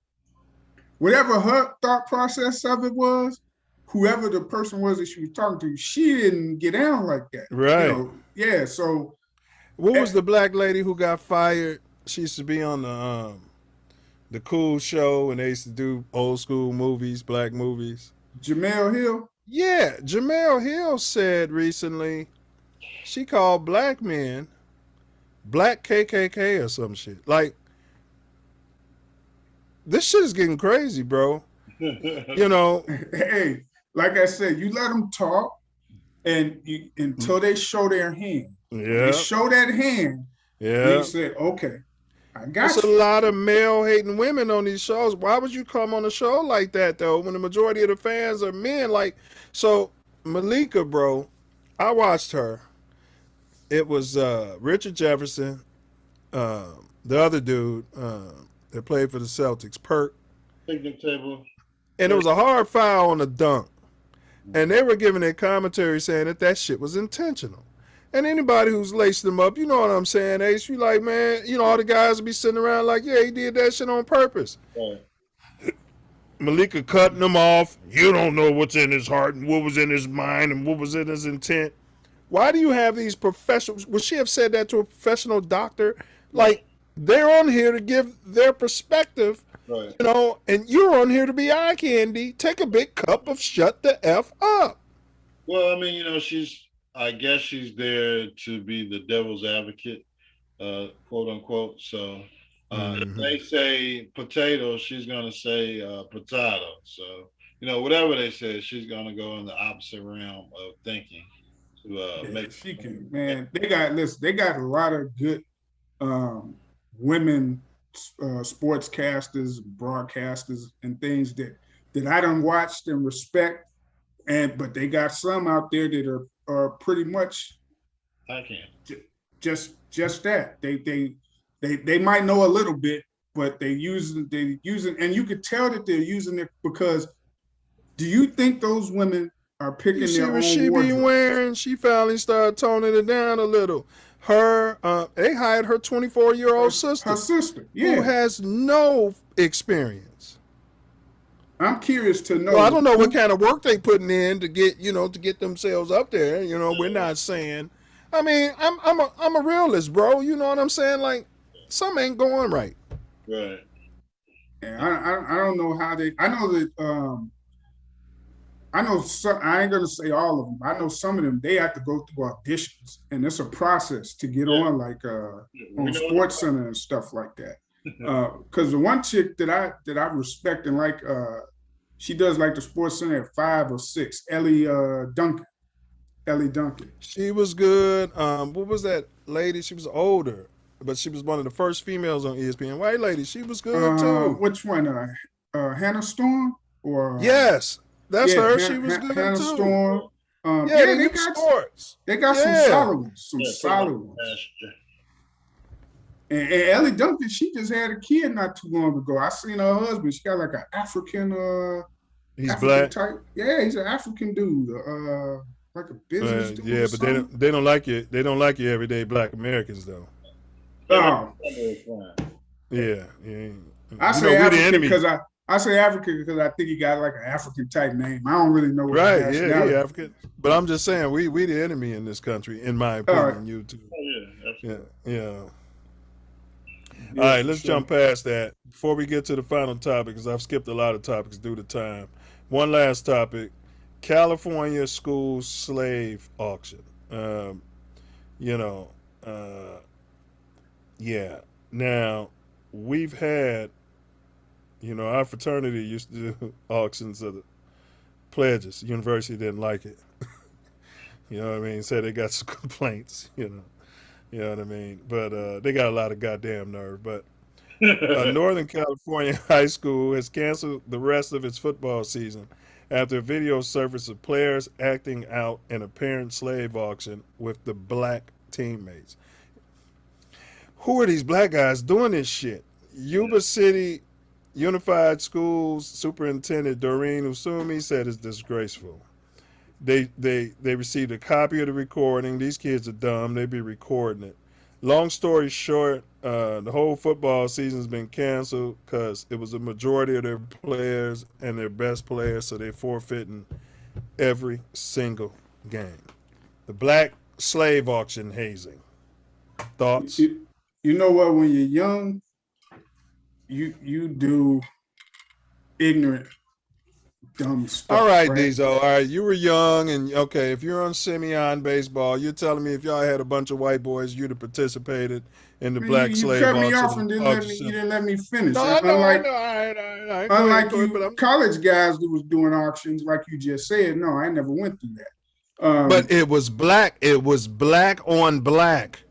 whatever her thought process of it was, whoever the person was that she was talking to, she didn't get down like that. Right. Yeah. So, what was the black lady who got fired? She used to be on the Cool Show, and they used to do old school movies, black movies. Jemele Hill? Yeah, Jemele Hill said recently she called black men black KKK or some shit. Like, this shit is getting crazy, bro. Hey, like I said, you let them talk, and until they show their hand. Yeah. They show that hand. Yeah. You said, okay, I got There's a lot of male-hating women on these shows. Why would you come on a show like that, though, when the majority of the fans are men? Like, so Malika, bro, I watched her. It was Richard Jefferson, the other dude that played for the Celtics, Perk. Picnic table. And it was a hard foul on the dunk. And they were giving their commentary saying that shit was intentional. And anybody who's laced them up, you know what I'm saying, Ace? You like, man, all the guys will be sitting around like, yeah, he did that shit on purpose. Right. Malika cutting them off. You don't know what's in his heart and what was in his mind and what was in his intent. Why do you have these professionals? Would she have said that to a professional doctor? Like, they're on here to give their perspective, Right. and you're on here to be eye candy. Take a big cup of shut the F up. Well, I mean, I guess she's there to be the devil's advocate, quote unquote. So if they say potato, she's going to say potato. So, whatever they say, she's going to go in the opposite realm of thinking. She can, man. They got a lot of good women sportscasters, broadcasters, and things that I done watched and respect. But they got some out there that are pretty much just that. They might know a little bit, but they using, and you could tell that they're using it because. Do you think those women are picking their own wardrobe? She be wearing? She finally started toning it down a little. They hired her 24-year-old sister. Her sister, yeah, who has no experience. I'm curious to know. Well, I don't know what kind of work they putting in to get themselves up there. We're not saying. I mean, I'm a realist, bro. You know what I'm saying? Like, something ain't going right. Right. And I don't know how they. I know that. I know some. I ain't gonna say all of them. I know some of them. They have to go through auditions, and it's a process to get on, like on Sports Center and stuff like that. Because the one chick that I respect and like, she does like the Sports Center at 5 or 6. Ellie Duncan. She was good. What was that lady? She was older, but she was one of the first females on ESPN. White lady. She was good too. Which one? Hannah Storm or? Yes. That's her. She was good Hannah too. Storm. They got sports. They got some solid ones. Solid ones. And Ellie Duncan, she just had a kid not too long ago. I seen her husband. She got like an African. He's African black. Type. Yeah, he's an African dude. Like a business dude. Yeah, but they don't like you. They don't like you everyday Black Americans though. Oh. Yeah. I say African because I say African because I think he got like an African type name. I don't really know what. Right, he African. But I'm just saying, we the enemy in this country, in my opinion. You too. Yeah. All right, let's jump past that. Before we get to the final topic, because I've skipped a lot of topics due to time. One last topic: California school slave auction. Yeah. Now we've had. Our fraternity used to do auctions of the pledges. The university didn't like it. You know what I mean? Said they got some complaints, You know what I mean? But they got a lot of goddamn nerve. But Northern California high school has canceled the rest of its football season after a video surfaced of players acting out an apparent slave auction with the black teammates. Who are these black guys doing this shit? Yuba City Unified Schools Superintendent Doreen Usumi said it's disgraceful. They received a copy of the recording. These kids are dumb. They be recording it. Long story short, the whole football season's been canceled because it was a majority of their players and their best players, so they're forfeiting every single game. The black slave auction hazing. Thoughts? You know what? When you're young, you do ignorant, dumb stuff. All right, Diesel. All right, you were young, and okay, if you're on Simeon baseball, you're telling me if y'all had a bunch of white boys, you'd have participated in the black slave auction. You cut me off and you didn't let me finish. No, I know. All right. Unlike you college guys that was doing auctions, like you just said, no, I never went through that. But it was black. It was black on black.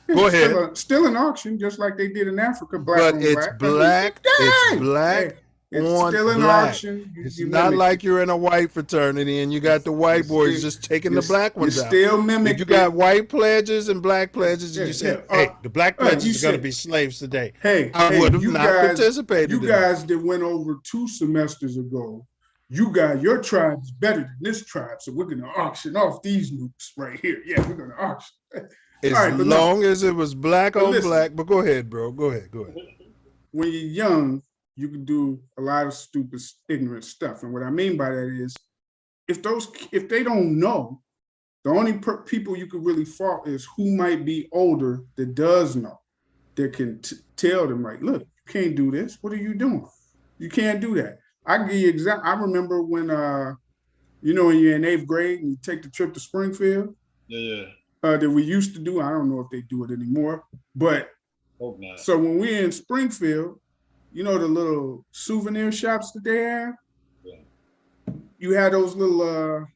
Go ahead. Still an auction, just like they did in Africa. Black on it's black. It's black. It's on still an black. auction. It's not like you're in a white fraternity and you got the white boys just taking the black ones out. Still mimic. If you got white pledges and black pledges, and you said, "Hey, the black pledges are going to be slaves today." I would have not participated. You guys that went over 2 semesters ago, your tribe is better than this tribe, so we're going to auction off these nukes right here. Yeah, we're going to auction. As long as it was black on black. But go ahead, bro. Go ahead. When you're young, you can do a lot of stupid, ignorant stuff. And what I mean by that is, if they don't know, The only people you could really fault is who might be older that does know, that can tell them, like, look, you can't do this. What are you doing? You can't do that. I give you example. I remember when, when you're in 8th grade and you take the trip to Springfield. Yeah. That we used to do. I don't know if they do it anymore. But hope not. So when we're in Springfield, the little souvenir shops that they have. Yeah. You had those little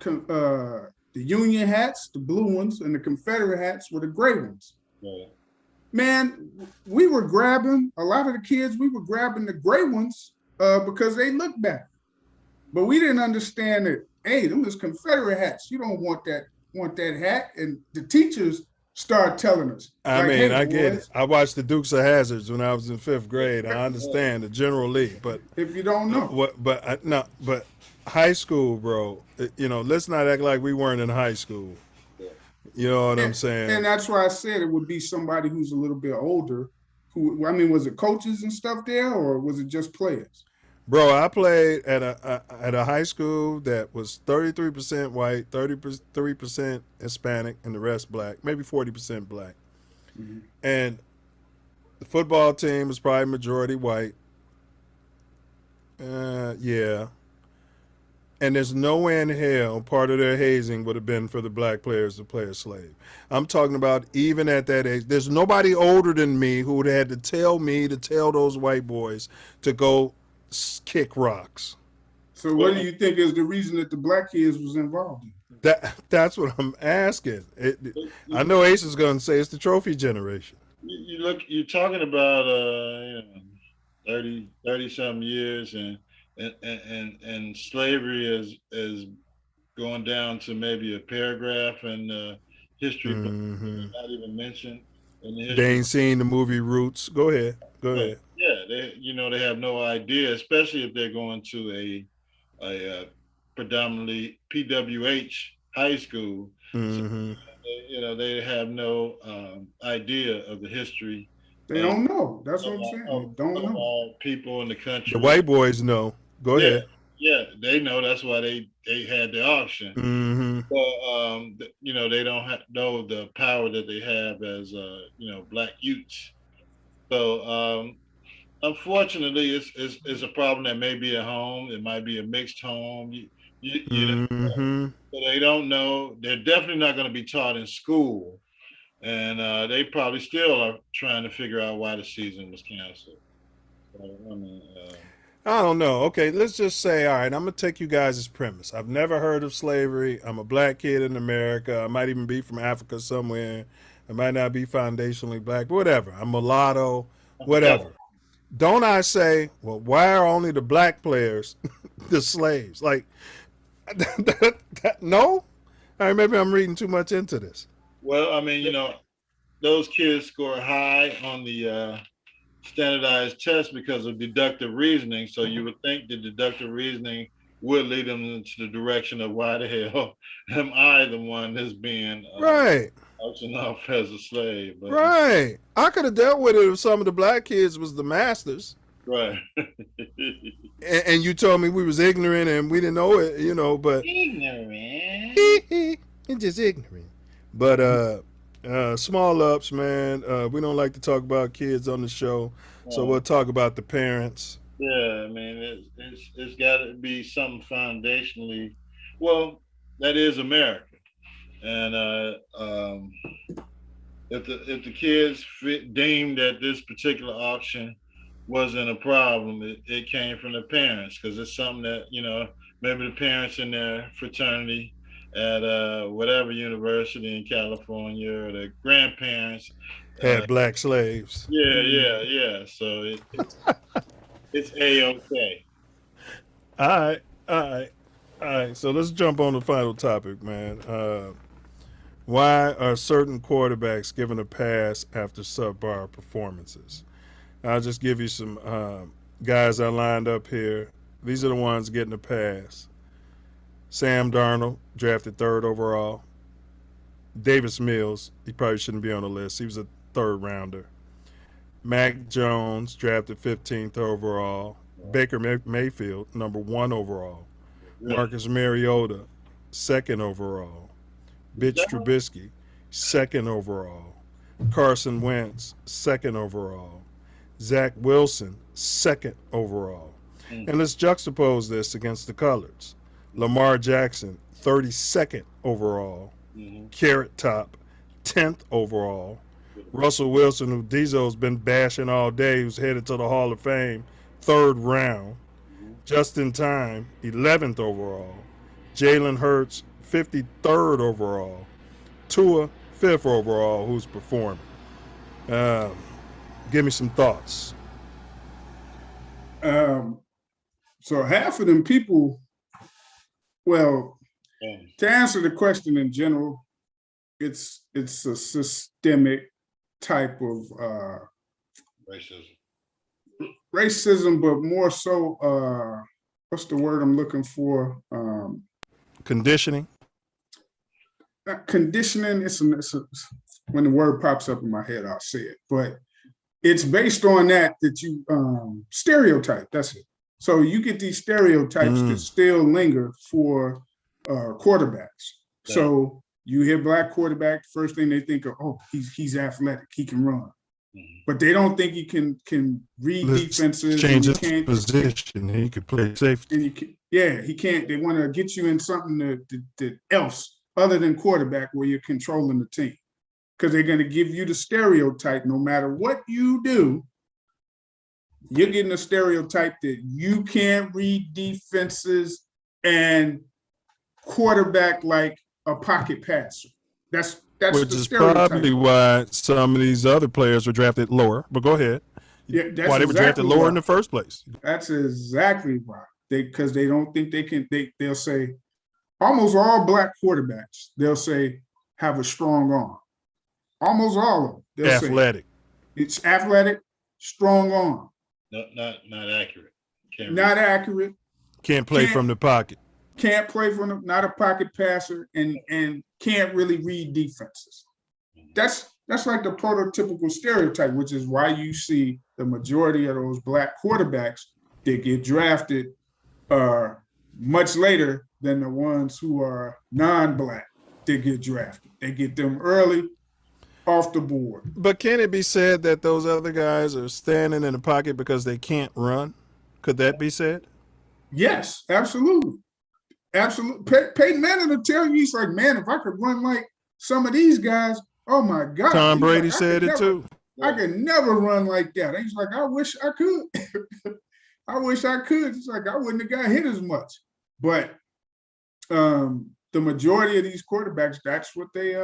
the Union hats, the blue ones, and the Confederate hats were the gray ones. Yeah. Man, we were grabbing, a lot of the kids, we were grabbing the gray ones because they looked better. But we didn't understand that, hey, them is Confederate hats. You don't want that hat. And the teachers start telling us. I like, mean, hey, I boys, get it. I watched the Dukes of Hazzards when I was in 5th grade. I understand the General Lee, but if you don't know, but high school, bro. Let's not act like we weren't in high school. You know what I'm saying? And that's why I said it would be somebody who's a little bit older. Who, I mean, was it coaches and stuff there, or was it just players? Bro, I played at a high school that was 33% white, 33% Hispanic, and the rest black, maybe 40% black. Mm-hmm. And the football team was probably majority white. Yeah. And there's no way in hell part of their hazing would have been for the black players to play a slave. I'm talking about even at that age. There's nobody older than me who would have had to tell those white boys to go kick rocks. So what do you think is the reason that the black kids was involved in? That's what I'm asking. I know Ace is going to say it's the trophy generation. You're talking about 30 something years and slavery is going down to maybe a paragraph in history, mm-hmm. not even mentioned in the history. They ain't seen the movie Roots. Go ahead. Yeah, they have no idea, especially if they're going to a predominantly PWH high school. Mm-hmm. So, they have no idea of the history. They don't know. That's what I'm saying. They don't know. People in the country. The white boys know. Go ahead. Yeah, they know. That's why they had the auction. Mm-hmm. But they don't know the power that they have as black youths. So unfortunately, it's a problem that may be at home. It might be a mixed home. Mm-hmm. So they don't know. They're definitely not going to be taught in school, and they probably still are trying to figure out why the season was canceled. So, I don't know. Okay, let's just say, all right, I'm going to take you guys' premise. I've never heard of slavery. I'm a black kid in America. I might even be from Africa somewhere. I might not be foundationally black, but whatever. I'm mulatto, whatever. Don't I say, well, why are only the black players the slaves? Like, no? All right, maybe I'm reading too much into this. Well, I mean, those kids score high on the standardized test because of deductive reasoning. So you would think the deductive reasoning would lead them into the direction of why the hell am I the one that's being right auctioned off as a slave? But, right. I could have dealt with it if some of the black kids was the masters. Right. and you told me we was ignorant and we didn't know it, but ignorant. Just ignorant. But small ups, man. We don't like to talk about kids on the show, so we'll talk about the parents. Yeah, I mean, it's got to be something foundationally. Well, that is America, and if the kids deemed that this particular auction wasn't a problem, it came from the parents, because it's something that maybe the parents in their fraternity at whatever university in California, or the grandparents had black slaves. Yeah. So it's A-OK. All right. So let's jump on the final topic, man. Why are certain quarterbacks given a pass after subpar performances? I'll just give you some guys I lined up here. These are the ones getting a pass. Sam Darnold, drafted 3rd overall. Davis Mills, he probably shouldn't be on the list. He was a 3rd rounder. Mac Jones, drafted 15th overall. Baker Mayfield, number 1 overall. Marcus Mariota, 2nd overall. Bitch Trubisky, second overall. Carson Wentz, second overall. Zach Wilson, second overall. And let's juxtapose this against the colors. Lamar Jackson, 32nd overall. Carrot Top, 10th overall. Russell Wilson, who Dizzo's been bashing all day, who's headed to the Hall of Fame, 3rd round. Just in time, 11th overall. Jalen Hurts, 53rd overall. Tua, 5th overall, who's performing. Give me some thoughts. So half of them people, well, to answer the question in general, it's a systemic type of racism, but more so, what's the word I'm looking for? Conditioning. Not conditioning. It's when the word pops up in my head, I'll say it. But it's based on that you stereotype. That's it. So you get these stereotypes that still linger for quarterbacks. Yeah. So you hear black quarterback, first thing they think of, oh, he's athletic, he can run. But they don't think he can read defenses. Change his position. He could play safety. He can't. They want to get you in something that else other than quarterback where you're controlling the team. Because they're going to give you the stereotype. No matter what you do, you're getting a stereotype that you can't read defenses and quarterback like a pocket passer. That's which the is stereotype. Probably why some of these other players were drafted lower. But go ahead. Yeah, that's why they were drafted lower in the first place. That's exactly why. Because they don't think they can. They'll say almost all black quarterbacks. They'll say have a strong arm. Almost all of them. They'll athletic. Say, it's athletic, strong arm. Not accurate. Not accurate. Can't play from the pocket. Can't play from the, not a pocket passer, and can't really read defenses. That's like the prototypical stereotype, which is why you see the majority of those black quarterbacks that get drafted much later than the ones who are non-black that get drafted. They get them early, off the board. But can it be said that those other guys are standing in the pocket because they can't run? Could that be said? Yes, absolutely. Absolutely. Peyton Manning will tell you, he's like, man, if I could run like some of these guys, oh my God. Tom Brady said it too. I could never run like that. He's like, I wish I could. I wish I could. It's like, I wouldn't have got hit as much. But the majority of these quarterbacks, that's what they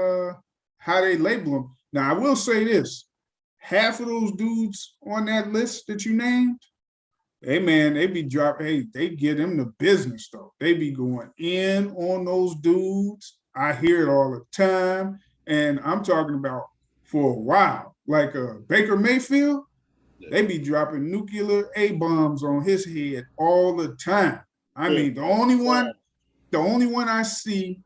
how they label them. Now, I will say this. Half of those dudes on that list that you named, hey, man, they be dropping, hey, they get them the business, though. They be going in on those dudes. I hear it all the time. And I'm talking about for a while. Like Baker Mayfield, they be dropping nuclear A-bombs on his head all the time. I mean, the only one I see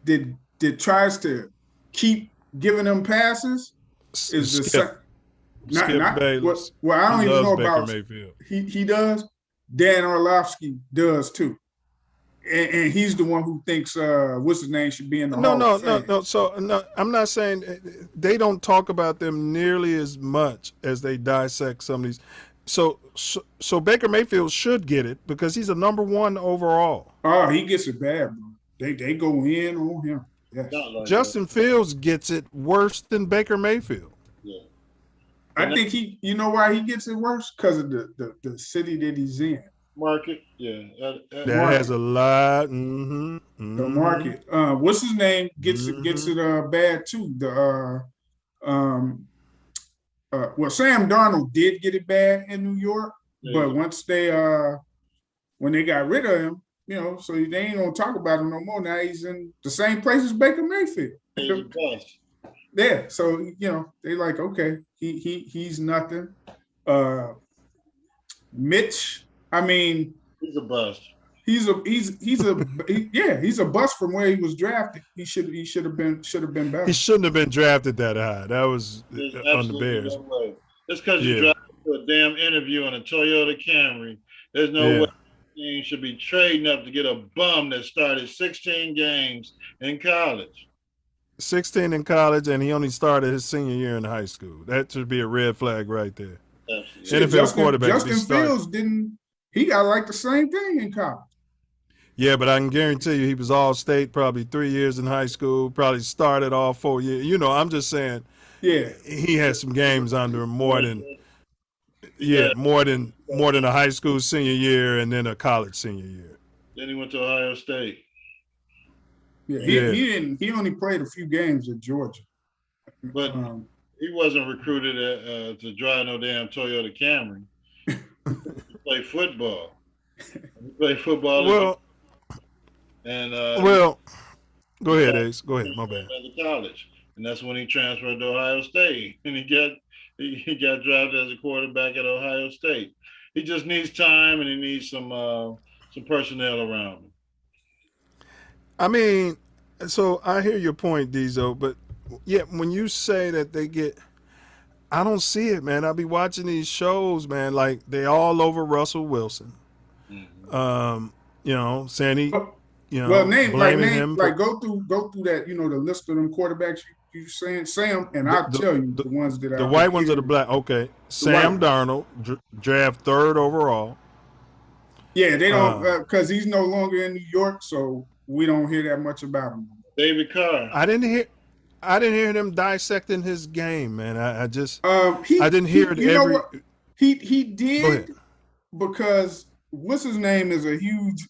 that tries to keep giving them passes is Skip Bayless. Well, I don't even know Baker about Mayfield. He does. Dan Orlovsky does too, and he's the one who thinks what's his name should be in the Hall of Fame. No. So I'm not saying they don't talk about them nearly as much as they dissect some of these. So Baker Mayfield should get it because he's a number 1 overall. Oh, he gets it bad, bro. They go in on him. Yes. Justin Fields gets it worse than Baker Mayfield. Yeah. I think you know why he gets it worse? Because of the city that he's in. Market, yeah. That has a lot. The market. What's his name? Gets it bad too. Well, Sam Darnold did get it bad in New York, but once when they got rid of him, so they ain't gonna talk about him no more. Now he's in the same place as Baker Mayfield. Yeah, so they like, okay, he's nothing. Mitch, I mean, he's a bust. He's a bust from where he was drafted. He should have been better. He shouldn't have been drafted that high. That was on the Bears. No way. Just because you drafted to a damn interview on a Toyota Camry, there's no way you should be trading up to get a bum that started 16 games in college. 16 in college, and he only started his senior year in high school. That should be a red flag right there. Absolutely. NFL quarterback. Justin Fields didn't. He got like the same thing in college. Yeah, but I can guarantee you he was all-state probably 3 years in high school, probably started all 4 years. You know, I'm just saying Yeah. he had some games under him more than Yeah. more than a high school senior year and then a college senior year. Then he went to Ohio State. Yeah, he only played a few games at Georgia. But he wasn't recruited to drive no damn Toyota Camry. He played football. He played football. Well, go ahead, Ace. Go ahead. My bad. At the college, and that's when he transferred to Ohio State, and he got drafted as a quarterback at Ohio State. He just needs time, and he needs some personnel around him. I mean, so I hear your point, Diesel, but yeah, when you say that they get, I don't see it, man. I be watching these shows, man, like they all over Russell Wilson. Mm-hmm. You know, saying he, you know, Well, blaming him. go through that, you know, the list of them quarterbacks you saying, Sam, and I'll tell you the ones that the white ones are the black. Okay, Sam Darnold, draft 3rd overall. Yeah, they don't because he's no longer in New York, so we don't hear that much about him. David Carr. I didn't hear them dissecting his game, man. I just I didn't hear it. You know what? He did because what's his name is a huge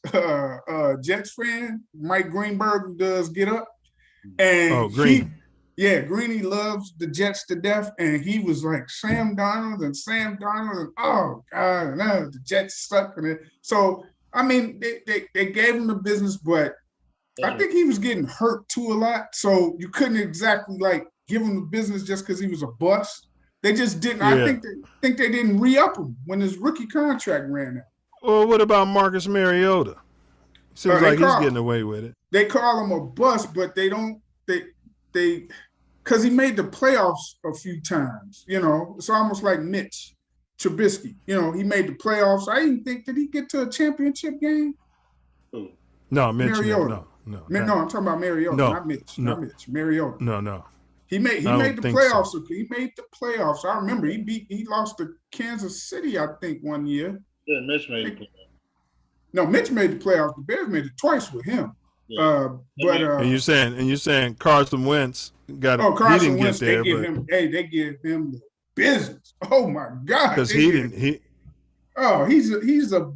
Jets fan. Mike Greenberg, who does Get Up, and Green. Greeny loves the Jets to death, and he was like Sam Darnold, and oh God, no, the Jets suck. So I mean, they gave him the business, but I think he was getting hurt too a lot. So you couldn't exactly like give him the business just because he was a bust. They just didn't. Yeah. I think they didn't re-up him when his rookie contract ran out. Well, what about Marcus Mariota? Seems like he's getting away with it. They call him a bust, but they don't. They because he made the playoffs a few times. You know, it's almost like Mitch Trubisky. You know, he made the playoffs. I didn't think, did he get to a championship game? No, Mitch. Mariota. No, I'm talking about Mariota, not Mitch. Not Mitch. Mariota. No. He made the playoffs. So. He made the playoffs. I remember he lost to Kansas City, I think, one year. Yeah, Mitch made the playoffs. No, Mitch made the playoffs. The Bears made it twice with him. Yeah. And you saying Carson Wentz got Carson he didn't Wentz, get there, they give him the business. Oh my God. Because he's a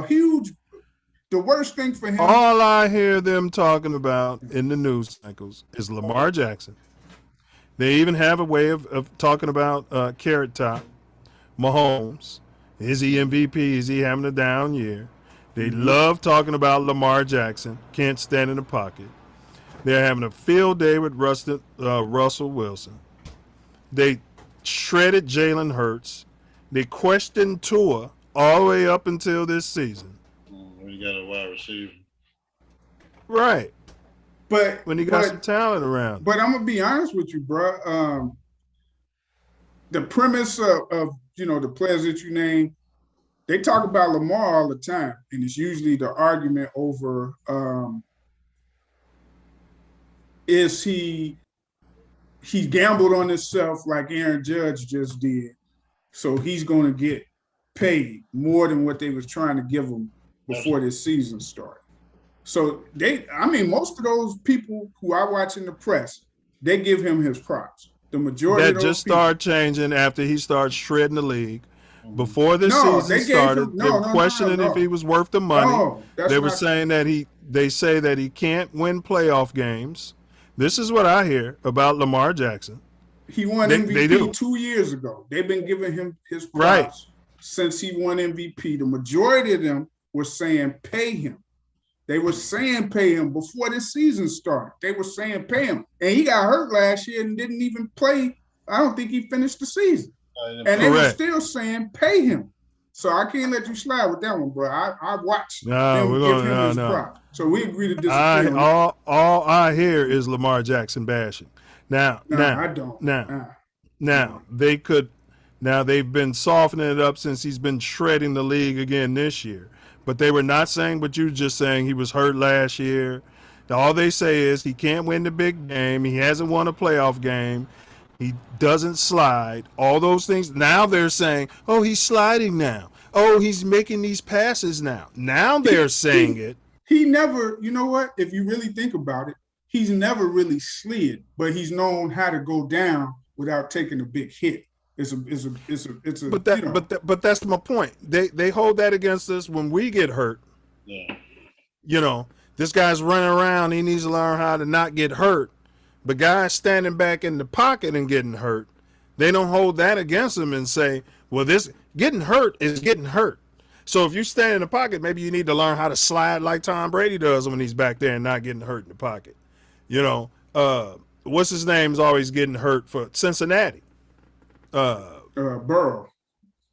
huge. The worst thing for him. All I hear them talking about in the news cycles is Lamar Jackson. They even have a way of talking about Carrot Top, Mahomes. Is he MVP? Is he having a down year? They love talking about Lamar Jackson. Can't stand in the pocket. They're having a field day with Russell Wilson. They shredded Jalen Hurts. They questioned Tua all the way up until this season. When you got a wide receiver. Right. But when you got some talent around. But I'm going to be honest with you, bro. The premise of the players that you name, they talk about Lamar all the time. And it's usually the argument over is he gambled on himself like Aaron Judge just did. So he's going to get paid more than what they was trying to give him before this season started. So most of those people who I watch in the press, they give him his props. The majority of those just started changing after he started shredding the league. Before this season started, they were questioning if he was worth the money. They were saying that they say that he can't win playoff games. This is what I hear about Lamar Jackson. He won MVP 2 years ago. They've been giving him his props since he won MVP. The majority of them were saying pay him. They were saying pay him before this season started. They were saying pay him. And he got hurt last year and didn't even play. I don't think he finished the season. And they were still saying pay him. So I can't let you slide with that one, bro. I watched them give him his prop. So we agree to disagree. All I hear is Lamar Jackson bashing. Now, I don't. Now they've been softening it up since he's been shredding the league again this year. But they were not saying what you were just saying. He was hurt last year. All they say is he can't win the big game. He hasn't won a playoff game. He doesn't slide. All those things. Now they're saying, oh, he's sliding now. Oh, he's making these passes now. Now they're saying it. He never, you know what? If you really think about it, he's never really slid, but he's known how to go down without taking a big hit. But that's my point. They hold that against us when we get hurt. Yeah. You know, this guy's running around. He needs to learn how to not get hurt. But guys standing back in the pocket and getting hurt, they don't hold that against him and say, well, this getting hurt is getting hurt. So if you stand in the pocket, maybe you need to learn how to slide like Tom Brady does when he's back there and not getting hurt in the pocket. You know, what's his name's always getting hurt for Cincinnati? Burrow.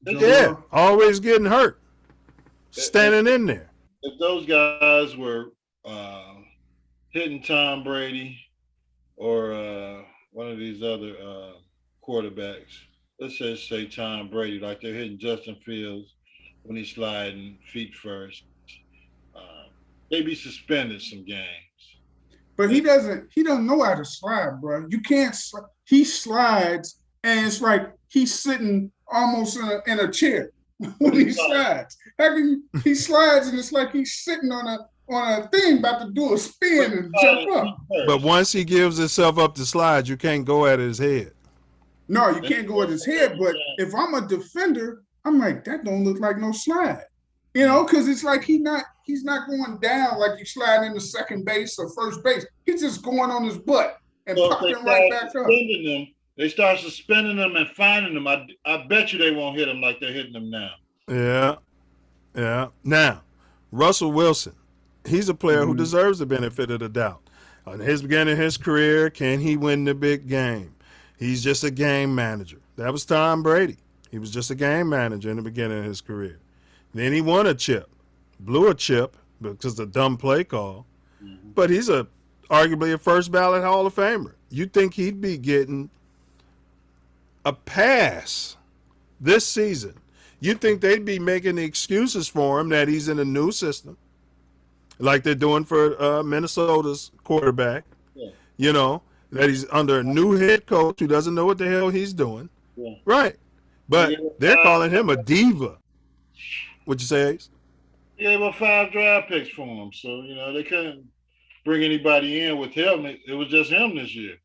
Yeah, always getting hurt. Standing in there. If those guys were hitting Tom Brady or one of these other quarterbacks, let's just say Tom Brady, like they're hitting Justin Fields when he's sliding feet first, they be suspended some games. But he doesn't know how to slide, bro. You can't. He slides, and it's like he's sitting almost in a chair when he slides. He slides, and it's like he's sitting on a thing about to do a spin and jump up. But once he gives himself up to slide, you can't go at his head. No, you can't go at his head. But if I'm a defender, I'm like, that don't look like no slide. You know, because it's like he's not going down like you slide into second base or first base. He's just going on his butt and popping right back up. They start suspending them and fining them. I bet you they won't hit them like they're hitting them now. Yeah. Now, Russell Wilson, he's a player who deserves the benefit of the doubt. On his beginning of his career, can he win the big game? He's just a game manager. That was Tom Brady. He was just a game manager in the beginning of his career. Then he won a chip, blew a chip because of a dumb play call. But he's arguably a first ballot Hall of Famer. You think he'd be getting a pass this season? You think they'd be making the excuses for him that he's in a new system, like they're doing for Minnesota's quarterback? Yeah. You know, that he's under a new head coach who doesn't know what the hell he's doing. Yeah. Right. But they're calling him a diva. What'd you say, Ace? They gave up 5 draft picks for him. So, you know, they couldn't bring anybody in with him. It was just him this year.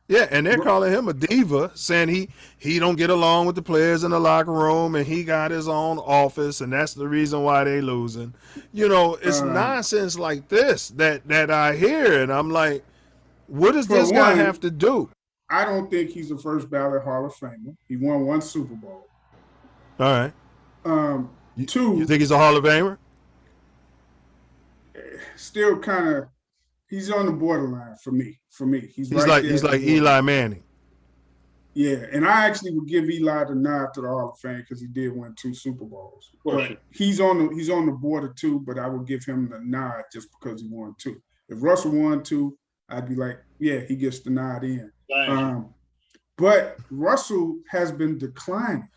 Yeah, and they're calling him a diva, saying he don't get along with the players in the locker room and he got his own office and that's the reason why they losing. You know, it's nonsense like this that I hear, and I'm like, what does this guy have to do? I don't think he's a first ballot Hall of Famer. He won 1 Super Bowl. All right. 2. You think he's a Hall of Famer? Still kind of, he's on the borderline for me. He's like Eli Manning. Yeah, and I actually would give Eli the nod to the Hall of Fame because he did win 2 Super Bowls. But he's on the border too. But I would give him the nod just because he won 2. If Russell won 2, I'd be like, yeah, he gets the nod in. But Russell has been declining.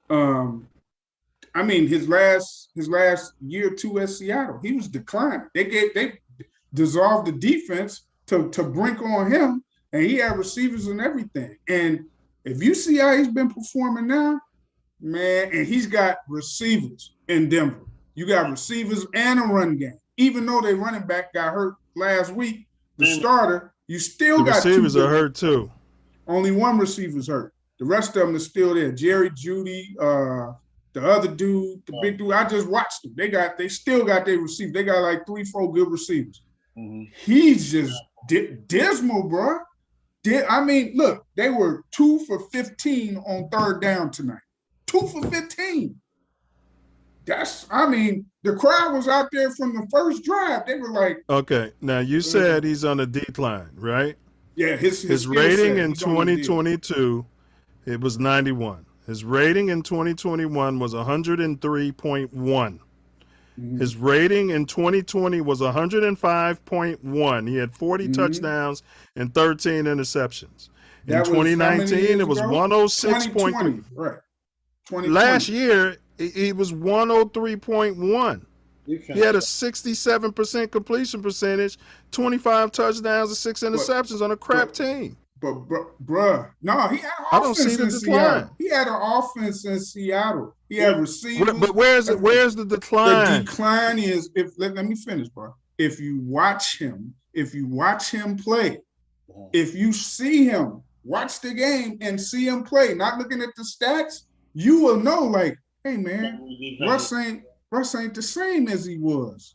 I mean, his last year or 2 at Seattle, he was declining. They dissolved the defense to brink on him, and he had receivers and everything. And if you see how he's been performing now, man, and he's got receivers in Denver. You got receivers and a run game. Even though their running back got hurt last week, the starter, you still got 2 receivers are hurt too. Only 1 receiver's hurt. The rest of them are still there. Jerry Jeudy, the other dude, the big dude, I just watched them. They still got their receivers. They got like 3-4 good receivers. He's just dismal, bro. I mean, look, they were 2 for 15 on 3rd down tonight. 2 for 15. The crowd was out there from the first drive. They were like, okay, now you said he's on a decline, right? Yeah, his rating in 2022, it was 91. His rating in 2021 was 103.1. His rating in 2020 was 105.1. He had 40 touchdowns and 13 interceptions. In 2019, it was 106.2. Right. Last year, he was 103.1. He had a 67% completion percentage, 25 touchdowns, and 6 interceptions on a crap team. But bruh, no, he had an I don't see offense the in decline. Seattle. He had an offense in Seattle. He had receivers. But where's the decline? The decline is let me finish, bro. If you watch him play, if you see him, watch the game and see him play, not looking at the stats, you will know, like, hey man, Russ ain't the same as he was.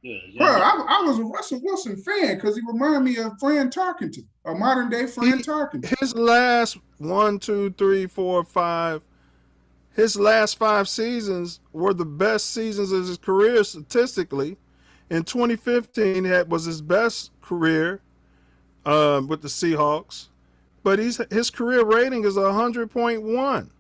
Yeah, bro, I was a Russell Wilson fan because he reminded me of Fran Tarkenton, a modern day Fran Tarkenton. His last his last 5 seasons were the best seasons of his career statistically. In 2015, that was his best career with the Seahawks, but his career rating is 100.1.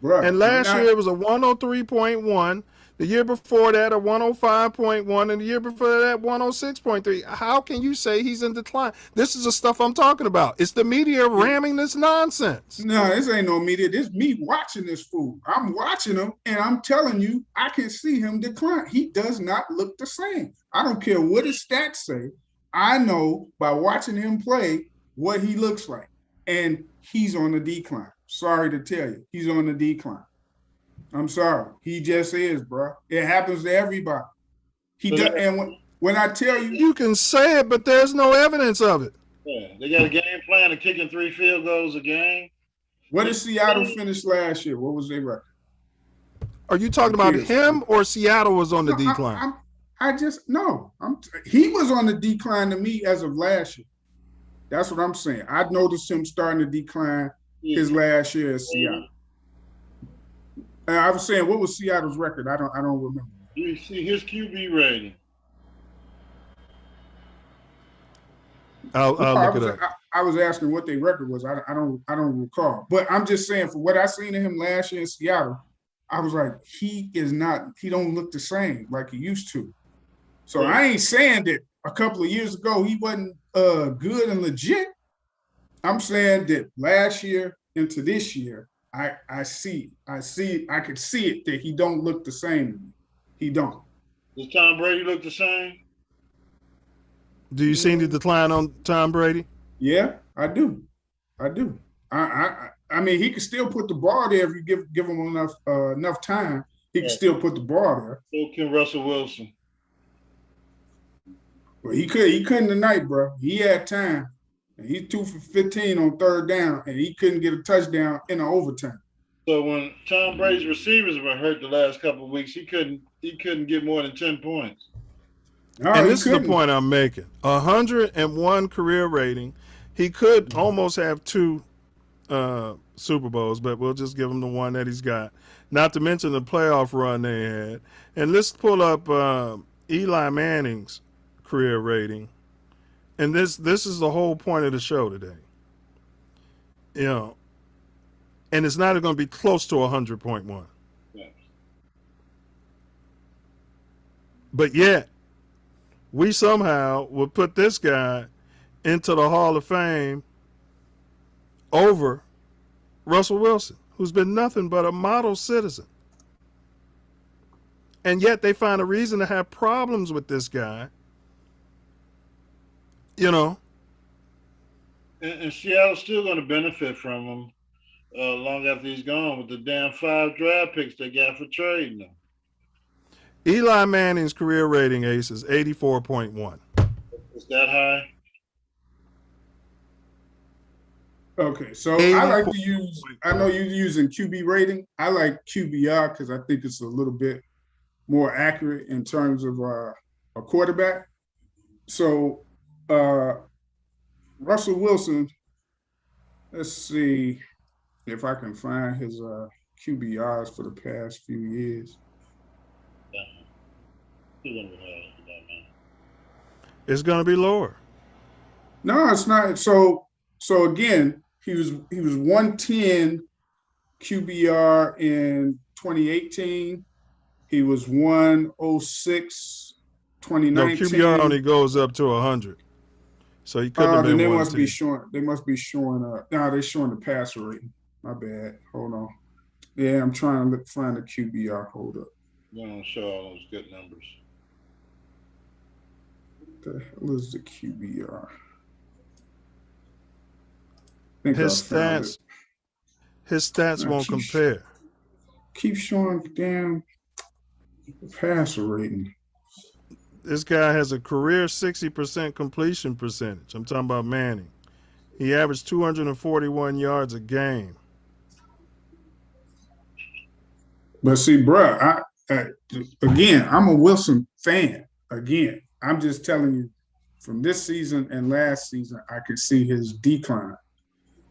And last year it was a 103.1. The year before that, a 105.1, and the year before that, 106.3. How can you say he's in decline? This is the stuff I'm talking about. It's the media ramming this nonsense. No, this ain't no media. This me watching this fool. I'm watching him, and I'm telling you, I can see him decline. He does not look the same. I don't care what his stats say. I know by watching him play what he looks like, and he's on the decline. Sorry to tell you, he's on the decline. I'm sorry. He just is, bro. It happens to everybody. And when I tell you, you can say it, but there's no evidence of it. Yeah, they got a game plan of kicking 3 field goals a game. What did Seattle finish last year? What was their record? Are you talking about him or Seattle was on the decline? He was on the decline to me as of last year. That's what I'm saying. I noticed him starting to decline his last year at Seattle. I was saying, what was Seattle's record? I don't remember. You see his QB rating. I'll look it up. I was asking what their record was. I don't recall. But I'm just saying, for what I seen of him last year in Seattle, I was like, he don't look the same like he used to. So I ain't saying that a couple of years ago he wasn't good and legit. I'm saying that last year into this year, I could see it that he don't look the same. He don't. Does Tom Brady look the same? Do you see the decline on Tom Brady? Yeah, I do. I mean, he can still put the ball there if you give him enough time. He can still put the ball there. So can Russell Wilson. Well, he couldn't tonight, bro. He had time. And he's 2 for 15 on third down, and he couldn't get a touchdown in an overtime. So when Tom Brady's receivers were hurt the last couple of weeks, he couldn't get more than 10 points. No, and this is the point I'm making. 101 career rating. He could almost have 2 Super Bowls, but we'll just give him the one that he's got. Not to mention the playoff run they had. And let's pull up Eli Manning's career rating. And this is the whole point of the show today. You know, and it's not going to be close to 100.1. Yes. But yet, we somehow will put this guy into the Hall of Fame over Russell Wilson, who's been nothing but a model citizen. And yet they find a reason to have problems with this guy. You know. And Seattle's still going to benefit from him long after he's gone with the damn 5 draft picks they got for trading him. Eli Manning's career rating, Ace, is 84.1. Is that high? Okay, so I like to use, I know you're using QB rating. I like QBR because I think it's a little bit more accurate in terms of a quarterback. So Russell Wilson, let's see if I can find his QBRs for the past few years. It's going to be lower. No, it's not. So again, he was 110 QBR in 2018. He was 106 2019. No, QBR only goes up to 100. So he couldn't have been. They must be showing. No, they're showing the passer rating. My bad. Hold on. Yeah, I'm trying to find the QBR. Hold up. You don't show all those good numbers. the hell is the QBR? I think His I found stats, it. his stats Now, won't compare. Keep showing damn passer rating. This guy has a career 60% completion percentage. I'm talking about Manning. He averaged 241 yards a game. But see, bruh, again, I'm a Wilson fan. Again, I'm just telling you, from this season and last season, I could see his decline.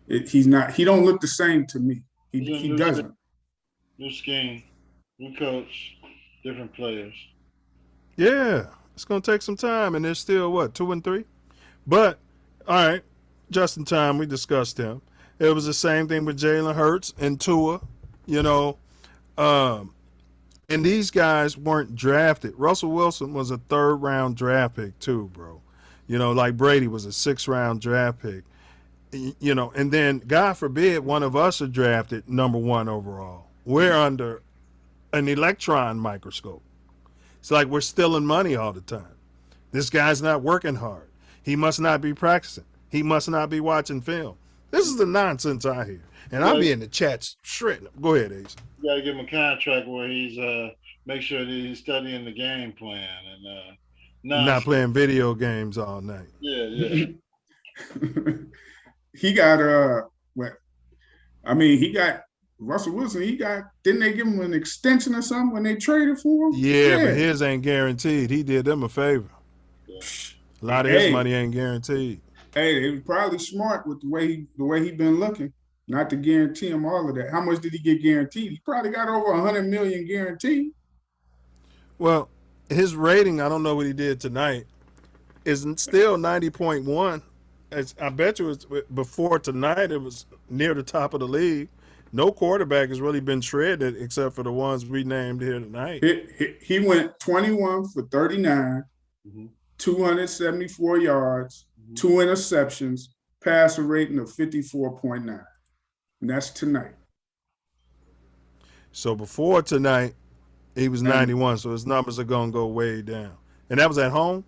He don't look the same to me. He doesn't. New scheme, new coach, different players. Yeah, it's gonna take some time, and they're still what 2-3. But all right, just in time, we discussed him. It was the same thing with Jalen Hurts and Tua. You know, and these guys weren't drafted. Russell Wilson was a 3rd-round draft pick too, bro. You know, like Brady was a 6th-round draft pick. You know, and then God forbid one of us are drafted number 1 overall. We're under an electron microscope. It's like we're stealing money all the time. This guy's not working hard. He must not be practicing. He must not be watching film. This is the nonsense I hear. And I'll be in the chats shredding. Go ahead, Ace. You got to give him a contract where he's make sure that he's studying the game plan and not playing video games all night. Yeah. He got Russell Wilson. Didn't they give him an extension or something when they traded for him? Yeah, but his ain't guaranteed. He did them a favor. Yeah. A lot of his money ain't guaranteed. Hey, it was probably smart with the way he been looking, not to guarantee him all of that. How much did he get guaranteed? He probably got over 100 million guaranteed. Well, his rating, I don't know what he did tonight, is still 90.1. I bet you it was before tonight. It was near the top of the league. No quarterback has really been shredded except for the ones we named here tonight. He went 21 for 39, 274 yards, 2 interceptions, passer rating of 54.9. And that's tonight. So before tonight, he was 91, so his numbers are going to go way down. And that was at home?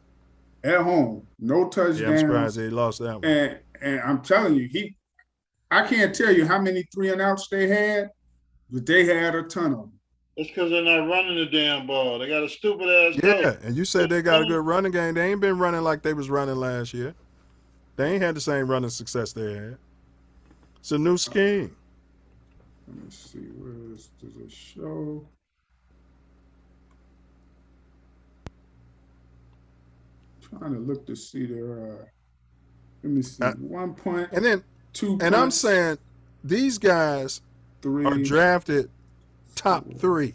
At home. No touchdowns. Yeah, I'm surprised he lost that one. And I'm telling you, I can't tell you how many 3-and-outs they had, but they had a ton of them. It's because they're not running the damn ball. They got a stupid ass coach. Yeah, and you said they got a good running game. They ain't been running like they was running last year. They ain't had the same running success they had. It's a new scheme. Let me see, does it show? Trying to look to see their let me see, 1 point, and then 2 points. And I'm saying these guys 3 are drafted top 3.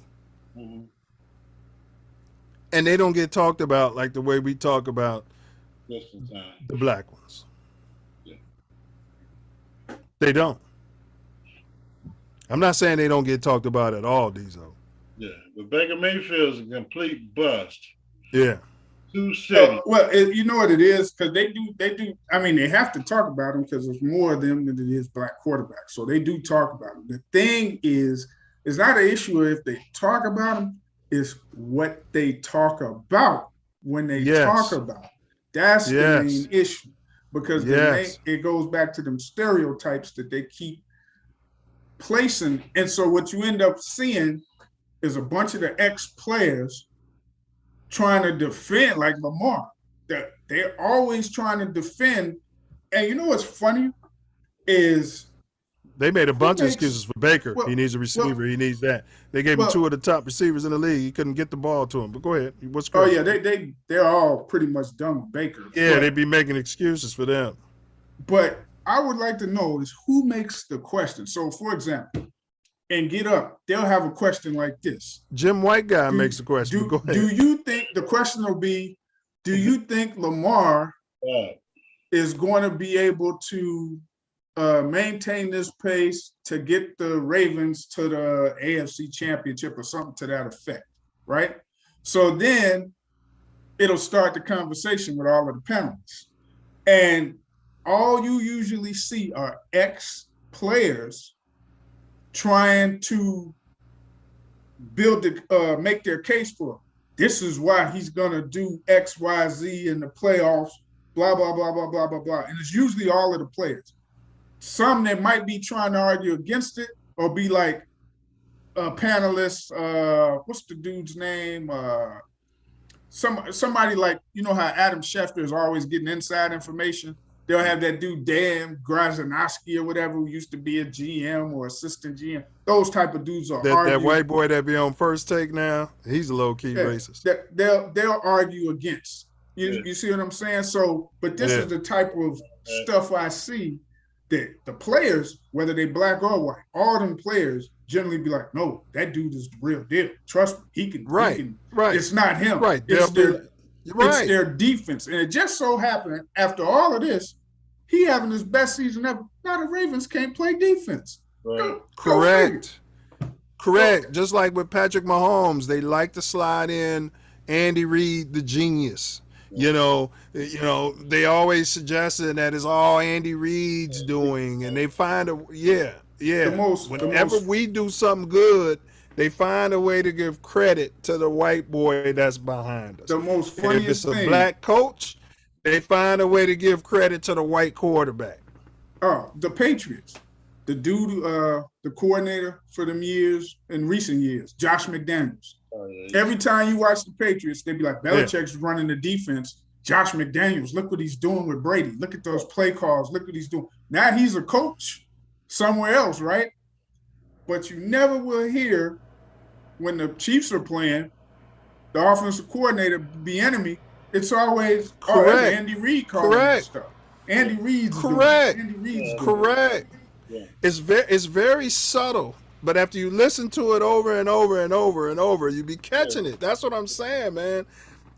Mm-hmm. And they don't get talked about like the way we talk about the black ones. Yeah. They don't. I'm not saying they don't get talked about at all, Dezo. Yeah, but Baker Mayfield's a complete bust. Yeah. Two cities. Well, you know what it is? Because they do. I mean, they have to talk about them because there's more of them than it is black quarterbacks. So they do talk about them. The thing is, it's not an issue if they talk about them. It's what they talk about when they talk about. That's the main issue. Because it goes back to them stereotypes that they keep placing. And so what you end up seeing is a bunch of the ex-players trying to defend, like Lamar. They're always trying to defend. And you know what's funny is they made a bunch of excuses for Baker. He needs a receiver. He needs that. They gave him 2 of the top receivers in the league. He couldn't get the ball to him. But go ahead. What's crazy? Oh yeah, they're all pretty much done with Baker. Yeah, they'd be making excuses for them. But I would like to know is who makes the question. So, for example, and Get Up, they'll have a question like this. Jim White guy makes a question. Go ahead. Do you think the question will be, do you think Lamar is going to be able to maintain this pace to get the Ravens to the AFC Championship or something to that effect, right? So then it'll start the conversation with all of the panelists. And all you usually see are ex-players trying to make their case for it. this is why he's gonna do X, Y, Z in the playoffs, blah, blah, blah, blah, blah, blah, blah. And it's usually all of the players. Some that might be trying to argue against it or be like panelists, what's the dude's name? Somebody like, you know how Adam Schefter is always getting inside information? They'll have that dude, Dan Grazinowski or whatever, who used to be a GM or assistant GM. Those type of dudes are that white boy that be on First Take now, he's a low-key racist. They'll argue against. You see what I'm saying? So, but this is the type of stuff I see that the players, whether they black or white, all them players generally be like, no, that dude is the real deal. Trust me, he can. Right. It's not him. Right. It's their defense. And it just so happened, after all of this, he having his best season ever. Now the Ravens can't play defense. Right. Correct. Just like with Patrick Mahomes, they like to slide in Andy Reid, the genius. You know, they always suggested that it's all Andy Reid's doing, and they find whenever we do something good, they find a way to give credit to the white boy that's behind us. The most funniest and if it's a thing, black coach, they find a way to give credit to the white quarterback. Oh, the Patriots, the dude, the coordinator for them years in recent years, Josh McDaniels. Every time you watch the Patriots, they'd be like, Belichick's running the defense. Josh McDaniels, look what he's doing with Brady. Look at those play calls. Look what he's doing. Now he's a coach somewhere else, right? But you never will hear when the Chiefs are playing, the offensive coordinator, the enemy, it's always Andy Reid calling stuff. Andy Reid's correct. Andy Reid's correct. Yeah. It's very subtle. But after you listen to it over and over and over and over, you be catching it. That's what I'm saying, man.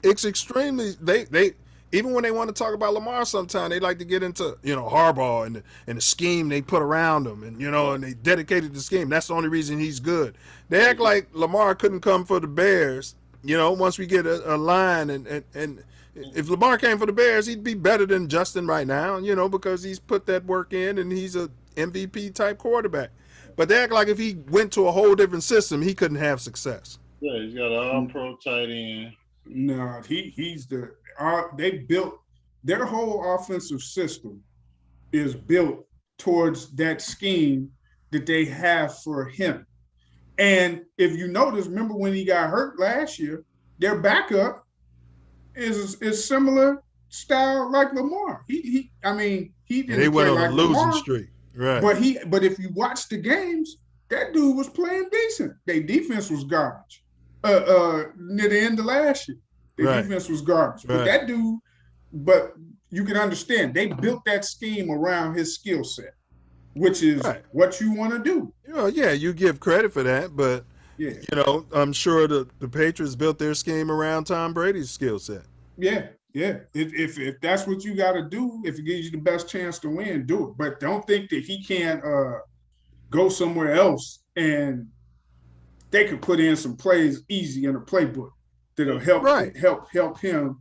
It's extremely they even when they want to talk about Lamar sometimes, they like to get into, Harbaugh and the scheme they put around him and and they dedicated the scheme. That's the only reason he's good. They act like Lamar couldn't come for the Bears, once we get a line and if Lamar came for the Bears, he'd be better than Justin right now, because he's put that work in and he's a MVP type quarterback. But they act like if he went to a whole different system, he couldn't have success. Yeah, he's got an all-pro tight end. No, they built their whole offensive system is built towards that scheme that they have for him. And if you notice, remember when he got hurt last year, their backup is similar style like Lamar. He didn't they went play on like a losing Lamar, streak. Right. But if you watch the games, that dude was playing decent. Their defense was garbage. Near the end of last year, their defense was garbage. But that dude, you can understand, they built that scheme around his skill set, which is what you want to do. You give credit for that, but I'm sure the Patriots built their scheme around Tom Brady's skill set. Yeah. If that's what you got to do, if it gives you the best chance to win, do it. But don't think that he can't go somewhere else and they could put in some plays easy in a playbook that'll help him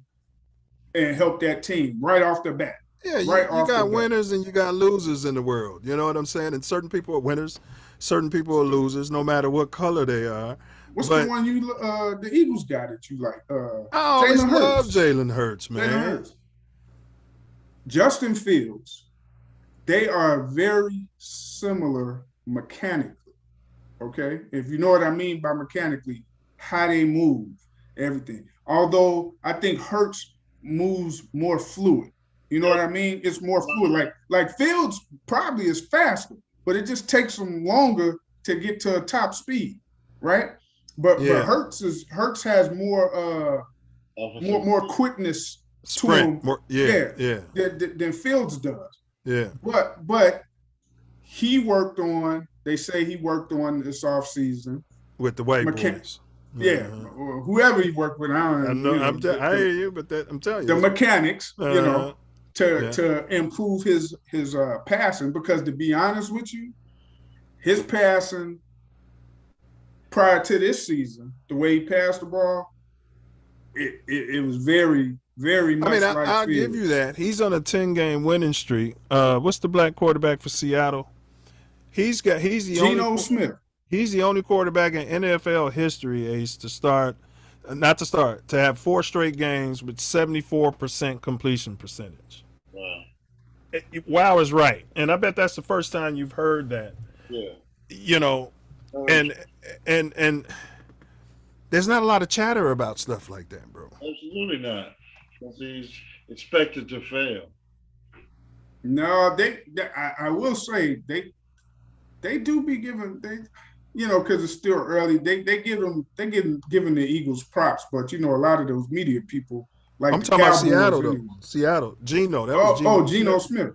and help that team right off the bat. Yeah, you got winners and you got losers in the world. You know what I'm saying? And certain people are winners, certain people are losers, no matter what color they are. What's the one the Eagles guy that you like? I always love Jalen Hurts, man. Jalen Hurts. Justin Fields, they are very similar mechanically, okay? If you know what I mean by mechanically, how they move, everything. Although I think Hurts moves more fluid. You know what I mean? It's more fluid. Like Fields probably is faster, but it just takes him longer to get to a top speed, right? But Hurts has more quickness sprint, to him, than Fields does. Yeah. But he worked on. They say he worked on this offseason with the white boys. Yeah, or whoever he worked with. I hear you, but I'm telling you, the mechanics, to improve his passing. Because to be honest with you, his passing prior to this season, the way he passed the ball, it was very, very much like I'll give you that. He's on a 10-game winning streak. What's the black quarterback for Seattle? He's the Geno Smith. He's the only quarterback in NFL history, Ace, to start not to start, to have 4 straight games with 74% completion percentage. Wow. Wow is right, and I bet that's the first time you've heard that. Yeah. You know, and there's not a lot of chatter about stuff like that, bro. Absolutely not, because he's expected to fail. No, I will say they do be giving because it's still early. Giving the Eagles props, but a lot of those media people like I'm the talking about Cowboys Seattle anyway. though. Seattle, Geno. That was Geno Smith.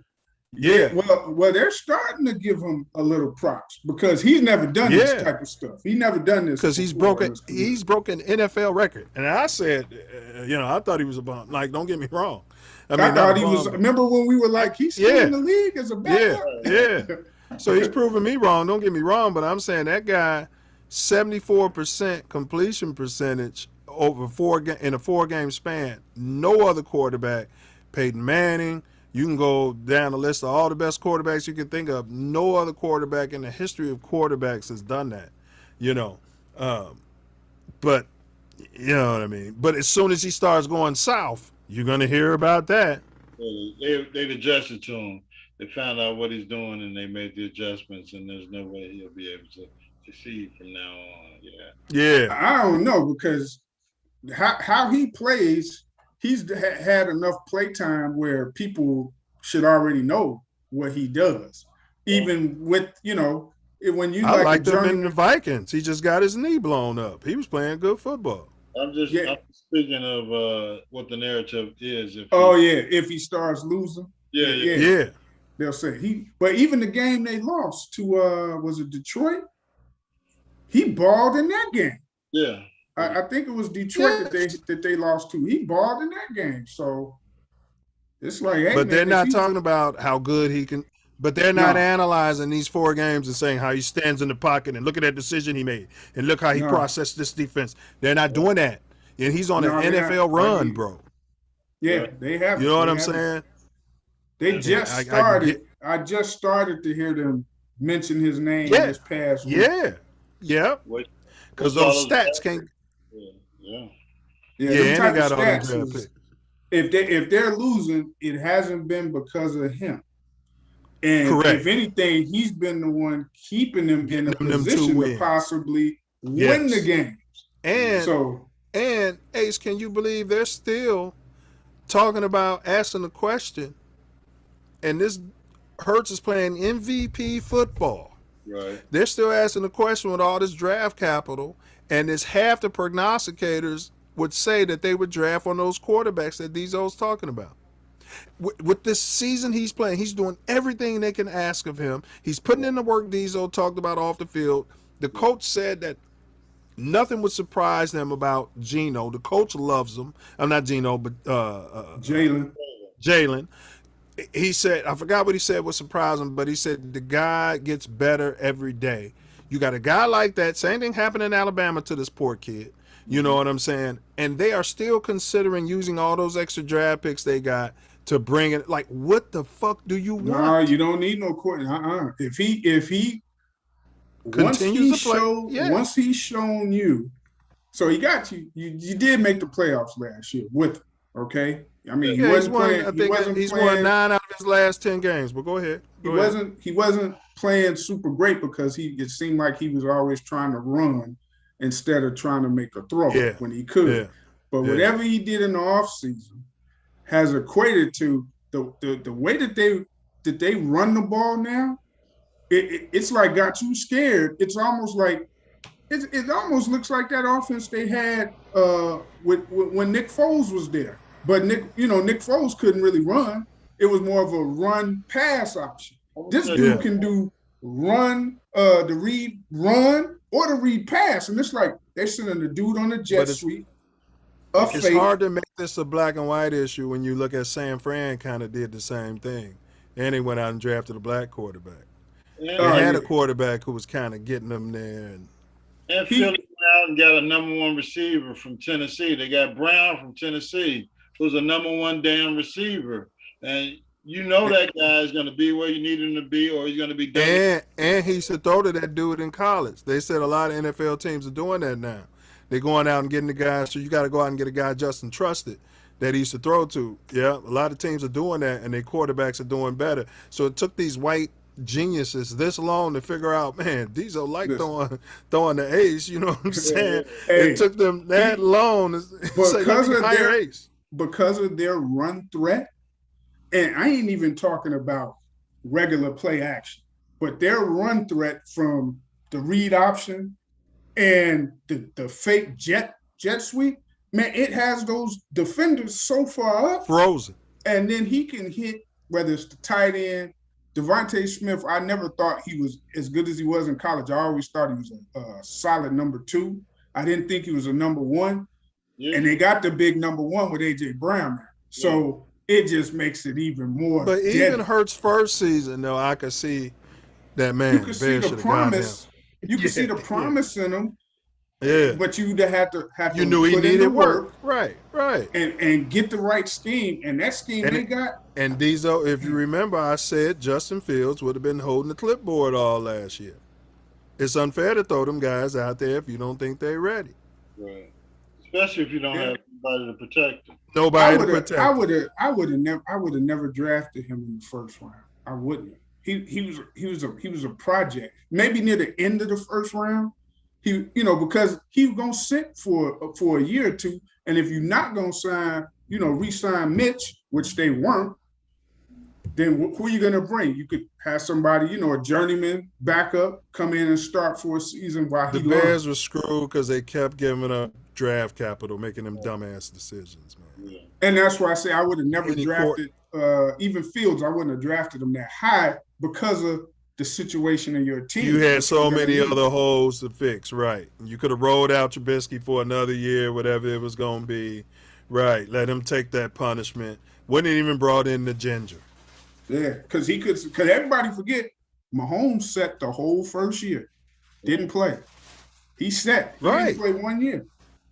Yeah. Well, they're starting to give him a little props because he's never done this type of stuff. He never done this because he's broken NFL record. And I said, I thought he was a bum. Like, don't get me wrong. I thought he was. Remember when we were like, he's still in the league as a backup? Yeah. So he's proving me wrong. Don't get me wrong, but I'm saying that guy, 74% completion percentage over in a 4-game span. No other quarterback. Peyton Manning. You can go down the list of all the best quarterbacks you can think of. No other quarterback in the history of quarterbacks has done that, But you know what I mean. But as soon as he starts going south, you're gonna hear about that. They've adjusted to him. They found out what he's doing, and they made the adjustments. And there's no way he'll be able to succeed from now on. Yeah. I don't know because how he plays. He's had enough play time where people should already know what he does. Even with, when you I liked him in the Vikings. He just got his knee blown up. He was playing good football. I'm speaking of what the narrative is. If he starts losing. Yeah. They'll say but even the game they lost to, was it Detroit? He balled in that game. Yeah. I think it was Detroit that they lost to. He balled in that game, so it's like. Hey, but they're not talking about how good he can. But they're not analyzing these 4 games and saying how he stands in the pocket and look at that decision he made and look how he processed this defense. They're not doing that, and he's on an NFL run, bro. Yeah, they have. You know what I'm saying? They just started. I just started to hear them mention his name this past week. Yeah. Because those stats can't. Yeah, and they got all them picks. If they're losing, it hasn't been because of him. And if anything, he's been the one keeping them in a position to possibly win the games. And Ace, can you believe they're still talking about asking the question? And this Hurts is playing MVP football. Right. They're still asking the question with all this draft capital, and it's half the prognosticators would say that they would draft on those quarterbacks that Dzo's talking about. With this season he's playing, he's doing everything they can ask of him. He's putting in the work Dzo talked about off the field. The coach said that nothing would surprise them about Geno. The coach loves him. I'm not Geno, but Jalen. He said, I forgot what he said was surprising, but he said the guy gets better every day. You got a guy like that. Same thing happened in Alabama to this poor kid. You know what I'm saying? And they are still considering using all those extra draft picks they got to bring it. Like, what the fuck do you want? No, you don't need no quarterback. If he continues to play, once he's shown you, so he got you. You did make the playoffs last year with him, okay? I mean, he wasn't playing. I think he's won 9 out of his last 10 games. But go ahead. He wasn't playing super great because it seemed like he was always trying to run instead of trying to make a throw when he could. Yeah. But whatever he did in the offseason has equated to the way that they run the ball now. It's like got you scared. It's almost like it almost looks like that offense they had when Nick Foles was there. But Nick Foles couldn't really run. It was more of a run-pass option. This dude can do the read run or the read pass, and it's like they're sending the dude on the jet sweep. It's hard to make this a black and white issue when you look at San Fran kind of did the same thing, and they went out and drafted a black quarterback. They had a quarterback who was kind of getting them there. And Philly went out and got a number 1 receiver from Tennessee. They got Brown from Tennessee, who's a number 1 damn receiver. And you know that guy is going to be where you need him to be, or he's going to be done. And he should throw to that dude in college. They said a lot of NFL teams are doing that now. They're going out and getting the guys. So you got to go out and get a guy Justin trusted that he used to throw to. Yeah, a lot of teams are doing that, and their quarterbacks are doing better. So it took these white geniuses this long to figure out, man, Diesel like throwing the ace. You know what I'm saying? Hey, it took them that long to say, let me hire ace. Because of their run threat, and I ain't even talking about regular play action, but their run threat from the read option and the fake jet sweep, man, it has those defenders so far up. Frozen. And then he can hit, whether it's the tight end, Devontae Smith. I never thought he was as good as he was in college. I always thought he was a solid number 2. I didn't think he was a number 1. Yeah. And they got the big number 1 with A.J. Brown now. So it just makes it even more. But deadly. Even Hurts' first season, though, I could see that, man. You could see the promise. You could see the promise in him. Yeah. But you'd have to you knew he needed work. Right. And get the right scheme. And that scheme they got. And Diesel, if you remember, I said Justin Fields would have been holding the clipboard all last year. It's unfair to throw them guys out there if you don't think they're ready. Right. Especially if you don't have anybody to protect them. Nobody to protect them. I would have never drafted him in the first round. I wouldn't. He was a project. Maybe near the end of the first round. Because he was gonna sit for a year or two, and if you're not gonna sign, re-sign Mitch, which they weren't, then who are you gonna bring? You could have somebody, a journeyman backup come in and start for a season while the Bears were screwed because they kept giving up draft capital, making them dumbass decisions, man. Yeah. And that's why I say I would have never drafted even Fields. I wouldn't have drafted him that high because of the situation in your team. You had so many other holes to fix, right? You could have rolled out Trubisky for another year, whatever it was going to be, right? Let him take that punishment. Wouldn't even brought in the ginger. Yeah, because everybody forget, Mahomes set the whole first year, didn't play. He set. He didn't play 1 year.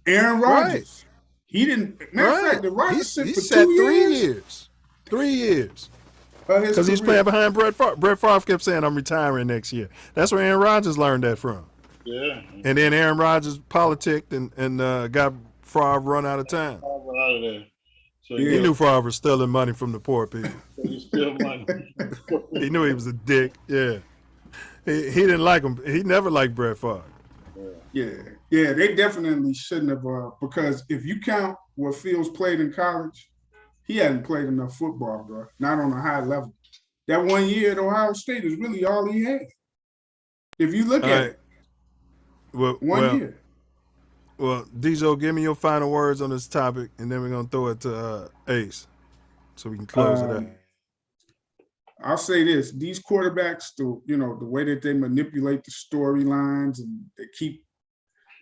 Aaron Rodgers, he didn't. Matter of fact, the Rodgers set for 2 years. 3 years. Because he's playing behind Brett Favre. Brett Favre kept saying, I'm retiring next year. That's where Aaron Rodgers learned that from. Yeah. And then Aaron Rodgers politicked and got Favre run out of time. Out of there. So he knew Favre was stealing money from the poor people. So he stole money. He knew he was a dick. Yeah. He didn't like him. He never liked Brett Favre. Yeah, they definitely shouldn't have, because if you count what Fields played in college, he hadn't played enough football, bro. Not on a high level. That 1 year at Ohio State is really all he had. If you look at it, 1 year. Well, Dijo, give me your final words on this topic, and then we're going to throw it to Ace so we can close it out. I'll say this. These quarterbacks, the way that they manipulate the storylines and they keep,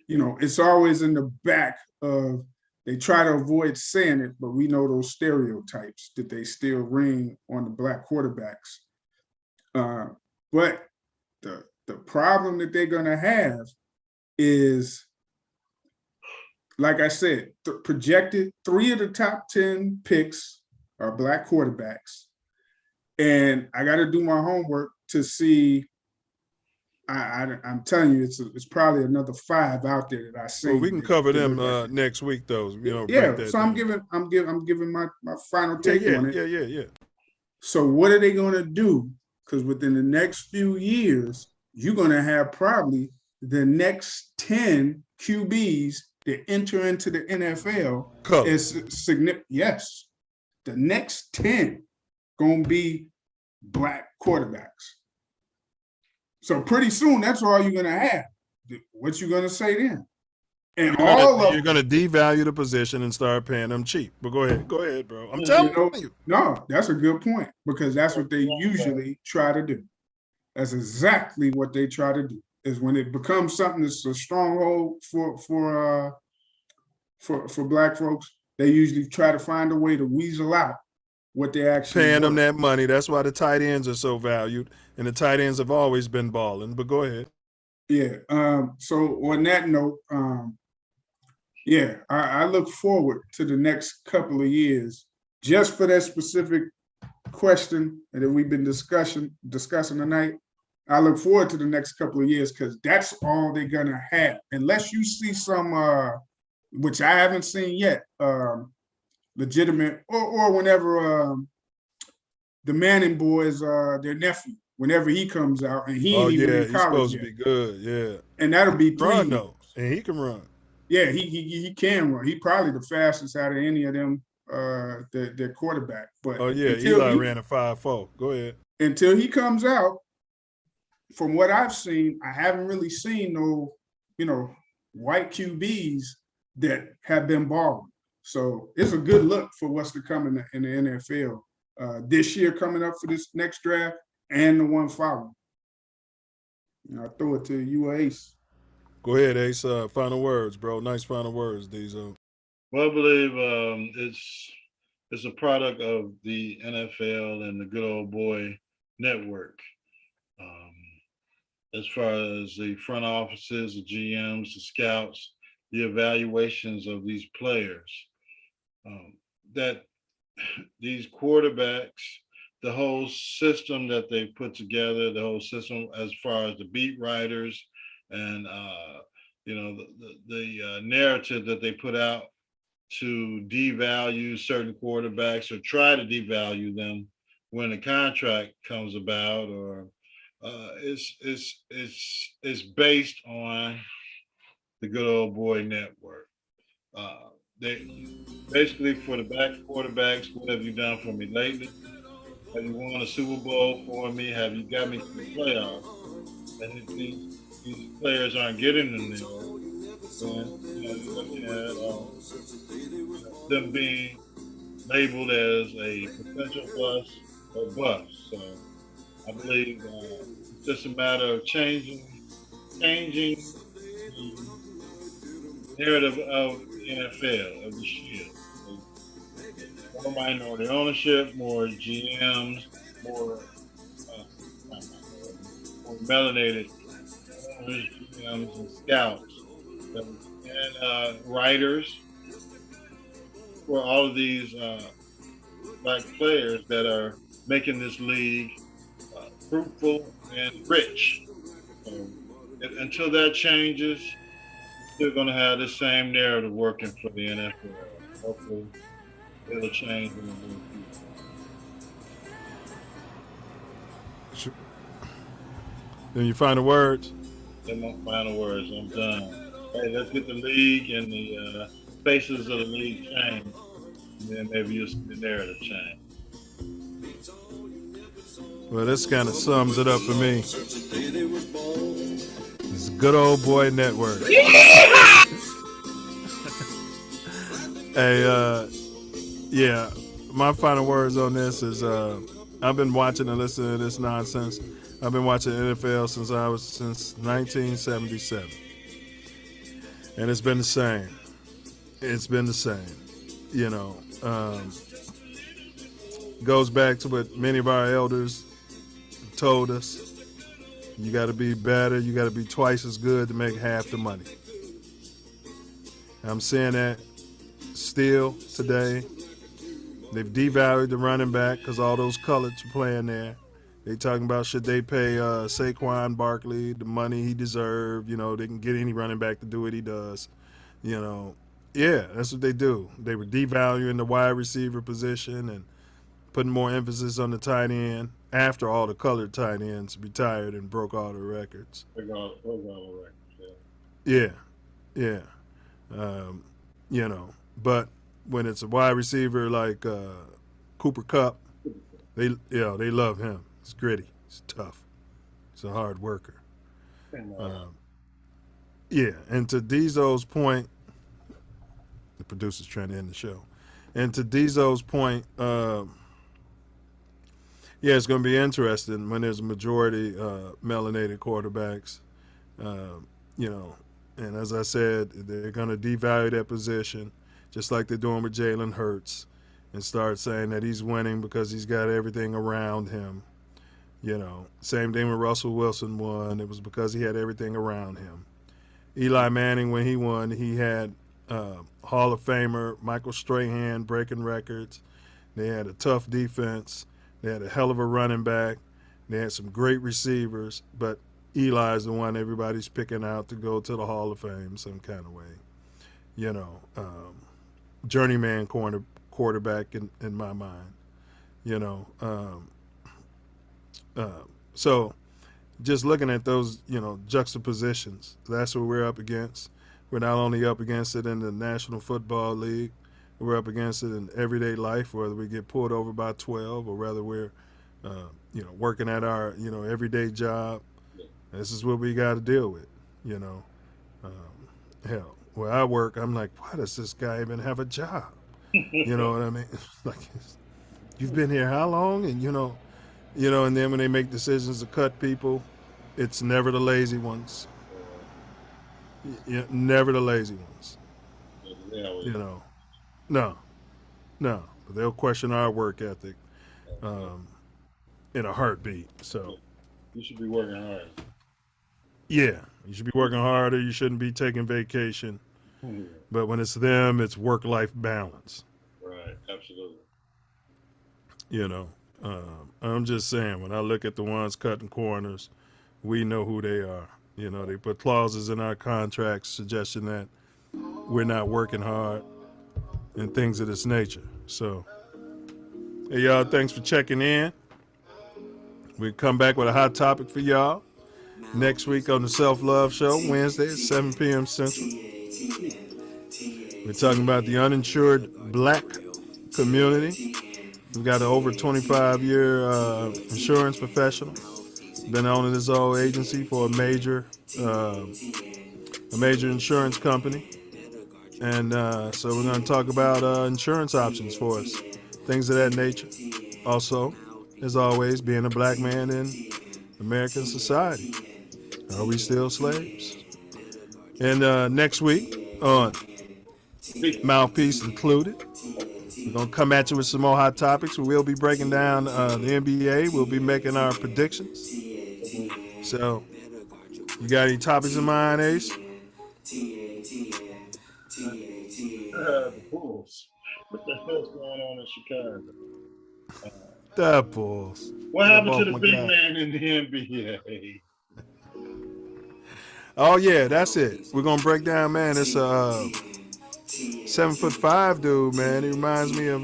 it's always in the back of, they try to avoid saying it, but we know those stereotypes that they still ring on the black quarterbacks. But the problem that they're going to have is, like I said, projected 3 of the top 10 picks are black quarterbacks. And I got to do my homework to see. I'm telling you, it's probably another 5 out there that I see. Well, we can cover them next week, though. So I'm giving my final take on it. Yeah. So what are they going to do? Because within the next few years, you're going to have probably the next 10 QBs that enter into the NFL is significant. Yes, the next 10 going to be black quarterbacks. So pretty soon, that's all you're going to have. What you going to say then? And you're going to devalue the position and start paying them cheap. But go ahead, bro. I'm telling you. No, that's a good point, because that's what they usually try to do. That's exactly what they try to do. Is when it becomes something that's a stronghold for black folks, they usually try to find a way to weasel out what they actually paying them that money. That's why the tight ends are so valued, and the tight ends have always been balling. But go ahead. Yeah. So on that note, I look forward to the next couple of years just for that specific question that we've been discussing tonight. I look forward to the next couple of years because that's all they're gonna have, unless you see some, which I haven't seen yet, legitimate, or whenever the Manning boys, their nephew, whenever he comes out, and he Oh ain't even yeah, in he's college supposed to yet, be good. Yeah, and that'll be run 3 years. though, and he can run. Yeah, he can run. He probably the fastest out of any of them, their quarterback. But Oh yeah, Eli ran a 5.4. Go ahead. until he comes out, from what I've seen, I haven't really seen no, white QBs that have been balling. So it's a good look for what's to come in the NFL this year, coming up for this next draft and the one following. I throw it to you, Ace. Go ahead, Ace. Final words, bro. Nice final words, Diesel. Well, I believe it's a product of the NFL and the good old boy network. As far as the front offices, the GMs, the scouts, the evaluations of these players, that these quarterbacks, the whole system that they put together, the whole system as far as the beat writers and the narrative that they put out to devalue certain quarterbacks or try to devalue them when a contract comes about, or it's based on the good old boy network. They basically, for the back quarterbacks, what have you done for me lately? Have you won a Super Bowl for me? Have you got me to the playoffs? And if these players aren't getting them there, then you're looking at them being labeled as a potential bust or bust. So I believe it's just a matter of changing the narrative of the NFL, of the Shield. More minority ownership, more GMs, more melanated owners, GMs, and scouts, and writers for all of these black players that are making this league fruitful and rich. So until that changes, we're going to have the same narrative working for the NFL. Hopefully, it'll change in the near future. Then your final words. They're my final words. I'm done. Hey, let's get the league and the faces of the league changed, and then maybe you'll see the narrative change. Well, this kind of sums it up for me. It's a good old boy network. Hey, yeah, my final words on this is I've been watching and listening to this nonsense. I've been watching NFL since 1977. And it's been the same. It's been the same. Goes back to what many of our elders told us. You got to be better. You got to be twice as good to make half the money. I'm seeing that still today. They've devalued the running back because all those coloreds are playing there. They talking about should they pay Saquon Barkley the money he deserved. They can get any running back to do what he does. Yeah, that's what they do. They were devaluing the wide receiver position and putting more emphasis on the tight end after all the colored tight ends retired and broke all the records. Broke all the records, yeah. But when it's a wide receiver like Cooper Kupp, they love him. He's gritty. He's tough. He's a hard worker. And to Diesel's point, the producer's trying to end the show. And to Diesel's point, it's going to be interesting when there's a majority melanated quarterbacks. And as I said, they're going to devalue that position, just like they're doing with Jalen Hurts, and start saying that he's winning because he's got everything around him. Same thing when Russell Wilson won. It was because he had everything around him. Eli Manning, when he won, he had Hall of Famer Michael Strahan breaking records. They had a tough defense. They had a hell of a running back. They had some great receivers, but Eli's the one everybody's picking out to go to the Hall of Fame some kind of way. You know, journeyman quarterback in my mind. You know, so just looking at those, you know, juxtapositions, that's what we're up against. We're not only up against it in the National Football League, we're up against it in everyday life, whether we get pulled over by 12 or whether we're, you know, working at our, you know, everyday job. This is what we got to deal with, you know. Hell, where I work, I'm like, why does this guy even have a job? You know what I mean? Like, you've been here how long? And, you know, and then when they make decisions to cut people, it's never the lazy ones. Never the lazy ones. You know, no. But they'll question our work ethic in a heartbeat. So you should be working hard. Yeah, you should be working harder. You shouldn't be taking vacation. But when it's them, it's work-life balance. Right, absolutely. You know, I'm just saying, when I look at the ones cutting corners, we know who they are. You know, they put clauses in our contracts suggesting that we're not working hard and things of this nature. So, hey, y'all, thanks for checking in. We'll come back with a hot topic for y'all next week on the Self Love Show, Wednesday at 7 p.m. Central. We're talking about the uninsured black community. We've got an over 25-year insurance professional. Been owning his own agency for a major insurance company. And so we're going to talk about insurance options for us, things of that nature. Also, as always, being a black man in American society. Are we still slaves? And next week on Mouthpiece Included, we're going to come at you with some more hot topics. We'll be breaking down the NBA. We'll be making our predictions. So, you got any topics in mind, Ace? The Bulls. What the hell's going on in Chicago? The Bulls. What happened to the big man in the NBA? Oh, yeah, that's it. We're going to break down, man. It's a 7'5" dude, man. He reminds me of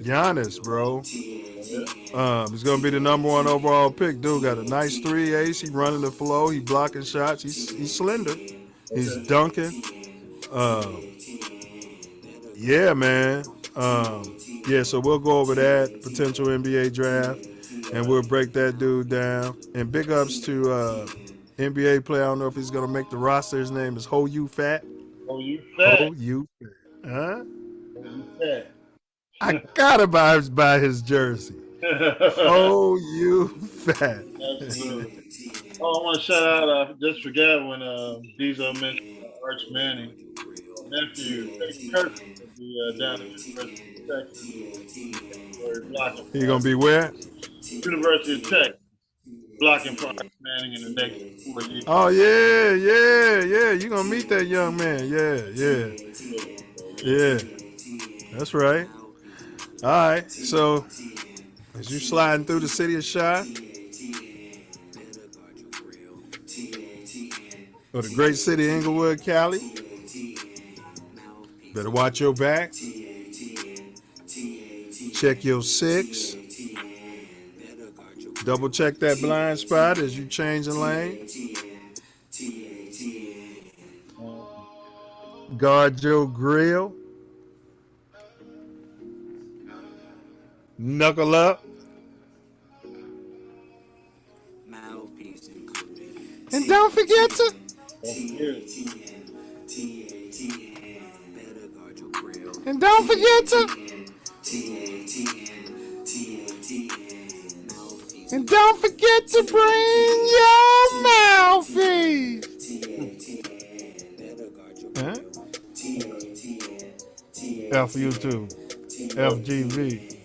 Giannis, bro. He's going to be the number 1 overall pick. Dude got a nice 3 ace. He running the flow. He blocking shots. He's slender. He's dunking. Yeah, man. Yeah, so we'll go over that potential NBA draft, and we'll break that dude down. And big ups to NBA player. I don't know if he's going to make the roster. His name is Ho You Fat. Ho You Fat. Ho You Fat. Huh? Ho You Fat. I got to buy his jersey. Oh, you fat. Absolutely. Oh, I want to shout out, I just forgot when Diesel mentioned Arch Manning. Nephew, Kirk, will be down at University of Texas. He going to be where? University of Texas. Blocking for Arch Manning in the next 4 years. Oh, yeah. You're going to meet that young man. Yeah. That's right. All right, so as you sliding through the city of Chi, or the great city of Inglewood, Cali, better watch your back. Check your 6. Double check that blind spot as you changing lanes. Guard your grill. Knuckle up. And don't forget to. And don't forget to. And don't forget to bring your mouthpiece. Huh? F you too. FGV.